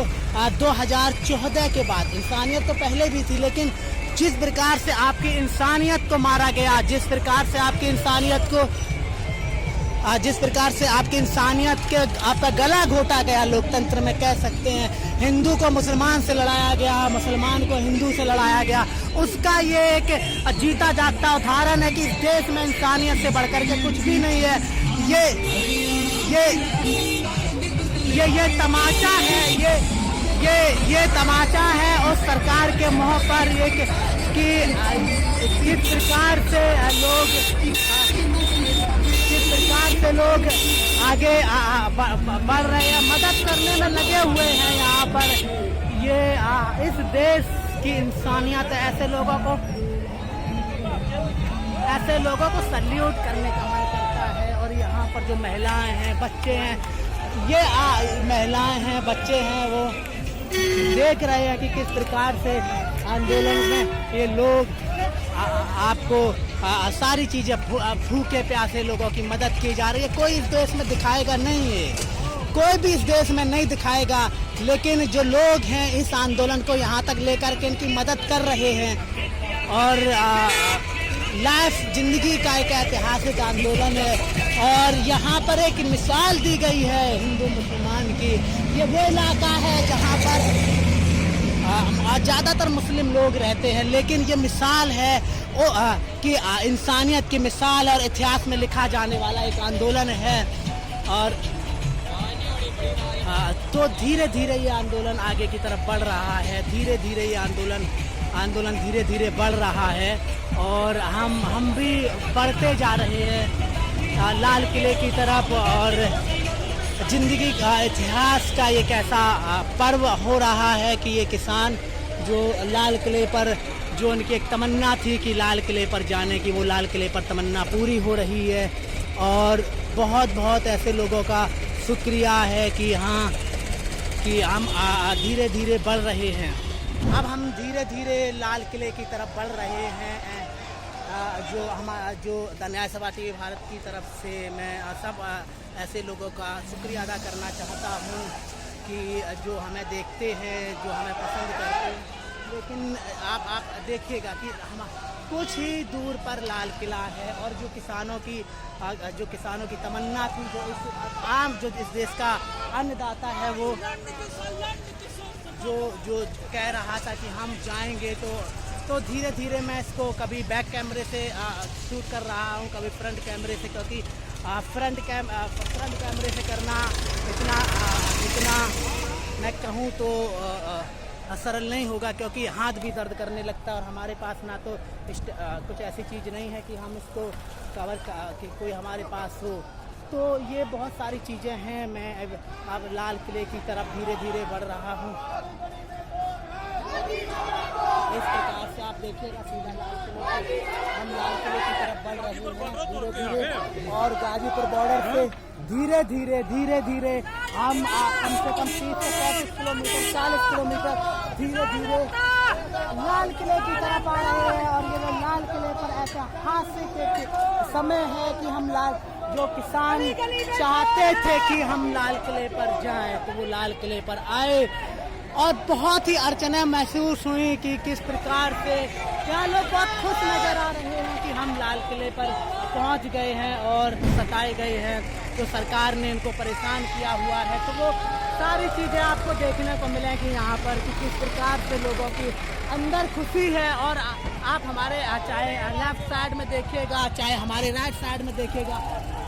2014 के बाद, इंसानियत तो पहले भी थी, लेकिन जिस प्रकार से आपकी इंसानियत को मारा गया, जिस प्रकार से आपकी इंसानियत के आपका गला घोटा गया, लोकतंत्र में कह सकते हैं, हिंदू को मुसलमान से लड़ाया गया, मुसलमान को हिंदू से लड़ाया गया, उसका ये एक जीता जागता उदाहरण है कि इस देश में इंसानियत से बढ़कर के कुछ भी नहीं है। ये तमाचा है, ये तमाचा है उस सरकार के मुंह पर, ये कि किस प्रकार से लोग आगे बढ़ रहे हैं, मदद करने में लगे हुए हैं यहाँ पर। ये इस देश की इंसानियत है। ऐसे लोगों को सल्यूट करने का मन करता है। और यहाँ पर जो महिलाएं हैं, बच्चे हैं, ये महिलाएं हैं, बच्चे हैं, वो देख रहे हैं कि किस प्रकार से आंदोलन में ये लोग आपको सारी चीजें, भूखे प्यासे लोगों की मदद की जा रही है। कोई इस देश में दिखाएगा नहीं है, कोई भी इस देश में नहीं दिखाएगा, लेकिन जो लोग हैं इस आंदोलन को यहाँ तक लेकर के इनकी मदद कर रहे हैं। और लाइफ जिंदगी का एक ऐतिहासिक आंदोलन है। और यहाँ पर एक मिसाल दी गई है हिंदू मुसलमान की। ये वो इलाका है जहाँ पर ज़्यादातर मुस्लिम लोग रहते हैं, लेकिन ये मिसाल है कि इंसानियत की मिसाल और इतिहास में लिखा जाने वाला एक आंदोलन है। और तो धीरे धीरे ये आंदोलन आगे की तरफ बढ़ रहा है, धीरे धीरे ये आंदोलन धीरे धीरे बढ़ रहा है और हम भी बढ़ते जा रहे हैं लाल किले की तरफ। और ज़िंदगी का इतिहास का एक ऐसा पर्व हो रहा है कि ये किसान जो लाल किले पर, जो उनकी एक तमन्ना थी कि लाल किले पर जाने की, वो लाल किले पर तमन्ना पूरी हो रही है। और बहुत बहुत ऐसे लोगों का शुक्रिया है कि हाँ, कि हम धीरे धीरे बढ़ रहे हैं। अब हम धीरे धीरे लाल किले की तरफ बढ़ रहे हैं। जो न्याय सभा टीवी भारत की तरफ से मैं सब ऐसे लोगों का शुक्रिया अदा करना चाहता हूँ कि जो हमें देखते हैं, जो हमें पसंद करते हैं। लेकिन आप देखिएगा कि हम कुछ ही दूर पर लाल किला है और जो किसानों की तमन्ना थी, जो इस देश का अन्नदाता है, वो जो कह रहा था कि हम जाएंगे, तो धीरे धीरे मैं इसको कभी बैक कैमरे से शूट कर रहा हूँ, कभी फ्रंट कैमरे से, क्योंकि फ्रंट कैमरे से करना इतना मैं कहूँ तो सरल नहीं होगा, क्योंकि हाथ भी दर्द करने लगता है और हमारे पास ना तो कुछ ऐसी चीज़ नहीं है कि हम इसको कवर कि कोई हमारे पास हो। तो ये बहुत सारी चीज़ें हैं। मैं अब लाल किले की तरफ धीरे धीरे बढ़ रहा हूँ। इस प्रकार से आप देखिएगा सीधा हम लाल किले की तरफ बढ़ रहे हैं धीरे धीरे। और गाजीपुर बॉर्डर से धीरे धीरे हम कम से कम 30 से 35 किलोमीटर 40 किलोमीटर धीरे धीरे लाल किले की तरफ आ रहे हैं। और ये लाल किले पर ऐतिहासिक समय है कि हम जो किसान चाहते थे कि हम लाल किले पर जाएं, तो वो लाल किले पर आए और बहुत ही अड़चनें महसूस हुई कि किस प्रकार से क्या लोग बहुत खुश नज़र आ रहे हैं कि हम लाल किले पर पहुंच गए हैं और सताए गए हैं, तो सरकार ने इनको परेशान किया हुआ है। तो वो सारी चीज़ें आपको देखने को मिलेंगी यहाँ पर कि किस प्रकार से लोगों की अंदर खुशी है। और आप हमारे चाहे लेफ्ट साइड में देखिएगा, चाहे हमारे राइट साइड में देखिएगा,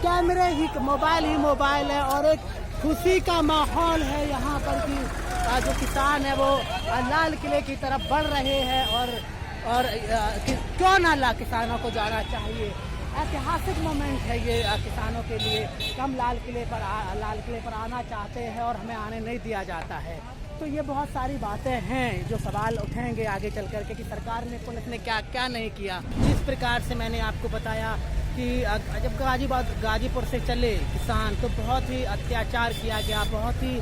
कैमरे ही मोबाइल है और एक खुशी का माहौल है यहाँ पर कि जो किसान है वो लाल किले की तरफ बढ़ रहे हैं। और क्यों ना किसानों को जाना चाहिए, ऐतिहासिक मोमेंट है ये किसानों के लिए। हम लाल किले पर आना चाहते हैं और हमें आने नहीं दिया जाता है। तो ये बहुत सारी बातें हैं जो सवाल उठेंगे आगे चल करके कि सरकार ने, पुलिस ने क्या नहीं किया। जिस प्रकार से मैंने आपको बताया कि जब गाजीपुर से चले किसान, तो बहुत ही अत्याचार किया गया, बहुत ही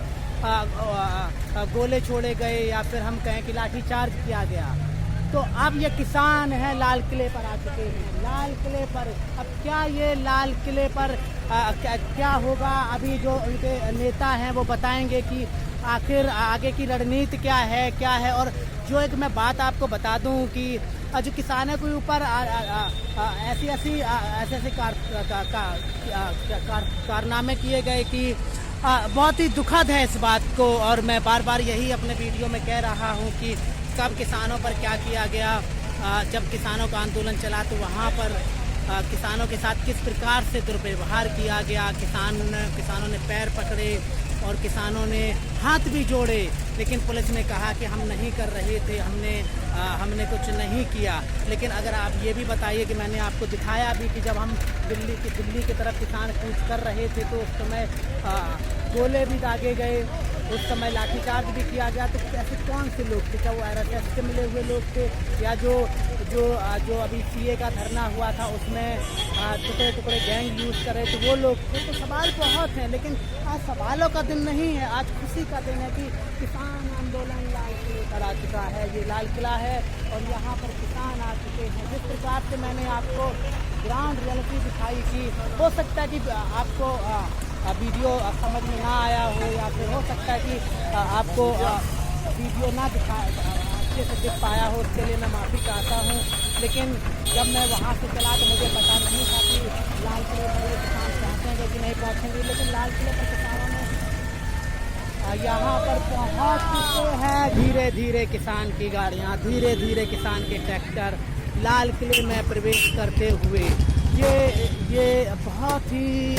गोले छोड़े गए, या फिर हम कहें कि लाठीचार्ज किया गया। तो अब ये किसान हैं लाल किले पर आ चुके हैं। लाल किले पर अब क्या ये लाल किले पर क्या होगा, अभी जो उनके नेता हैं वो बताएंगे कि आखिर आगे की रणनीति क्या है। और जो एक मैं बात आपको बता दूं कि जो किसानों के ऊपर ऐसे कारनामे किए गए कि बहुत ही दुखद है इस बात को। और मैं बार बार यही अपने वीडियो में कह रहा हूं कि कब किसानों पर क्या किया गया। जब किसानों का आंदोलन चला तो वहां पर किसानों के साथ किस प्रकार से दुर्व्यवहार किया गया। किसानों ने पैर पकड़े और किसानों ने हाथ भी जोड़े, लेकिन पुलिस ने कहा कि हम नहीं कर रहे थे, हमने कुछ नहीं किया। लेकिन अगर आप ये भी बताइए कि मैंने आपको दिखाया भी कि जब हम दिल्ली की तरफ किसान कूच कर रहे थे तो उस समय गोले भी दागे गए, उस समय लाठीचार्ज भी किया गया। तो ऐसे कौन से लोग थे? क्या वो RSS से मिले हुए लोग थे, या जो अभी CA का धरना हुआ था उसमें टुकड़े गैंग यूज़ कर रहे थे वो लोग थे? तो सवाल बहुत हैं, लेकिन आज सवालों का दिन नहीं है, आज खुशी का दिन है कि किसान आंदोलन लाल किले पर आ चुका है। ये लाल किला है और यहाँ पर किसान आ चुके हैं। जिस प्रकार से मैंने आपको ग्राउंड रियलिटी दिखाई कि हो सकता है कि आपको वीडियो समझ में ना आया हो, या फिर हो सकता है कि आपको वीडियो ना अच्छे से दिख पाया हो, उसके लिए मैं माफ़ी चाहता हूँ। लेकिन जब मैं वहाँ से चला तो मुझे पता नहीं था कि लाल किले पर ये किसान पहुँचेंगे कि नहीं पहुँचेंगे। लेकिन लाल किले पर किसानों ने यहाँ पर पहुँच चुके हैं धीरे धीरे किसान की गाड़ियाँ, धीरे धीरे किसान के ट्रैक्टर लाल किले में प्रवेश करते हुए। ये बहुत ही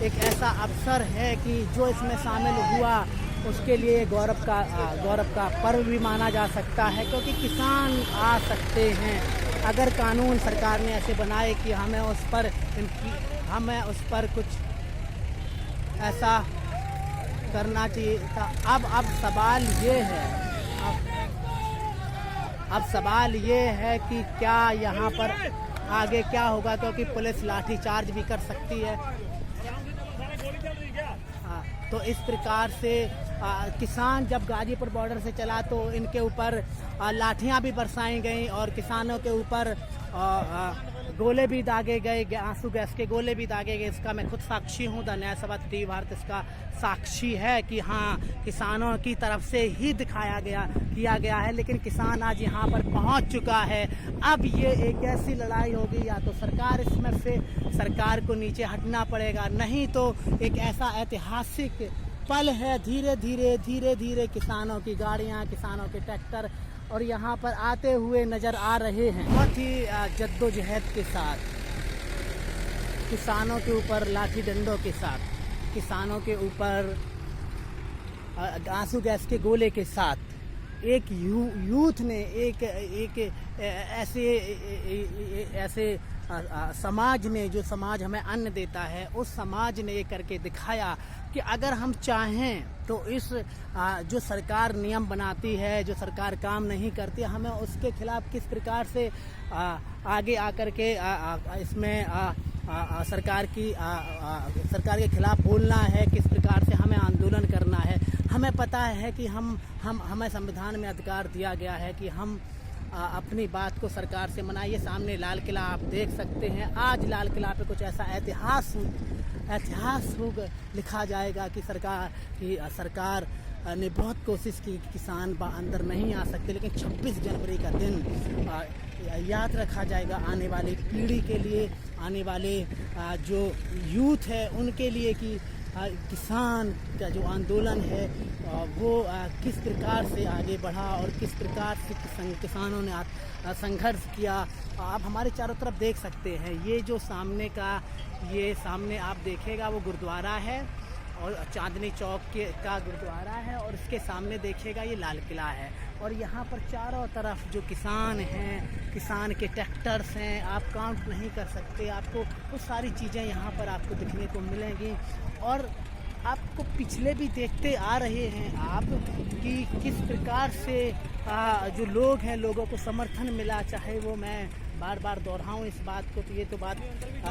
एक ऐसा अवसर है कि जो इसमें शामिल हुआ उसके लिए गौरव का पर्व भी माना जा सकता है, क्योंकि किसान आ सकते हैं। अगर कानून सरकार ने ऐसे बनाए कि हमें उस पर कुछ ऐसा करना चाहिए था। अब सवाल ये है कि क्या यहाँ पर आगे क्या होगा, क्योंकि पुलिस लाठी चार्ज भी कर सकती है। तो इस प्रकार से किसान जब गाजीपुर बॉर्डर से चला तो इनके ऊपर लाठियां भी बरसाई गई और किसानों के ऊपर गोले भी दागे गए, आंसू गैस के गोले भी दागे गए। इसका मैं खुद साक्षी हूं। द न्याय सभा टीवी भारत इसका साक्षी है कि हाँ, किसानों की तरफ से ही किया गया है। लेकिन किसान आज यहाँ पर पहुँच चुका है। अब ये एक ऐसी लड़ाई होगी, या तो सरकार को नीचे हटना पड़ेगा, नहीं तो एक ऐसा ऐतिहासिक पल है। धीरे धीरे किसानों की गाड़ियाँ, किसानों के ट्रैक्टर और यहाँ पर आते हुए नजर आ रहे हैं। बहुत ही जद्दोजहद के साथ, किसानों के ऊपर लाठी डंडों के साथ, किसानों के ऊपर आंसू गैस के गोले के साथ एक यूथ ने एक ऐसे समाज ने, जो समाज हमें अन्न देता है, उस समाज ने ये करके दिखाया कि अगर हम चाहें तो इस जो सरकार नियम बनाती है, जो सरकार काम नहीं करती, हमें उसके खिलाफ किस प्रकार से आगे आकर के इसमें सरकार के खिलाफ बोलना है, किस प्रकार से हमें आंदोलन करना है। हमें पता है कि हमें संविधान में अधिकार दिया गया है कि हम अपनी बात को सरकार से मनाइए। सामने लाल किला आप देख सकते हैं। आज लाल किला पे कुछ ऐसा इतिहास लिखा जाएगा कि सरकार ने बहुत कोशिश की, किसान अंदर नहीं आ सकते, लेकिन 26 जनवरी का दिन याद रखा जाएगा आने वाली पीढ़ी के लिए, आने वाले जो यूथ है उनके लिए, कि किसान का जो आंदोलन है वो किस प्रकार से आगे बढ़ा और किस प्रकार से किसानों ने संघर्ष किया। आप हमारे चारों तरफ देख सकते हैं। ये जो सामने आप देखेगा वो गुरुद्वारा है, और चांदनी चौक का गुरुद्वारा है, और इसके सामने देखिएगा ये लाल किला है। और यहाँ पर चारों तरफ जो किसान हैं, किसान के ट्रैक्टर्स हैं, आप काउंट नहीं कर सकते। आपको वो सारी चीज़ें यहाँ पर आपको दिखने को मिलेंगी। और आपको पिछले भी देखते आ रहे हैं आप कि किस प्रकार से जो लोग हैं, लोगों को समर्थन मिला। चाहे वो मैं बार बार दोहराऊँ इस बात को, तो ये तो बात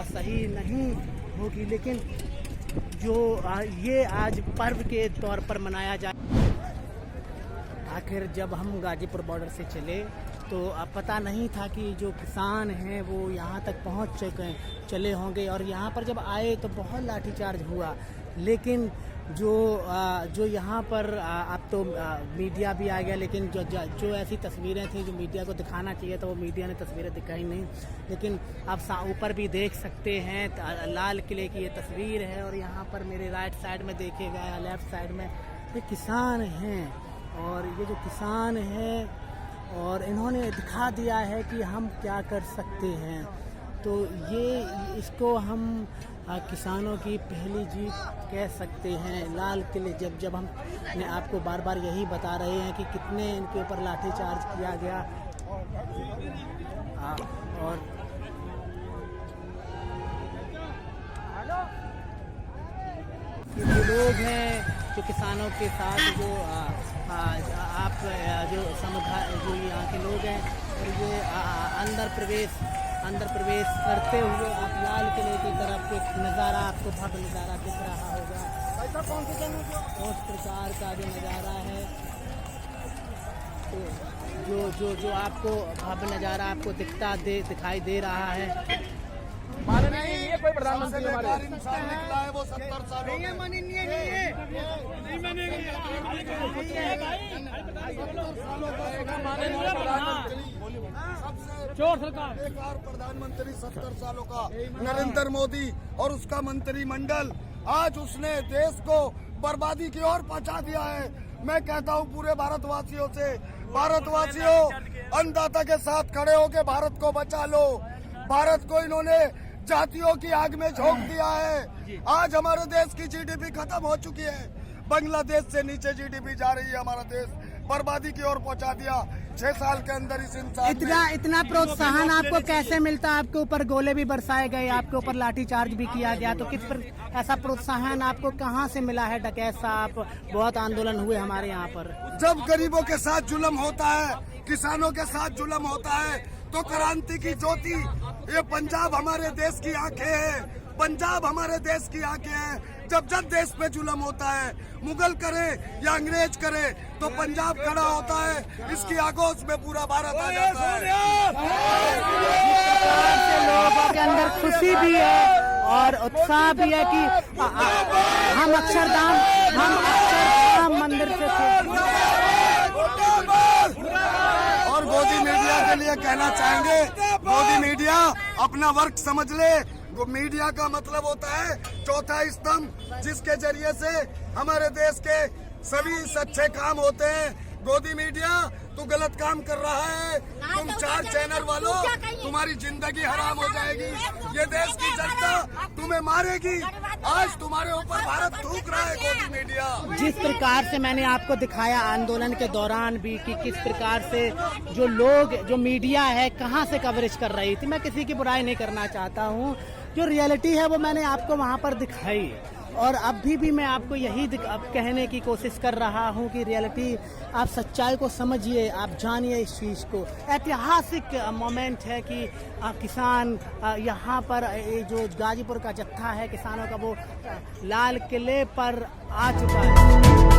सही नहीं होगी, लेकिन जो ये आज पर्व के तौर पर मनाया जाए। आखिर जब हम गाजीपुर बॉर्डर से चले तो अब पता नहीं था कि जो किसान हैं वो यहाँ तक पहुँच चले होंगे, और यहाँ पर जब आए तो बहुत लाठीचार्ज हुआ। लेकिन जो यहाँ पर अब तो मीडिया भी आ गया, लेकिन जो ऐसी तस्वीरें थी जो मीडिया को दिखाना चाहिए था वो मीडिया ने तस्वीरें दिखाई नहीं। लेकिन आप ऊपर भी देख सकते हैं लाल किले की ये तस्वीर है, और यहाँ पर मेरे राइट साइड में देखिएगा, लेफ्ट साइड में ये किसान हैं। और ये जो किसान हैं और इन्होंने दिखा दिया है कि हम क्या कर सकते हैं। तो ये इसको हम किसानों की पहली जीत कह सकते हैं। लाल किले जब हम आपको बार बार यही बता रहे हैं कि कितने इनके ऊपर लाठीचार्ज किया गया। और जो लोग हैं जो किसानों के साथ जो जो यहाँ के लोग हैं, और ये अंदर प्रवेश करते हुए आप लाल किले की तरफ एक नज़ारा, आपको भव्य नज़ारा दिख रहा होगा। उस प्रकार का जो नज़ारा है, तो जो आपको भव्य नज़ारा आपको दिखाई दे रहा है। कोई प्रधानमंत्री हमारे इंसान निकला है वो 70 सालों में बेकार प्रधानमंत्री 70 सालों का नरेंद्र मोदी और उसका मंत्रिमंडल, आज उसने देश को बर्बादी की ओर पहुंचा दिया है। मैं कहता हूं पूरे भारतवासियों से, भारतवासियों अन्नदाता के साथ खड़े होकर भारत को बचा लो। भारत को इन्होंने जातियों की आग में झोंक दिया है। आज हमारे देश की जीडीपी खत्म हो चुकी है, बांग्लादेश से नीचे जीडीपी जा रही है। हमारा देश बर्बादी की ओर पहुंचा दिया 6 साल के अंदर इस इंसान ने। इतना प्रोत्साहन आपको कैसे मिलता है? आपके ऊपर गोले भी बरसाए गए, आपके ऊपर लाठीचार्ज भी किया गया, तो ऐसा प्रोत्साहन आपको कहां से मिला है? डकैत साहब, बहुत आंदोलन हुए हमारे यहाँ पर। जब गरीबों के साथ जुल्म होता है, किसानों के साथ जुल्म होता है, तो क्रांति की ज्योति, ये पंजाब हमारे देश की आंखें है, पंजाब हमारे देश की आंखें हैं। जब देश पे जुल्म होता है, मुगल करे या अंग्रेज करे, तो पंजाब खड़ा होता है, इसकी आगोश में पूरा भारत आ जाता है। लोगों के अंदर खुशी भी है और उत्साह भी है कि हम अक्षरधाम मंदिर से थे। और गोदी मीडिया के लिए कहना चाहेंगे, गोदी मीडिया अपना वर्क समझ ले। मीडिया का मतलब होता है चौथा स्तंभ, जिसके जरिए से हमारे देश के सभी सच्चे काम होते हैं। गोदी मीडिया, तू गलत काम कर रहा है, तुम 4 चैनल वालों, तुम्हारी जिंदगी हराम हो जाएगी। ये देश की जनता तुम्हें मारेगी। आज तुम्हारे ऊपर भारत थूक रहा है गोदी मीडिया। जिस प्रकार से मैंने आपको दिखाया आंदोलन के दौरान भी कि किस प्रकार से जो लोग, जो मीडिया है, कहां से कवरेज कर रही थी। मैं किसी की बुराई नहीं करना चाहता हूं, जो रियलिटी है वो मैंने आपको वहां पर दिखाई। और अभी भी मैं आपको यही कहने की कोशिश कर रहा हूं कि रियलिटी, आप सच्चाई को समझिए, आप जानिए इस चीज़ को। ऐतिहासिक मोमेंट है कि किसान यहाँ पर, जो गाजीपुर का जत्था है किसानों का, वो लाल किले पर आ चुका है।